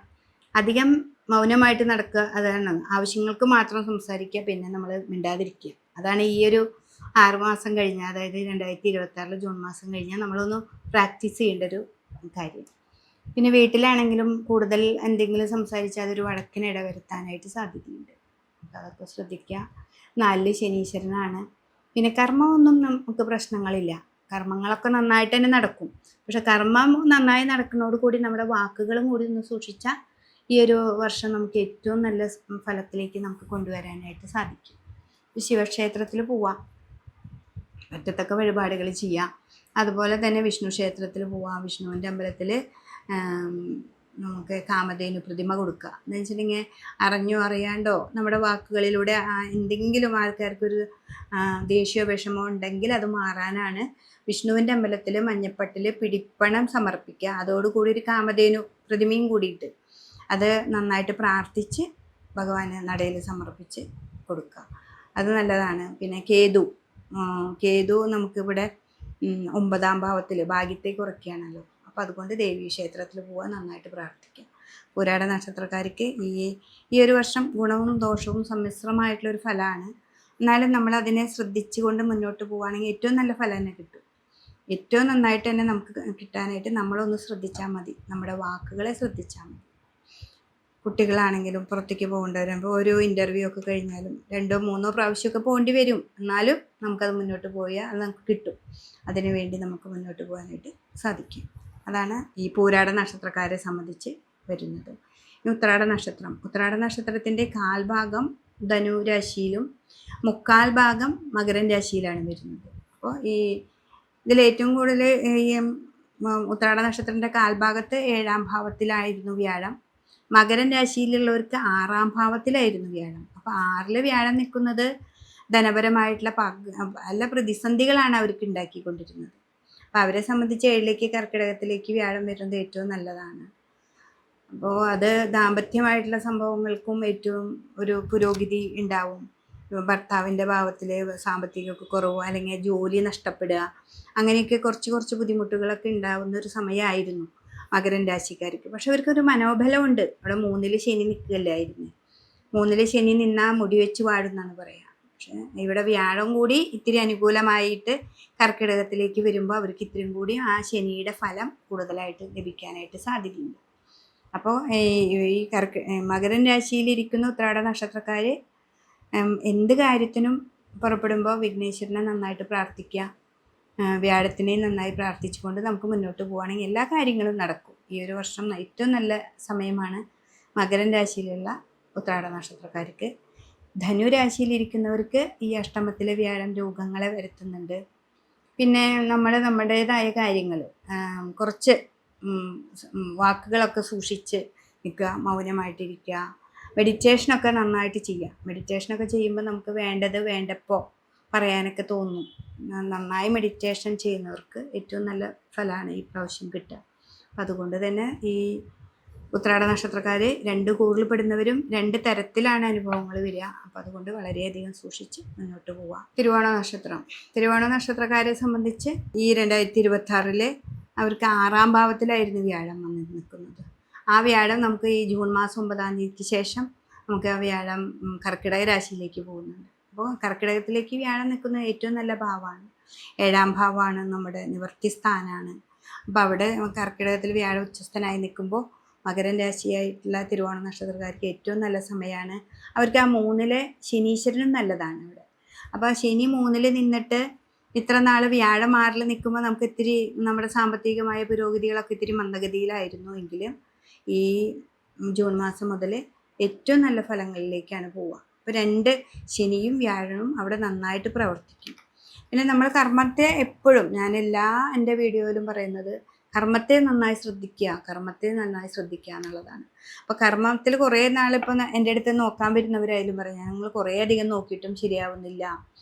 Speaker 1: അധികം മൗനമായിട്ട് നടക്കുക. അതാണ് ആവശ്യങ്ങൾക്ക് മാത്രം സംസാരിക്കുക. പിന്നെ നമ്മൾ മിണ്ടാതിരിക്കുക. അതാണ് ഈ ഒരു 6 മാസം കഴിഞ്ഞാൽ, അതായത് 2026 ജൂൺ മാസം കഴിഞ്ഞാൽ നമ്മളൊന്ന് പ്രാക്ടീസ് ചെയ്യേണ്ട ഒരു കാര്യം. പിന്നെ വീട്ടിലാണെങ്കിലും കൂടുതൽ എന്തെങ്കിലും സംസാരിച്ചാൽ അതൊരു വഴക്കിന് ഇടവരുത്താനായിട്ട് സാധ്യതയുണ്ട്. അതൊക്കെ ശ്രദ്ധിക്കുക. 4 ശനീശ്വരനാണ്. പിന്നെ കർമ്മമൊന്നും നമുക്ക് പ്രശ്നങ്ങളില്ല. കർമ്മങ്ങളൊക്കെ നന്നായിട്ട് തന്നെ നടക്കും. പക്ഷെ കർമ്മം നന്നായി നടക്കുന്നതോടുകൂടി നമ്മുടെ വാക്കുകളും കൂടി ഒന്ന് സൂക്ഷിച്ചാൽ ഈ ഒരു വർഷം നമുക്ക് ഏറ്റവും നല്ല ഫലത്തിലേക്ക് നമുക്ക് കൊണ്ടുവരാനായിട്ട് സാധിക്കും. ശിവക്ഷേത്രത്തിൽ പോവാം, പറ്റത്തക്ക വഴിപാടുകൾ ചെയ്യാം. അതുപോലെ തന്നെ വിഷ്ണു ക്ഷേത്രത്തിൽ പോവാം. വിഷ്ണുവിൻ്റെ അമ്പലത്തിൽ നമുക്ക് കാമധേനു പ്രതിമ കൊടുക്കുക. എന്ന് വെച്ചിട്ടുണ്ടെങ്കിൽ അറിഞ്ഞോ അറിയാണ്ടോ നമ്മുടെ വാക്കുകളിലൂടെ എന്തെങ്കിലും ആൾക്കാർക്കൊരു ദേഷ്യമോ വിഷമോ ഉണ്ടെങ്കിൽ അത് മാറാനാണ് വിഷ്ണുവിൻ്റെ അമ്പലത്തിൽ മഞ്ഞപ്പട്ടിൽ പിടിപ്പണം സമർപ്പിക്കുക. അതോടുകൂടി ഒരു കാമധേനു പ്രതിമയും കൂടിയിട്ട് അത് നന്നായിട്ട് പ്രാർത്ഥിച്ച് ഭഗവാന് നടയിൽ സമർപ്പിച്ച് കൊടുക്കുക. അത് നല്ലതാണ്. പിന്നെ കേതു നമുക്കിവിടെ 9-ാം ഭാവത്തിൽ ഭാഗ്യത്തെ കുറയ്ക്കുകയാണല്ലോ. അപ്പോൾ അതുകൊണ്ട് ദേവീ ക്ഷേത്രത്തിൽ പോകാൻ നന്നായിട്ട് പ്രാർത്ഥിക്കുക. പൂരാട നക്ഷത്രക്കാർക്ക് ഈ ഒരു വർഷം ഗുണവും ദോഷവും സമ്മിശ്രമായിട്ടുള്ളൊരു ഫലമാണ്. എന്നാലും നമ്മൾ അതിനെ ശ്രദ്ധിച്ചുകൊണ്ട് മുന്നോട്ട് പോവുകയാണെങ്കിൽ ഏറ്റവും നല്ല ഫലം തന്നെ കിട്ടും. ഏറ്റവും നന്നായിട്ട് തന്നെ നമുക്ക് കിട്ടാനായിട്ട് നമ്മളൊന്ന് ശ്രദ്ധിച്ചാൽ മതി. നമ്മുടെ വാക്കുകളെ ശ്രദ്ധിച്ചാൽ മതി. കുട്ടികളാണെങ്കിലും പുറത്തേക്ക് പോകേണ്ടവരുമ്പോൾ ഒരു ഇൻ്റർവ്യൂ ഒക്കെ കഴിഞ്ഞാലും 2-3 പ്രാവശ്യമൊക്കെ പോകേണ്ടി വരും. എന്നാലും നമുക്കത് മുന്നോട്ട് പോയാൽ അത് നമുക്ക് കിട്ടും. അതിനു വേണ്ടി നമുക്ക് മുന്നോട്ട് പോകാനായിട്ട് സാധിക്കും. അതാണ് ഈ പൂരാട നക്ഷത്രക്കാരെ സംബന്ധിച്ച് വരുന്നത്. ഈ ഉത്രാട നക്ഷത്രത്തിൻ്റെ 1/4 ഭാഗം ധനു രാശിയിലും 1/4 ഭാഗം മകരം രാശിയിലാണ് വരുന്നത്. അപ്പോൾ ഇതിലേറ്റവും കൂടുതൽ ഈ ഉത്രാട നക്ഷത്രത്തിൻ്റെ 1/4 ഭാഗത്ത് 7ാം ഭാവത്തിലായിരുന്നു വ്യാഴം. മകരം രാശിയിലുള്ളവർക്ക് 6ാം ഭാവത്തിലായിരുന്നു വ്യാഴം. അപ്പോൾ 6-ൽ വ്യാഴം നിൽക്കുന്നത് ധനപരമായിട്ടുള്ള പല പ്രതിസന്ധികളാണ് അവർക്ക് ഉണ്ടാക്കിക്കൊണ്ടിരുന്നത്. അപ്പോൾ അവരെ സംബന്ധിച്ച് 7-ലേക്ക് കർക്കിടകത്തിലേക്ക് വ്യാഴം വരുന്നത് ഏറ്റവും നല്ലതാണ്. അപ്പോൾ അത് ദാമ്പത്യമായിട്ടുള്ള സംഭവങ്ങൾക്കും ഏറ്റവും ഒരു പുരോഗതി ഉണ്ടാവും. ഭർത്താവിൻ്റെ ഭാവത്തിൽ സാമ്പത്തികമൊക്കെ കുറവ്, അല്ലെങ്കിൽ ജോലി നഷ്ടപ്പെടുക, അങ്ങനെയൊക്കെ കുറച്ച് ബുദ്ധിമുട്ടുകളൊക്കെ ഉണ്ടാവുന്ന ഒരു സമയമായിരുന്നു മകരം രാശിക്കാർക്ക്. പക്ഷെ അവർക്കൊരു മനോബലമുണ്ട്. അവിടെ 3-ൽ ശനി നിൽക്കുകയല്ലായിരുന്നു. 3-ൽ ശനി നിന്നാൽ മുടി വെച്ച് വാഴുന്നാണ് പറയുക. പക്ഷെ ഇവിടെ വ്യാഴം കൂടി ഇത്തിരി അനുകൂലമായിട്ട് കർക്കിടകത്തിലേക്ക് വരുമ്പോൾ അവർക്ക് ഇത്തിരിയും കൂടി ആ ശനിയുടെ ഫലം കൂടുതലായിട്ട് ലഭിക്കാനായിട്ട് സാധ്യതയുണ്ട്. അപ്പോൾ ഈ മകരം രാശിയിലിരിക്കുന്ന ഉത്രാട നക്ഷത്രക്കാർ എന്ത് കാര്യത്തിനും പുറപ്പെടുമ്പോൾ വിഘ്നേശ്വരനെ നന്നായിട്ട് പ്രാർത്ഥിക്കുക. വ്യാഴത്തിനെ നന്നായി പ്രാർത്ഥിച്ചുകൊണ്ട് നമുക്ക് മുന്നോട്ട് പോവുകയാണെങ്കിൽ എല്ലാ കാര്യങ്ങളും നടക്കും. ഈ ഒരു വർഷം ഏറ്റവും നല്ല സമയമാണ്. മകരം രാശിയിലുള്ള ഉത്രാട നക്ഷത്രക്കാർക്ക്. ധനു രാശിയിലിരിക്കുന്നവർക്ക് ഈ അഷ്ടമത്തിലെ വ്യാഴം രോഗങ്ങളെ വരുത്തുന്നുണ്ട്. പിന്നെ നമ്മൾ നമ്മുടേതായ കാര്യങ്ങൾ കുറച്ച് വാക്കുകളൊക്കെ സൂക്ഷിച്ച് നിൽക്കുക, മൗനമായിട്ടിരിക്കുക, മെഡിറ്റേഷനൊക്കെ നന്നായിട്ട് ചെയ്യുക. മെഡിറ്റേഷനൊക്കെ ചെയ്യുമ്പോൾ നമുക്ക് വേണ്ടത് വേണ്ടപ്പോൾ പറയാനൊക്കെ തോന്നും. നന്നായി മെഡിറ്റേഷൻ ചെയ്യുന്നവർക്ക് ഏറ്റവും നല്ല ഫലമാണ് ഈ പ്രാവശ്യം കിട്ടുക. അപ്പം അതുകൊണ്ട് തന്നെ ഈ ഉത്രാട നക്ഷത്രക്കാർ 2 കൂറിൽ പെടുന്നവരും 2 തരത്തിലാണ് അനുഭവങ്ങൾ വരിക. അപ്പോൾ അതുകൊണ്ട് വളരെയധികം സൂക്ഷിച്ച് മുന്നോട്ട് പോവുക. തിരുവോണ നക്ഷത്രക്കാരെ സംബന്ധിച്ച് ഈ 2026 അവർക്ക് 6ാം ഭാവത്തിലായിരുന്നു വ്യാഴം വന്ന് നിൽക്കുന്നത്. ആ വ്യാഴം നമുക്ക് ഈ ജൂൺ മാസം 9ാം തീയതിക്ക് ശേഷം നമുക്ക് ആ വ്യാഴം കർക്കിടക രാശിയിലേക്ക് പോകുന്നുണ്ട്. അപ്പോൾ കർക്കിടകത്തിലേക്ക് വ്യാഴം നിൽക്കുന്നത് ഏറ്റവും നല്ല ഭാവമാണ്. 7ാം ഭാവമാണ്, നമ്മുടെ നിവർത്തി സ്ഥാനമാണ്. അപ്പോൾ അവിടെ കർക്കിടകത്തിൽ വ്യാഴം ഉച്ചസ്ഥനായി നിൽക്കുമ്പോൾ മകരം രാശിയായിട്ടുള്ള തിരുവോണ നക്ഷത്രക്കാർക്ക് ഏറ്റവും നല്ല സമയമാണ്. അവർക്ക് ആ 3ലെ ശനീശ്വരനും നല്ലതാണ് അവിടെ. അപ്പോൾ ശനി 3ൽ നിന്നിട്ട് ഇത്ര നാൾ വ്യാഴം 6ൽ നിൽക്കുമ്പോൾ നമുക്ക് ഇത്തിരി നമ്മുടെ സാമ്പത്തികമായ പുരോഗതികളൊക്കെ ഇത്തിരി മന്ദഗതിയിലായിരുന്നു. എങ്കിലും ഈ ജൂൺ മാസം മുതൽ ഏറ്റവും നല്ല ഫലങ്ങളിലേക്കാണ് പോവുക. അപ്പോൾ 2 ശനിയും വ്യാഴവും അവിടെ നന്നായിട്ട് പ്രവർത്തിക്കും. പിന്നെ നമ്മൾ കർമ്മത്തെ എപ്പോഴും, ഞാൻ എൻ്റെ വീഡിയോയിലും പറയുന്നത് കർമ്മത്തെ നന്നായി ശ്രദ്ധിക്കുക എന്നുള്ളതാണ്. അപ്പോൾ കർമ്മത്തിൽ കുറേ നാളിപ്പോൾ എൻ്റെ അടുത്ത് നോക്കാൻ വരുന്നവരായാലും പറയാം, ഞങ്ങൾ കുറേ അധികം നോക്കിയിട്ടും ശരിയാവുന്നില്ല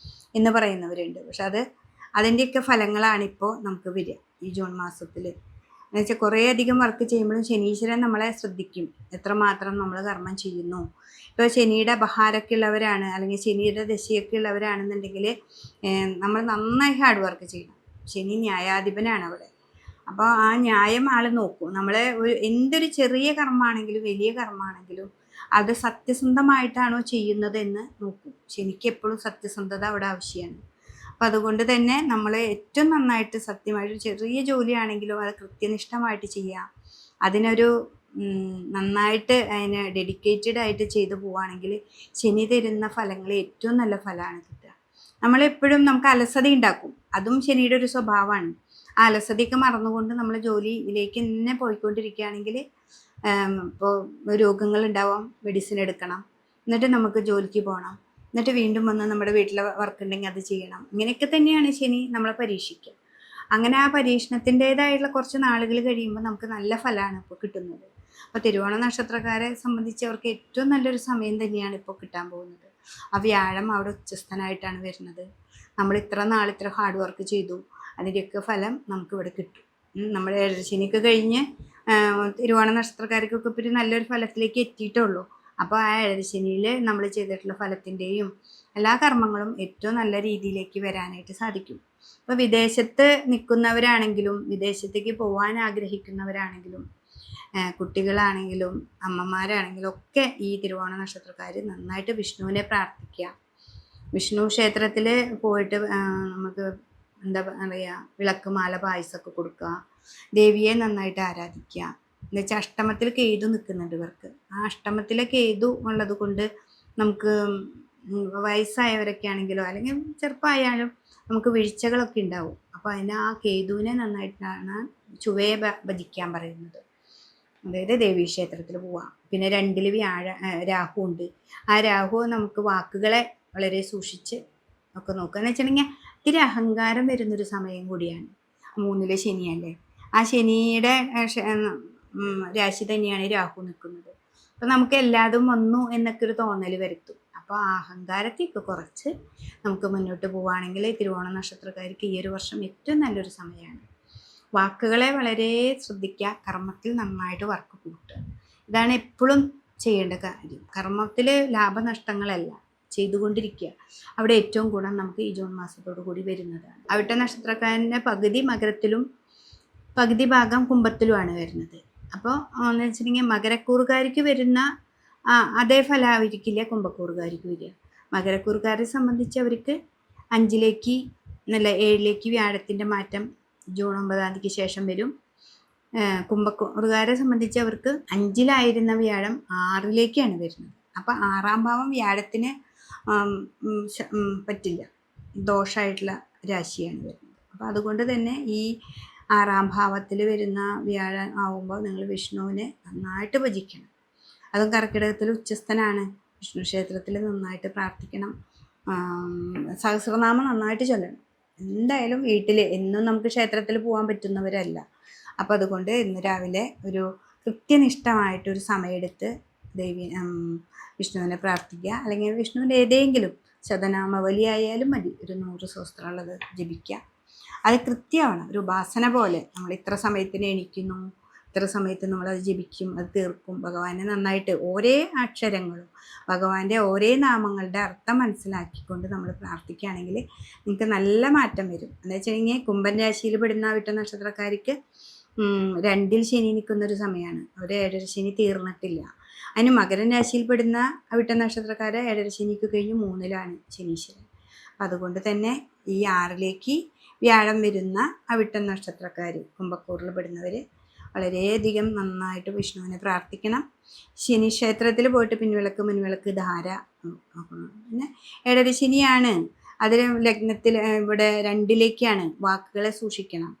Speaker 1: എന്ന് പറയുന്നവരുണ്ട്. പക്ഷെ അതിൻ്റെയൊക്കെ ഫലങ്ങളാണിപ്പോൾ നമുക്ക് വരിക ഈ ജൂൺ മാസത്തിൽ. എന്നുവെച്ചാൽ കുറേ അധികം വർക്ക് ചെയ്യുമ്പോഴും ശനീശ്വരൻ നമ്മളെ ശ്രദ്ധിക്കും, എത്രമാത്രം നമ്മൾ കർമ്മം ചെയ്യുന്നു. ഇപ്പോൾ ശനിയുടെ ബഹാരൊക്കെ ഉള്ളവരാണ്, അല്ലെങ്കിൽ ശനിയുടെ ദശയൊക്കെ ഉള്ളവരാണെന്നുണ്ടെങ്കിൽ നമ്മൾ നന്നായി ഹാർഡ് വർക്ക് ചെയ്യണം. ശനി ന്യായാധിപനാണ് അവിടെ. അപ്പോൾ ആ ന്യായം ആൾ നോക്കും. നമ്മളെ എന്തൊരു ചെറിയ കർമ്മമാണെങ്കിലും വലിയ കർമ്മമാണെങ്കിലും അത് സത്യസന്ധമായിട്ടാണോ ചെയ്യുന്നത് എന്ന് നോക്കും. ശനിക്ക് എപ്പോഴും സത്യസന്ധത അവിടെ ആവശ്യമാണ്. അപ്പം അതുകൊണ്ട് തന്നെ നമ്മൾ ഏറ്റവും നന്നായിട്ട് സത്യമായിട്ട് ചെറിയ ജോലിയാണെങ്കിലും അത് കൃത്യനിഷ്ഠമായിട്ട് ചെയ്യുക. അതിനൊരു നന്നായിട്ട് അതിനെ ഡെഡിക്കേറ്റഡ് ആയിട്ട് ചെയ്തു പോവുകയാണെങ്കിൽ ശനി തരുന്ന ഫലങ്ങൾ ഏറ്റവും നല്ല ഫലമാണ് കിട്ടുക. നമ്മളെപ്പോഴും നമുക്ക് അലസത ഉണ്ടാക്കും, അതും ശനിയുടെ ഒരു സ്വഭാവമാണ്. ആ അലസതയൊക്കെ മറന്നുകൊണ്ട് നമ്മൾ ജോലിയിലേക്ക് തന്നെ പോയിക്കൊണ്ടിരിക്കുകയാണെങ്കിൽ ഇപ്പോൾ രോഗങ്ങൾ ഉണ്ടാവാം, മെഡിസിൻ എടുക്കണം, എന്നിട്ട് നമുക്ക് ജോലിക്ക് പോകണം, എന്നിട്ട് വീണ്ടും വന്ന് നമ്മുടെ വീട്ടിലെ വർക്ക് ഉണ്ടെങ്കിൽ അത് ചെയ്യണം. ഇങ്ങനെയൊക്കെ തന്നെയാണ് ശനി നമ്മളെ പരീക്ഷിക്കുക. അങ്ങനെ ആ പരീക്ഷണത്തിൻ്റേതായിട്ടുള്ള കുറച്ച് നാളുകൾ കഴിയുമ്പോൾ നമുക്ക് നല്ല ഫലമാണ് ഇപ്പോൾ കിട്ടുന്നത്. അപ്പോൾ തിരുവോണ നക്ഷത്രക്കാരെ സംബന്ധിച്ച് അവർക്ക് ഏറ്റവും നല്ലൊരു സമയം തന്നെയാണ് ഇപ്പോൾ കിട്ടാൻ പോകുന്നത്. ആ വ്യാഴം അവിടെ ഉച്ചസ്ഥനായിട്ടാണ് വരുന്നത്. നമ്മൾ ഇത്ര ഹാർഡ് വർക്ക് ചെയ്തു, അതിൻ്റെയൊക്കെ ഫലം നമുക്കിവിടെ കിട്ടും. നമ്മുടെ ശനിക്ക് കഴിഞ്ഞ് തിരുവോണ നക്ഷത്രക്കാർക്കൊക്കെ ഇപ്പോൾ ഒരു നല്ലൊരു ഫലത്തിലേക്ക് എത്തിയിട്ടുള്ളൂ. അപ്പോൾ ആ ശനിയിൽ നമ്മൾ ചെയ്തിട്ടുള്ള ഫലത്തിൻ്റെയും എല്ലാ കർമ്മങ്ങളും ഏറ്റവും നല്ല രീതിയിലേക്ക് വരാനായിട്ട് സാധിക്കും. അപ്പോൾ വിദേശത്ത് നിൽക്കുന്നവരാണെങ്കിലും വിദേശത്തേക്ക് പോകാൻ ആഗ്രഹിക്കുന്നവരാണെങ്കിലും കുട്ടികളാണെങ്കിലും അമ്മമാരാണെങ്കിലും ഒക്കെ ഈ തിരുവോണ നക്ഷത്രക്കാർ നന്നായിട്ട് വിഷ്ണുവിനെ പ്രാർത്ഥിക്കുക. വിഷ്ണു ക്ഷേത്രത്തിൽ പോയിട്ട് നമുക്ക് എന്താ പറയുക, വിളക്ക് മാല പായസമൊക്കെ കൊടുക്കുക, ദേവിയെ നന്നായിട്ട് ആരാധിക്കുക. എന്നുവെച്ചാൽ അഷ്ടമത്തിൽ കേതു നിൽക്കുന്നുണ്ട് ഇവർക്ക്. ആ അഷ്ടമത്തിലെ കേതു ഉള്ളത് കൊണ്ട് നമുക്ക് വയസ്സായവരൊക്കെ ആണെങ്കിലോ അല്ലെങ്കിൽ ചെറുപ്പമായാലും നമുക്ക് വീഴ്ചകളൊക്കെ ഉണ്ടാവും. അപ്പോൾ അതിന് ആ കേതുവിനെ നന്നായിട്ടാണ് ചുവയെ ഭജിക്കാൻ പറയുന്നത്. അതായത് ദേവീക്ഷേത്രത്തിൽ പോവാം. പിന്നെ 2ൽ രാഹു ഉണ്ട്. ആ രാഹു നമുക്ക് വാക്കുകളെ വളരെ സൂക്ഷിച്ച് ഒക്കെ നോക്കുക. എന്ന് വെച്ചിട്ടുണ്ടെങ്കിൽ ഇത്തിരി അഹങ്കാരം വരുന്നൊരു സമയം കൂടിയാണ്. 3ലെ ശനിയല്ലേ, ആ ശനിയുടെ രാശി തന്നെയാണ് രാഹു നിൽക്കുന്നത്. അപ്പോൾ നമുക്ക് എല്ലാതും വന്നു എന്നൊക്കെ ഒരു തോന്നൽ വരുത്തും. അപ്പോൾ ആ അഹങ്കാരത്തെയൊക്കെ കുറച്ച് നമുക്ക് മുന്നോട്ട് പോവുകയാണെങ്കിൽ തിരുവോണ നക്ഷത്രക്കാർക്ക് ഈ ഒരു വർഷം ഏറ്റവും നല്ലൊരു സമയമാണ്. വാക്കുകളെ വളരെ ശ്രദ്ധിക്കുക, കർമ്മത്തിൽ നന്നായിട്ട് വർക്ക് കൂട്ടുക. ഇതാണ് എപ്പോഴും ചെയ്യേണ്ട കാര്യം. കർമ്മത്തിൽ ലാഭനഷ്ടങ്ങളല്ല, ചെയ്തുകൊണ്ടിരിക്കുക. അവിടെ ഏറ്റവും ഗുണം നമുക്ക് ഈ ജൂൺ മാസത്തോടു കൂടി വരുന്നതാണ്. അവിട്ട നക്ഷത്രക്കാരൻ്റെ പകുതി മകരത്തിലും പകുതി ഭാഗം കുംഭത്തിലുമാണ് വരുന്നത്. അപ്പോൾ എന്ന് വെച്ചിട്ടുണ്ടെങ്കിൽ മകരക്കൂറുകാർക്ക് വരുന്ന അതേ ഫലമായിരിക്കില്ല കുംഭക്കൂറുകാർക്ക് വരിക. മകരക്കൂറുകാരെ സംബന്ധിച്ച് അവർക്ക് 5ലേക്ക് 7ലേക്ക് വ്യാഴത്തിൻ്റെ മാറ്റം ജൂൺ 9ാം തീയതിക്ക് ശേഷം വരും. കുംഭക്കൂറുകാരെ സംബന്ധിച്ച് അവർക്ക് 5ലായിരുന്ന വ്യാഴം 6ലേക്കാണ് വരുന്നത്. അപ്പോൾ 6ാം ഭാവം വ്യാഴത്തിന് പറ്റില്ല, ദോഷമായിട്ടുള്ള രാശിയാണ് വരുന്നത്. അപ്പോൾ അതുകൊണ്ട് തന്നെ ഈ 6ാം ഭാവത്തിൽ വരുന്ന വ്യാഴം ആവുമ്പോൾ നിങ്ങൾ വിഷ്ണുവിനെ നന്നായിട്ട് ഭജിക്കണം. അതും കർക്കിടകത്തിൽ ഉച്ചസ്ഥനാണ്. വിഷ്ണു ക്ഷേത്രത്തിൽ നന്നായിട്ട് പ്രാർത്ഥിക്കണം. സഹസ്രനാമം നന്നായിട്ട് ചൊല്ലണം. എന്തായാലും വീട്ടിൽ എന്നും നമുക്ക് ക്ഷേത്രത്തിൽ പോകാൻ പറ്റുന്നവരല്ല. അപ്പോൾ അതുകൊണ്ട് ഇന്ന് രാവിലെ ഒരു കൃത്യനിഷ്ഠമായിട്ടൊരു സമയമെടുത്ത് വിഷ്ണുവിനെ പ്രാർത്ഥിക്കുക. അല്ലെങ്കിൽ വിഷ്ണുവിൻ്റെ ഏതെങ്കിലും ശതനാമവലി ആയാലും മതി, ഒരു 100 സ്വസ്ത്രമുള്ളത് ജപിക്കുക. അത് കൃത്യമാണ്, ഒരു ഉപാസന പോലെ. നമ്മൾ ഇത്ര സമയത്തിന് എണീക്കുന്നു, ഇത്ര സമയത്ത് നമ്മളത് ജപിക്കും, അത് തീർക്കും. ഭഗവാനെ നന്നായിട്ട് ഓരോ അക്ഷരങ്ങളും ഭഗവാന്റെ ഓരോ നാമങ്ങളുടെ അർത്ഥം മനസ്സിലാക്കിക്കൊണ്ട് നമ്മൾ പ്രാർത്ഥിക്കുകയാണെങ്കിൽ നിങ്ങൾക്ക് നല്ല മാറ്റം വരും. എന്ന് വെച്ചിട്ടുണ്ടെങ്കിൽ കുംഭൻ രാശിയിൽ പെടുന്ന വിട്ട നക്ഷത്രക്കാർക്ക് 2-ൽ ശനി നിൽക്കുന്നൊരു സമയമാണ്. അവർ 7ര ശനി തീർന്നിട്ടില്ല. അതിന് മകരൻ രാശിയിൽപ്പെടുന്ന വിട്ട നക്ഷത്രക്കാരെ 7ര ശനിക്ക് കഴിഞ്ഞ് 3-ലാണ് ശനീശ്വരൻ. അതുകൊണ്ട് തന്നെ ഈ 6-ലേക്ക് വ്യാഴം വരുന്ന അവിട്ട നക്ഷത്രക്കാർ, കുംഭക്കൂറിൽ പെടുന്നവർ വളരെയധികം നന്നായിട്ട് വിഷ്ണുവിനെ പ്രാർത്ഥിക്കണം. ശനി ക്ഷേത്രത്തിൽ പോയിട്ട് പിൻവിളക്ക് മുൻവിളക്ക് ധാര. പിന്നെ 7ര ശനിയാണ്, അതിൽ ലഗ്നത്തിൽ ഇവിടെ 2-ലേക്കാണ്. വാക്കുകളെ സൂക്ഷിക്കണം.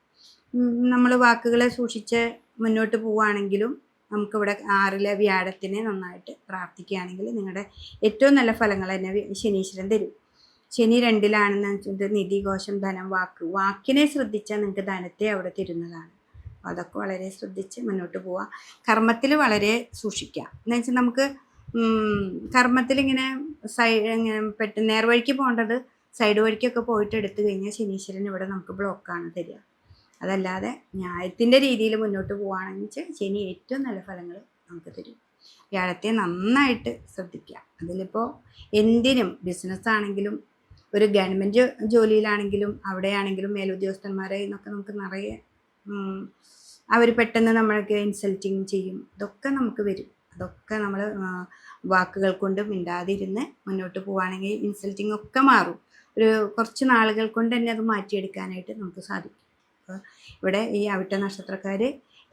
Speaker 1: നമ്മൾ വാക്കുകളെ സൂക്ഷിച്ച് മുന്നോട്ട് പോവുകയാണെങ്കിലും നമുക്കിവിടെ 6-ലെ വ്യാഴത്തിനെ നന്നായിട്ട് പ്രാർത്ഥിക്കുകയാണെങ്കിൽ നിങ്ങളുടെ ഏറ്റവും നല്ല ഫലങ്ങൾ തന്നെ ശനീശ്വരൻ തരും. ശനി 2-ലാണെന്ന് വെച്ചിട്ട് നിധി, കോശം, ധനം, വാക്കിനെ ശ്രദ്ധിച്ചാൽ നിങ്ങൾക്ക് ധനത്തെ അവിടെ തരുന്നതാണ്. അപ്പോൾ അതൊക്കെ വളരെ ശ്രദ്ധിച്ച് മുന്നോട്ട് പോവുക. കർമ്മത്തിൽ വളരെ സൂക്ഷിക്കുക. എന്ന് വെച്ചാൽ നമുക്ക് കർമ്മത്തിലിങ്ങനെ ഇങ്ങനെ പെട്ടെന്ന് നേർവഴിക്ക് പോകേണ്ടത് സൈഡ് വഴിക്കൊക്കെ പോയിട്ട് എടുത്തു കഴിഞ്ഞാൽ ശനീശ്വരൻ ഇവിടെ നമുക്ക് ബ്ലോക്കാണ് തരിക. അതല്ലാതെ ന്യായത്തിൻ്റെ രീതിയിൽ മുന്നോട്ട് പോവുകയാണെങ്കിൽ ശനി ഏറ്റവും നല്ല ഫലങ്ങൾ നമുക്ക് തരും. വ്യാഴത്തെ നന്നായിട്ട് ശ്രദ്ധിക്കുക. അതിലിപ്പോൾ എന്തിനും, ബിസിനസ്സാണെങ്കിലും ഒരു ഗവൺമെൻറ് ജോലിയിലാണെങ്കിലും അവിടെയാണെങ്കിലും മേലുദ്യോഗസ്ഥന്മാരെ എന്നൊക്കെ നമുക്ക് നിറയെ അവർ പെട്ടെന്ന് നമ്മൾക്ക് ഇൻസൾട്ടിങ് ചെയ്യും. ഇതൊക്കെ നമുക്ക് വരും. അതൊക്കെ നമ്മൾ വാക്കുകൾ കൊണ്ട് മിണ്ടാതിരുന്ന് മുന്നോട്ട് പോവുകയാണെങ്കിൽ ഇൻസൾട്ടിങ് ഒക്കെ മാറും. ഒരു കുറച്ച് നാളുകൾ കൊണ്ട് തന്നെ അത് മാറ്റിയെടുക്കാനായിട്ട് നമുക്ക് സാധിക്കും. അപ്പോൾ ഇവിടെ ഈ അവിട്ട നക്ഷത്രക്കാർ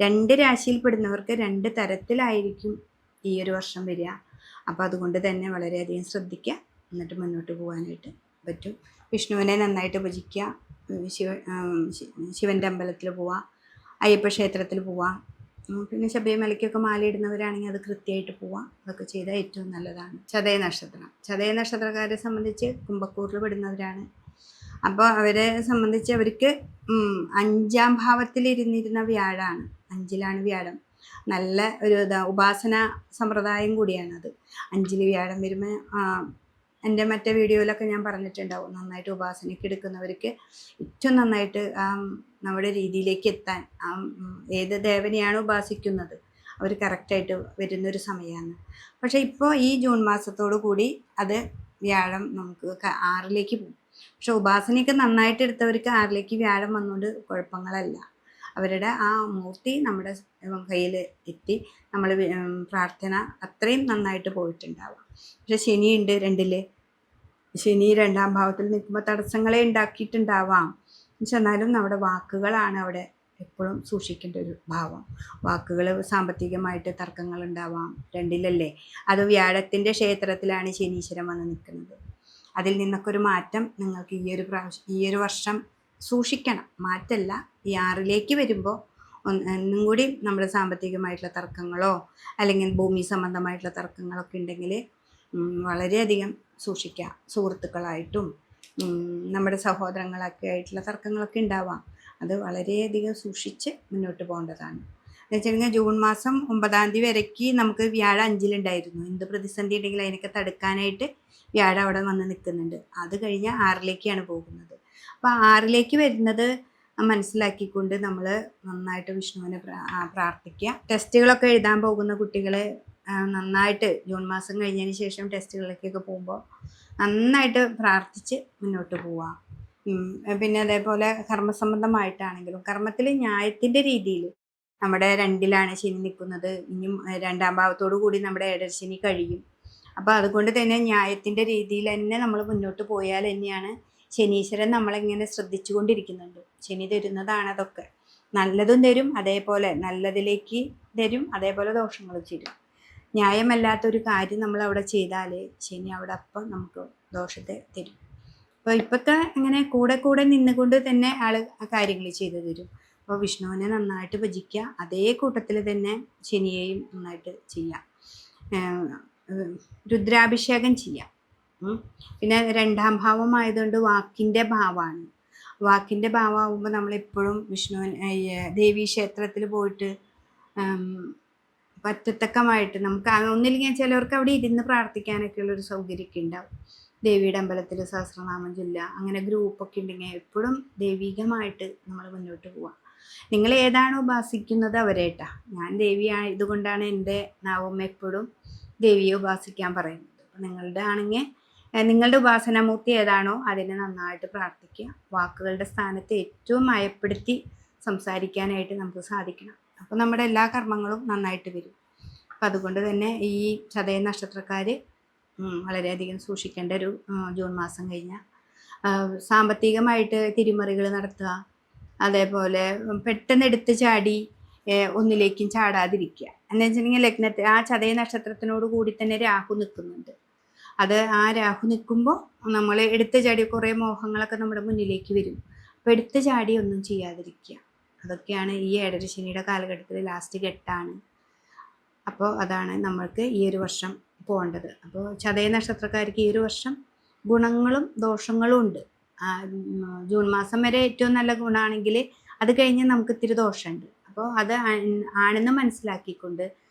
Speaker 1: 2 രാശിയിൽപ്പെടുന്നവർക്ക് 2 തരത്തിലായിരിക്കും ഈ ഒരു വർഷം വരിക. അപ്പോൾ അതുകൊണ്ട് തന്നെ വളരെയധികം ശ്രദ്ധിക്കുക, എന്നിട്ട് മുന്നോട്ട് പോകാനായിട്ട് പറ്റും. വിഷ്ണുവിനെ നന്നായിട്ട് ഭജിക്കുക. ശിവൻ്റെ അമ്പലത്തിൽ പോവുക, അയ്യപ്പ ക്ഷേത്രത്തിൽ പോവുക. പിന്നെ ശബരിമലയ്ക്കൊക്കെ മാലയിടുന്നവരാണെങ്കിൽ അത് കൃത്യമായിട്ട് പോവാം. അതൊക്കെ ചെയ്താൽ ഏറ്റവും നല്ലതാണ്. ചതയ നക്ഷത്രക്കാരെ സംബന്ധിച്ച് കുംഭക്കൂറിൽ പെടുന്നവരാണ്. അപ്പോൾ അവരെ സംബന്ധിച്ച് അവർക്ക് 5-ാം ഭാവത്തിലിരുന്നിരുന്ന വ്യാഴാണ്. 5-ലാണ് വ്യാഴം. നല്ല ഒരു ഉപാസന സമ്പ്രദായം കൂടിയാണത്. 5-ൽ വ്യാഴം വരുമ്പോൾ എൻ്റെ മറ്റേ വീഡിയോയിലൊക്കെ ഞാൻ പറഞ്ഞിട്ടുണ്ടാവും, നന്നായിട്ട് ഉപാസനയ്ക്ക് എടുക്കുന്നവർക്ക് ഏറ്റവും നന്നായിട്ട് നമ്മുടെ രീതിയിലേക്ക് എത്താൻ ഏത് ദേവനെയാണ് ഉപാസിക്കുന്നത് അവർ കറക്റ്റായിട്ട് വരുന്നൊരു സമയമാണ്. പക്ഷേ ഇപ്പോൾ ഈ ജൂൺ മാസത്തോടു കൂടി അത് വ്യാഴം നമുക്ക് 6-ലേക്ക് പോകും. പക്ഷെ ഉപാസനയൊക്കെ നന്നായിട്ട് എടുത്തവർക്ക് 6-ലേക്ക് വ്യാഴം വന്നുകൊണ്ട് കുഴപ്പങ്ങളല്ല. അവരുടെ ആ മൂർത്തി നമ്മുടെ കയ്യിൽ എത്തി നമ്മൾ പ്രാർത്ഥന അത്രയും നന്നായിട്ട് പോയിട്ടുണ്ടാവാം. പക്ഷെ ശനിയുണ്ട് 2-ൽ. ശനി 2-ാം ഭാവത്തിൽ നിൽക്കുമ്പോൾ തടസ്സങ്ങളെ ഉണ്ടാക്കിയിട്ടുണ്ടാവാം. എന്നാലും നമ്മുടെ വാക്കുകളാണ് അവിടെ എപ്പോഴും സൂക്ഷിക്കേണ്ട ഒരു ഭാവം. വാക്കുകൾ, സാമ്പത്തികമായിട്ട് തർക്കങ്ങൾ ഉണ്ടാവാം. 2-ലല്ലേ, അത് വ്യാഴത്തിൻ്റെ ക്ഷേത്രത്തിലാണ് ശനീശ്വരൻ വന്ന് നിൽക്കുന്നത്. അതിൽ നിന്നൊക്കെ ഒരു മാറ്റം നിങ്ങൾക്ക് ഈ ഒരു വർഷം സൂക്ഷിക്കണം. മാറ്റമല്ല, ഈ 6-ലേക്ക് വരുമ്പോൾ ഒന്നും കൂടി നമ്മുടെ സാമ്പത്തികമായിട്ടുള്ള തർക്കങ്ങളോ അല്ലെങ്കിൽ ഭൂമി സംബന്ധമായിട്ടുള്ള തർക്കങ്ങളൊക്കെ ഉണ്ടെങ്കിൽ വളരെയധികം സൂക്ഷിക്കുക. സുഹൃത്തുക്കളായിട്ടും നമ്മുടെ സഹോദരങ്ങളൊക്കെ ആയിട്ടുള്ള തർക്കങ്ങളൊക്കെ ഉണ്ടാവാം. അത് വളരെയധികം സൂക്ഷിച്ച് മുന്നോട്ട് പോകേണ്ടതാണ്. എന്ന് വെച്ചിട്ടുണ്ടെങ്കിൽ ജൂൺ മാസം 9-ാം തീയതി വരയ്ക്ക് നമുക്ക് വ്യാഴം 5-ലുണ്ടായിരുന്നു. എന്ത് പ്രതിസന്ധി ഉണ്ടെങ്കിൽ അതിനൊക്കെ തടുക്കാനായിട്ട് വ്യാഴം അവിടെ വന്ന് നിൽക്കുന്നുണ്ട്. അത് കഴിഞ്ഞ് 6-ലേക്കാണ് പോകുന്നത്. അപ്പോൾ 6-ലേക്ക് വരുന്നത് മനസ്സിലാക്കിക്കൊണ്ട് നമ്മൾ നന്നായിട്ട് വിഷ്ണുവിനെ പ്രാർത്ഥിക്കുക. ടെസ്റ്റുകളൊക്കെ എഴുതാൻ പോകുന്ന കുട്ടികൾ നന്നായിട്ട് ജൂൺ മാസം കഴിഞ്ഞതിന് ശേഷം ടെസ്റ്റുകളിലേക്കൊക്കെ പോകുമ്പോൾ നന്നായിട്ട് പ്രാർത്ഥിച്ച് മുന്നോട്ട് പോവുക. പിന്നെ അതേപോലെ കർമ്മസംബന്ധമായിട്ടാണെങ്കിലും കർമ്മത്തിൽ ന്യായത്തിൻ്റെ രീതിയിൽ നമ്മുടെ 2-ലാണ് ശനി നിൽക്കുന്നത്. ഇനിയും 2-ാം ഭാവത്തോടു കൂടി നമ്മുടെ 7ര ശനി കഴിയും. അപ്പോൾ അതുകൊണ്ട് തന്നെ ന്യായത്തിൻ്റെ രീതിയിൽ തന്നെ നമ്മൾ മുന്നോട്ട് പോയാൽ തന്നെയാണ് ശനീശ്വരൻ നമ്മളിങ്ങനെ ശ്രദ്ധിച്ചു കൊണ്ടിരിക്കുന്നുണ്ട്. ശനി തരുന്നതാണ് അതൊക്കെ. നല്ലതും തരും, അതേപോലെ നല്ലതിലേക്ക് തരും, അതേപോലെ ദോഷങ്ങളും തരും. ന്യായമല്ലാത്തൊരു കാര്യം നമ്മൾ അവിടെ ചെയ്താൽ ശനി അവിടെ അപ്പം നമുക്ക് ദോഷത്തെ തരും. അപ്പോൾ ഇപ്പോഴത്തെ അങ്ങനെ കൂടെ നിന്നുകൊണ്ട് തന്നെ ആൾ കാര്യങ്ങൾ ചെയ്തു തരും. അപ്പോൾ വിഷ്ണുവിനെ നന്നായിട്ട് ഭജിക്കുക. അതേ കൂട്ടത്തിൽ തന്നെ ശനിയെയും നന്നായിട്ട് ചെയ്യാം. രുദ്രാഭിഷേകം ചെയ്യാം. പിന്നെ 2ാം ഭാവമായതുകൊണ്ട് വാക്കിൻ്റെ ഭാവമാണ്. വാക്കിൻ്റെ ഭാവമാകുമ്പോൾ നമ്മളെപ്പോഴും ദേവീ ക്ഷേത്രത്തിൽ പോയിട്ട് പറ്റത്തക്കമായിട്ട് നമുക്ക് ഒന്നില്ലെങ്കിൽ ചിലവർക്ക് അവിടെ ഇരുന്ന് പ്രാർത്ഥിക്കാനൊക്കെ ഉള്ളൊരു സൗകര്യമൊക്കെ ഉണ്ടാവും. ദേവിയുടെ അമ്പലത്തിൽ സഹസ്രനാമം ചൊല്ലുക, അങ്ങനെ ഗ്രൂപ്പൊക്കെ ഉണ്ടെങ്കിൽ എപ്പോഴും ദൈവികമായിട്ട് നമ്മൾ മുന്നോട്ട് പോവാം. നിങ്ങൾ ഏതാണോ ഉപാസിക്കുന്നത് അവരേട്ടാ. ഞാൻ ദേവി ആയതുകൊണ്ടാണ് എൻ്റെ നാവമ്മ എപ്പോഴും ദേവിയെ ഉപാസിക്കാൻ പറയുന്നത്. അപ്പം നിങ്ങളുടെ ആണെങ്കിൽ നിങ്ങളുടെ ഉപാസനാമൂർത്തി ഏതാണോ അതിനെ നന്നായിട്ട് പ്രാർത്ഥിക്കുക. വാക്കുകളുടെ സ്ഥാനത്ത് ഏറ്റവും മയപ്പെടുത്തി സംസാരിക്കാനായിട്ട് നമുക്ക് സാധിക്കണം. അപ്പോൾ നമ്മുടെ എല്ലാ കർമ്മങ്ങളും നന്നായിട്ട് വരും. അപ്പം അതുകൊണ്ട് തന്നെ ഈ ചതയ നക്ഷത്രക്കാർ വളരെയധികം സൂക്ഷിക്കേണ്ട ഒരു ജൂൺ മാസം കഴിഞ്ഞാൽ സാമ്പത്തികമായിട്ട് തിരിമറികൾ നടത്തുക, അതേപോലെ പെട്ടെന്ന് എടുത്ത് ചാടി ഒന്നിലേക്കും ചാടാതിരിക്കുക. എന്ന് വെച്ചിട്ടുണ്ടെങ്കിൽ ലഗ്നത്തിൽ ആ ചതയ നക്ഷത്രത്തിനോട് കൂടി തന്നെ രാഹു നിൽക്കുന്നുണ്ട്. അത് ആ രാഹു നിൽക്കുമ്പോൾ നമ്മൾ എടുത്ത് ചാടി കുറേ മോഹങ്ങളൊക്കെ നമ്മുടെ മുന്നിലേക്ക് വരും. അപ്പോൾ എടുത്ത് ചാടി ഒന്നും ചെയ്യാതിരിക്കുക. അതൊക്കെയാണ് ഈ ഏഴര ശനിയുടെ കാലഘട്ടത്തിൽ ലാസ്റ്റ് ഘട്ടമാണ്. അപ്പോൾ അതാണ് നമ്മൾക്ക് ഈ ഒരു വർഷം പോകേണ്ടത്. അപ്പോൾ ചതയ നക്ഷത്രക്കാർക്ക് ഈ ഒരു വർഷം ഗുണങ്ങളും ദോഷങ്ങളും ഉണ്ട്. ജൂൺ മാസം വരെ ഏറ്റവും നല്ല ഗുണമാണെങ്കിൽ അത് കഴിഞ്ഞ് നമുക്ക് ഇത്തിരി ദോഷമുണ്ട്. അപ്പോൾ അത് ആണെന്ന് മനസ്സിലാക്കിക്കൊണ്ട്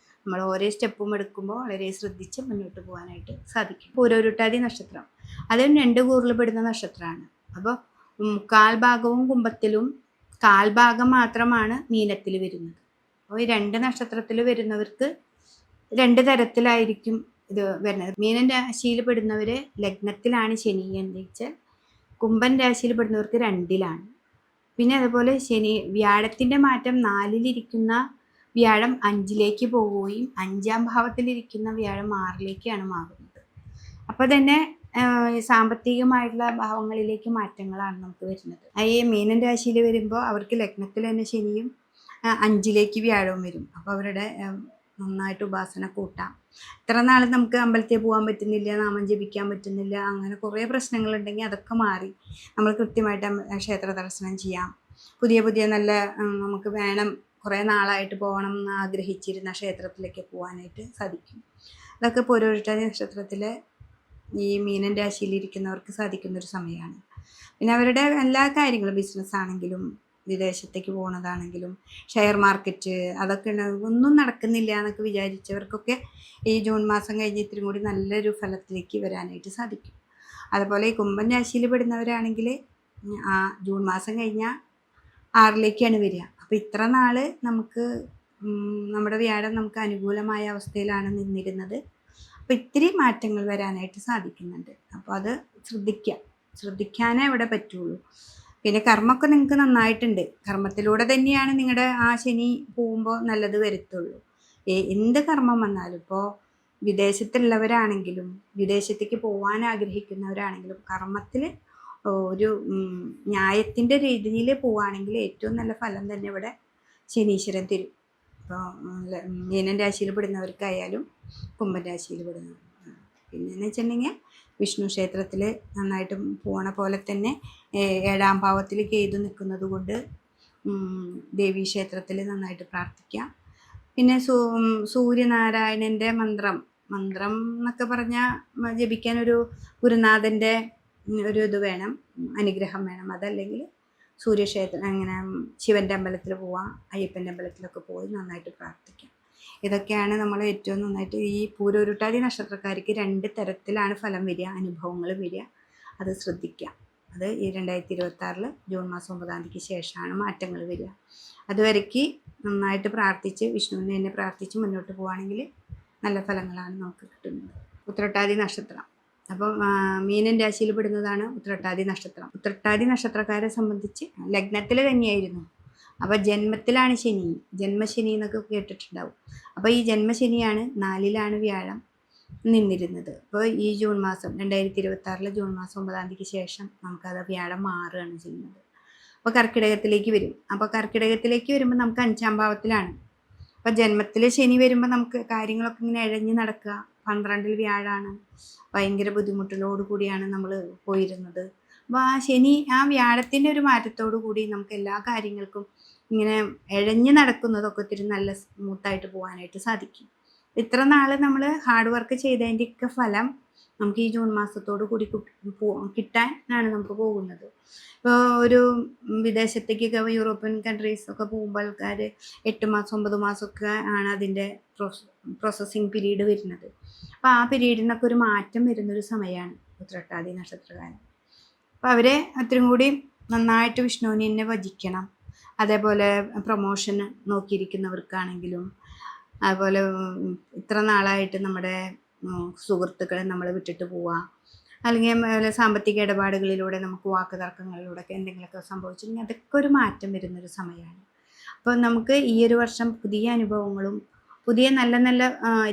Speaker 1: നമ്മൾ ഓരോ സ്റ്റെപ്പും എടുക്കുമ്പോൾ വളരെ ശ്രദ്ധിച്ച് മുന്നോട്ട് പോകാനായിട്ട് സാധിക്കും. പൂരോരുട്ടാതി നക്ഷത്രം അതും 2 കൂറിൽ പെടുന്ന നക്ഷത്രമാണ്. അപ്പോൾ കാൽഭാഗവും കുംഭത്തിലും കാൽഭാഗം മാത്രമാണ് മീനത്തിൽ വരുന്നത്. അപ്പോൾ ഈ 2 നക്ഷത്രത്തിൽ വരുന്നവർക്ക് 2 തരത്തിലായിരിക്കും ഇത് വരുന്നത്. മീനൻ രാശിയിൽ പെടുന്നവർ ലഗ്നത്തിലാണ് ശനി എന്ന് വെച്ചാൽ, കുംഭൻ രാശിയിൽ പെടുന്നവർക്ക് 2ലാണ്. പിന്നെ അതുപോലെ വ്യാഴത്തിൻ്റെ മാറ്റം 4ലിരിക്കുന്ന വ്യാഴം 5ലേക്ക് പോവുകയും 5ാം ഭാവത്തിലിരിക്കുന്ന വ്യാഴം 6ലേക്കാണ് മാറുന്നത്. അപ്പോൾ തന്നെ സാമ്പത്തികമായിട്ടുള്ള ഭാവങ്ങളിലേക്ക് മാറ്റങ്ങളാണ് നമുക്ക് വരുന്നത്. ഈ മീനൻ രാശിയിൽ വരുമ്പോൾ അവർക്ക് ലഗ്നത്തിൽ തന്നെ ശനിയും 5ലേക്ക് വ്യാഴവും വരും. അപ്പോൾ അവരുടെ നന്നായിട്ട് ഉപാസന കൂട്ടാം. ഇത്ര നാൾ നമുക്ക് അമ്പലത്തിൽ പോകാൻ പറ്റുന്നില്ല, നാമം ജപിക്കാൻ പറ്റുന്നില്ല, അങ്ങനെ കുറേ പ്രശ്നങ്ങളുണ്ടെങ്കിൽ അതൊക്കെ മാറി നമ്മൾ കൃത്യമായിട്ട് ക്ഷേത്ര ദർശനം ചെയ്യാം. പുതിയ നല്ല നമുക്ക് വേണം, കുറേ നാളായിട്ട് പോകണം എന്ന് ആഗ്രഹിച്ചിരുന്ന ക്ഷേത്രത്തിലേക്ക് പോകാനായിട്ട് സാധിക്കും. അതൊക്കെ പൂരോരുട്ടാതി നക്ഷത്രത്തിൽ ഈ മീനൻ രാശിയിലിരിക്കുന്നവർക്ക് സാധിക്കുന്നൊരു സമയമാണ്. പിന്നെ അവരുടെ എല്ലാ കാര്യങ്ങളും ബിസിനസ് ആണെങ്കിലും വിദേശത്തേക്ക് പോകുന്നതാണെങ്കിലും ഷെയർ മാർക്കറ്റ് അതൊക്കെ ഒന്നും നടക്കുന്നില്ല എന്നൊക്കെ വിചാരിച്ചവർക്കൊക്കെ ഈ ജൂൺ മാസം കഴിഞ്ഞ് ഇത്തിരി കൂടി നല്ലൊരു ഫലത്തിലേക്ക് വരാനായിട്ട് സാധിക്കും. അതുപോലെ ഈ കുംഭൻ രാശിയിൽ പെടുന്നവരാണെങ്കിൽ ആ ജൂൺ മാസം കഴിഞ്ഞാൽ 6ലേക്കാണ് വരിക. അപ്പോൾ ഇത്ര നാൾ നമുക്ക് നമ്മുടെ വ്യാഴം നമുക്ക് അനുകൂലമായ അവസ്ഥയിലാണ് നിന്നിരുന്നത്. അപ്പോൾ ഇത്തിരി മാറ്റങ്ങൾ വരാനായിട്ട് സാധിക്കുന്നുണ്ട്. അപ്പോൾ അത് ശ്രദ്ധിക്കാനേ ഇവിടെ പറ്റുള്ളൂ. പിന്നെ കർമ്മമൊക്കെ നിങ്ങൾക്ക് നന്നായിട്ടുണ്ട്. കർമ്മത്തിലൂടെ തന്നെയാണ് നിങ്ങളുടെ ആ ശനി പോകുമ്പോൾ നല്ലത് വരുത്തുള്ളൂ. എന്ത് കർമ്മം വന്നാലും, ഇപ്പോൾ വിദേശത്തുള്ളവരാണെങ്കിലും വിദേശത്തേക്ക് പോകാൻ ആഗ്രഹിക്കുന്നവരാണെങ്കിലും കർമ്മത്തിൽ ഒരു ന്യായത്തിൻ്റെ രീതിയിൽ പോവുകയാണെങ്കിൽ ഏറ്റവും നല്ല ഫലം തന്നെ ഇവിടെ ശനീശ്വരൻ തരും. ഇപ്പോൾ മീനൻ രാശിയിൽ പെടുന്നവർക്കായാലും കുംഭൻ രാശിയിൽ പെടുന്നവർ. പിന്നെയെന്ന് വെച്ചിട്ടുണ്ടെങ്കിൽ വിഷ്ണു ക്ഷേത്രത്തിൽ നന്നായിട്ട് പോണ പോലെ തന്നെ 7ാം ഭാവത്തിൽ കേതു നിൽക്കുന്നത് കൊണ്ട് ദേവീ ക്ഷേത്രത്തിൽ നന്നായിട്ട് പ്രാർത്ഥിക്കാം. പിന്നെ സൂര്യനാരായണൻ്റെ മന്ത്രം എന്നൊക്കെ പറഞ്ഞാൽ ജപിക്കാനൊരു ഗുരുനാഥൻ്റെ ഒരു ഇത് വേണം, അനുഗ്രഹം വേണം. അതല്ലെങ്കിൽ സൂര്യക്ഷേത്രം അങ്ങനെ ശിവൻ്റെ അമ്പലത്തിൽ പോവാം, അയ്യപ്പൻ്റെ അമ്പലത്തിലൊക്കെ പോയി നന്നായിട്ട് പ്രാർത്ഥിക്കാം. ഇതൊക്കെയാണ് നമ്മൾ ഏറ്റവും നന്നായിട്ട് ഈ പൂരോരുട്ടാതി നക്ഷത്രക്കാർക്ക് 2 തരത്തിലാണ് ഫലം വരിക, അനുഭവങ്ങൾ വരിക. അത് ശ്രദ്ധിക്കുക. അത് ഈ 2026 ജൂൺ മാസം 9-ാം തീയതിക്ക് ശേഷമാണ് മാറ്റങ്ങൾ വരിക. അതുവരയ്ക്ക് നന്നായിട്ട് പ്രാർത്ഥിച്ച് വിഷ്ണുവിനെ തന്നെ പ്രാർത്ഥിച്ച് മുന്നോട്ട് പോവുകയാണെങ്കിൽ നല്ല ഫലങ്ങളാണ് നമുക്ക് കിട്ടുന്നത്. ഉത്രട്ടാതി നക്ഷത്രം അപ്പം മീനൻ രാശിയിൽ പെടുന്നതാണ് ഉത്രട്ടാതി നക്ഷത്രം. ഉത്രട്ടാതി നക്ഷത്രക്കാരെ സംബന്ധിച്ച് ലഗ്നത്തിൽ തന്നെയായിരുന്നു. അപ്പോൾ ജന്മത്തിലാണ് ശനി, ജന്മശനി എന്നൊക്കെ കേട്ടിട്ടുണ്ടാവും. അപ്പോൾ ഈ ജന്മശനിയാണ് 4ലാണ് വ്യാഴം നിന്നിരുന്നത്. അപ്പോൾ ഈ ജൂൺ മാസം 2026 ജൂൺ മാസം 9-ാം തീയതിക്ക് ശേഷം നമുക്കത് വ്യാഴം മാറുകയാണ് ചെയ്യുന്നത്. അപ്പോൾ കർക്കിടകത്തിലേക്ക് വരും. അപ്പോൾ കർക്കിടകത്തിലേക്ക് വരുമ്പോൾ നമുക്ക് 5ാം ഭാവത്തിലാണ്. അപ്പോൾ ജന്മത്തിൽ ശനി വരുമ്പോൾ നമുക്ക് കാര്യങ്ങളൊക്കെ ഇങ്ങനെ ഇഴഞ്ഞ് നടക്കുക. 12ൽ വ്യാഴമാണ്. ഭയങ്കര ബുദ്ധിമുട്ടിലോട് കൂടിയാണ് നമ്മൾ പോയിരുന്നത്. അപ്പോൾ ആ വ്യാഴത്തിൻ്റെ ഒരു മാറ്റത്തോടു കൂടി നമുക്ക് എല്ലാ കാര്യങ്ങൾക്കും ഇങ്ങനെ ഇഴഞ്ഞ് നടക്കുന്നതൊക്കെ ഒത്തിരി നല്ല സ്മൂത്തായിട്ട് പോകാനായിട്ട് സാധിക്കും. ഇത്ര നാൾ നമ്മൾ ഹാർഡ് വർക്ക് ചെയ്തതിൻ്റെയൊക്കെ ഫലം നമുക്ക് ഈ ജൂൺ മാസത്തോട് കൂടി കിട്ടാനാണ് നമുക്ക് പോകുന്നത്. ഇപ്പോൾ ഒരു വിദേശത്തേക്കൊക്കെ യൂറോപ്യൻ കൺട്രീസൊക്കെ പോകുമ്പോൾ ആൾക്കാർ 8 മാസം 9 മാസമൊക്കെ ആണ് അതിൻ്റെ പ്രോസസ്സിങ് പീരീഡ് വരുന്നത്. അപ്പോൾ ആ പീരീഡിനൊക്കെ ഒരു മാറ്റം വരുന്നൊരു സമയമാണ് ഉത്രട്ടാതി നക്ഷത്രകാലം. അപ്പോൾ അവരെ അത്രയും കൂടി നന്നായിട്ട് വിഷ്ണുവിനെ തന്നെ ഭജിക്കണം. അതേപോലെ പ്രൊമോഷൻ നോക്കിയിരിക്കുന്നവർക്കാണെങ്കിലും, അതുപോലെ ഇത്ര നാളായിട്ട് നമ്മുടെ സുഹൃത്തുക്കളെ നമ്മൾ വിട്ടിട്ട് പോവുക, അല്ലെങ്കിൽ സാമ്പത്തിക ഇടപാടുകളിലൂടെ നമുക്ക് വാക്ക് തർക്കങ്ങളിലൂടെയൊക്കെ എന്തെങ്കിലുമൊക്കെ സംഭവിച്ചിട്ടുണ്ടെങ്കിൽ അതൊക്കെ ഒരു മാറ്റം വരുന്നൊരു സമയമാണ്. അപ്പോൾ നമുക്ക് ഈ ഒരു വർഷം പുതിയ അനുഭവങ്ങളും പുതിയ നല്ല നല്ല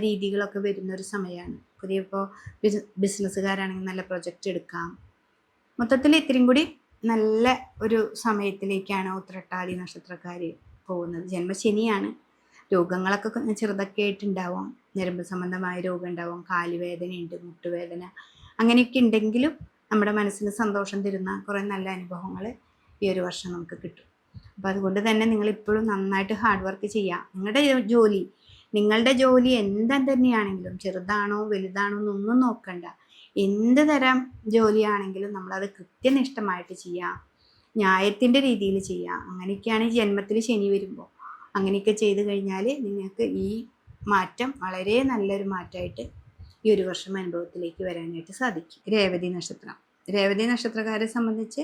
Speaker 1: രീതികളൊക്കെ വരുന്നൊരു സമയമാണ്. പുതിയ ഇപ്പോൾ ബിസിനസ്സുകാരാണെങ്കിൽ നല്ല പ്രൊജക്റ്റ് എടുക്കാം. മൊത്തത്തിൽ ഇത്രയും കൂടി നല്ല ഒരു സമയത്തിലേക്കാണ് ഉത്രട്ടാതി നക്ഷത്രക്കാർ പോകുന്നത്. ജന്മശനിയാണ്. രോഗങ്ങളൊക്കെ ചെറുതൊക്കെ ആയിട്ടുണ്ടാവാം. ഞരമ്പ് സംബന്ധമായ രോഗം ഉണ്ടാവാം, കാലുവേദനയുണ്ട്, മുട്ടുവേദന, അങ്ങനെയൊക്കെ ഉണ്ടെങ്കിലും നമ്മുടെ മനസ്സിന് സന്തോഷം തരുന്ന കുറേ നല്ല അനുഭവങ്ങൾ ഈ ഒരു വർഷം നമുക്ക് കിട്ടും. അപ്പോൾ അതുകൊണ്ട് തന്നെ നിങ്ങളിപ്പോഴും നന്നായിട്ട് ഹാർഡ് വർക്ക് ചെയ്യുക. നിങ്ങളുടെ ജോലി തന്നെയാണെങ്കിലും, ചെറുതാണോ വലുതാണോ എന്നൊന്നും നോക്കണ്ട. എന്ത് തരം ജോലിയാണെങ്കിലും നമ്മളത് കൃത്യനിഷ്ഠമായിട്ട് ചെയ്യുക, ന്യായത്തിൻ്റെ രീതിയിൽ ചെയ്യുക. അങ്ങനെയൊക്കെയാണ് ഈ ജന്മത്തിൽ ശനി വരുമ്പോൾ. അങ്ങനെയൊക്കെ ചെയ്ത് കഴിഞ്ഞാൽ നിങ്ങൾക്ക് ഈ മാറ്റം വളരെ നല്ലൊരു മാറ്റമായിട്ട് ഈ ഒരു വർഷം അനുഭവത്തിലേക്ക് വരാനായിട്ട് സാധിക്കും. രേവതി നക്ഷത്രക്കാരെ സംബന്ധിച്ച്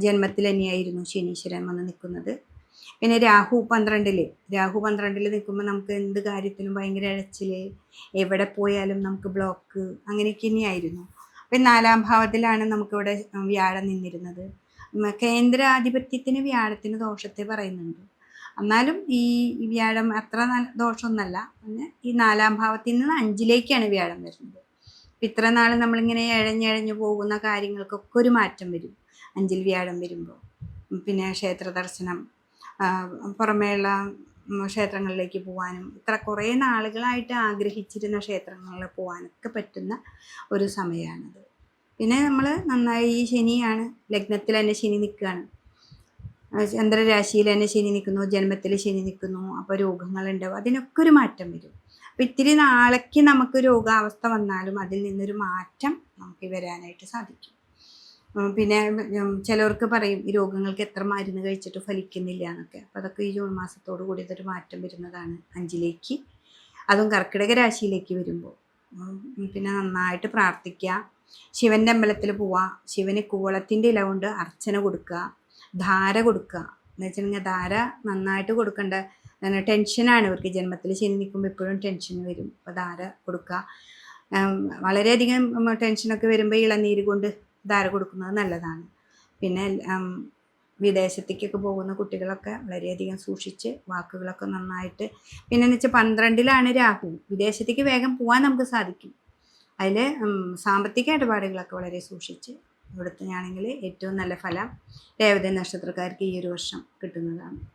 Speaker 1: ജന്മത്തിൽ തന്നെയായിരുന്നു ശനീശ്വരൻ വന്ന് നിൽക്കുന്നത്. പിന്നെ രാഹു 12 നിൽക്കുമ്പോൾ നമുക്ക് എന്ത് കാര്യത്തിലും ഭയങ്കര ഇഴച്ചിൽ, എവിടെ പോയാലും നമുക്ക് ബ്ലോക്ക്, അങ്ങനെയൊക്കെ തന്നെയായിരുന്നു. അപ്പം 4-ാം ഭാവത്തിലാണ് നമുക്കിവിടെ വ്യാഴം നിന്നിരുന്നത്. കേന്ദ്രാധിപത്യത്തിന് വ്യാഴത്തിന് ദോഷത്തെ പറയുന്നുണ്ട്. എന്നാലും ഈ വ്യാഴം അത്ര ദോഷമൊന്നുമല്ല. പിന്നെ ഈ 4-ാം ഭാവത്തിൽ നിന്ന് 5-ലേക്കാണ് വ്യാഴം വരുന്നത്. അപ്പം ഇത്ര നാൾ നമ്മളിങ്ങനെ ഇഴഞ്ഞിഴഞ്ഞു പോകുന്ന കാര്യങ്ങൾക്കൊക്കെ ഒരു മാറ്റം വരും 5-ൽ വ്യാഴം വരുമ്പോൾ. പിന്നെ ക്ഷേത്ര ദർശനം, പുറമേയുള്ള ക്ഷേത്രങ്ങളിലേക്ക് പോകാനും, ഇത്ര കുറേ നാളുകളായിട്ട് ആഗ്രഹിച്ചിരുന്ന ക്ഷേത്രങ്ങളിൽ പോകാനൊക്കെ പറ്റുന്ന ഒരു സമയമാണിത്. പിന്നെ നമ്മൾ നന്നായി ഈ ശനിയാണ്, ലഗ്നത്തിൽ തന്നെ ശനി നിൽക്കുകയാണ്, ചന്ദ്രരാശിയിൽ തന്നെ ശനി നിൽക്കുന്നു, ജന്മത്തിൽ ശനി നിൽക്കുന്നു. അപ്പോൾ രോഗങ്ങളുണ്ടാവും, അതിനൊക്കെ ഒരു മാറ്റം വരും. അപ്പോൾ ഇത്തിരി നാളേക്ക് നമുക്ക് രോഗാവസ്ഥ വന്നാലും അതിൽ നിന്നൊരു മാറ്റം നമുക്ക് വരാനായിട്ട് സാധിക്കും. പിന്നെ ചിലവർക്ക് പറയും ഈ രോഗങ്ങൾക്ക് എത്ര മരുന്ന് കഴിച്ചിട്ട് ഫലിക്കുന്നില്ല എന്നൊക്കെ. അപ്പോൾ അതൊക്കെ ഈ ജൂൺ മാസത്തോടു കൂടി ഇതൊരു മാറ്റം വരുന്നതാണ് 5-ലേക്ക്, അതും കർക്കിടക രാശിയിലേക്ക് വരുമ്പോൾ. പിന്നെ നന്നായിട്ട് പ്രാർത്ഥിക്കുക, ശിവൻ്റെ അമ്പലത്തിൽ പോവുക, ശിവന് കൂവളത്തിൻ്റെ ഇല കൊണ്ട് അർച്ചന കൊടുക്കുക, ധാര കൊടുക്കുക. എന്ന് വെച്ചിട്ടുണ്ടെങ്കിൽ ധാര നന്നായിട്ട് കൊടുക്കേണ്ട. ടെൻഷനാണ് ഇവർക്ക്, ജന്മത്തിൽ ശനി നിൽക്കുമ്പോൾ എപ്പോഴും ടെൻഷൻ വരും. അപ്പോൾ ധാര കൊടുക്കുക. വളരെയധികം ടെൻഷനൊക്കെ വരുമ്പോൾ ഇളനീര് കൊണ്ട് ധാര കൊടുക്കുന്നത് നല്ലതാണ്. പിന്നെ വിദേശത്തേക്കൊക്കെ പോകുന്ന കുട്ടികളൊക്കെ വളരെയധികം സൂക്ഷിച്ച് വാക്കുകളൊക്കെ നന്നായിട്ട്. പിന്നെ എന്ന് വെച്ചാൽ 12-ലാണ് രാഹു, വിദേശത്തേക്ക് വേഗം പോകാൻ നമുക്ക് സാധിക്കും. അതിൽ സാമ്പത്തിക ഇടപാടുകളൊക്കെ വളരെ സൂക്ഷിച്ച് ഇവിടുത്തെയാണെങ്കിൽ ഏറ്റവും നല്ല ഫലം രേവതി നക്ഷത്രക്കാർക്ക് ഈ ഒരു വർഷം കിട്ടുന്നതാണ്.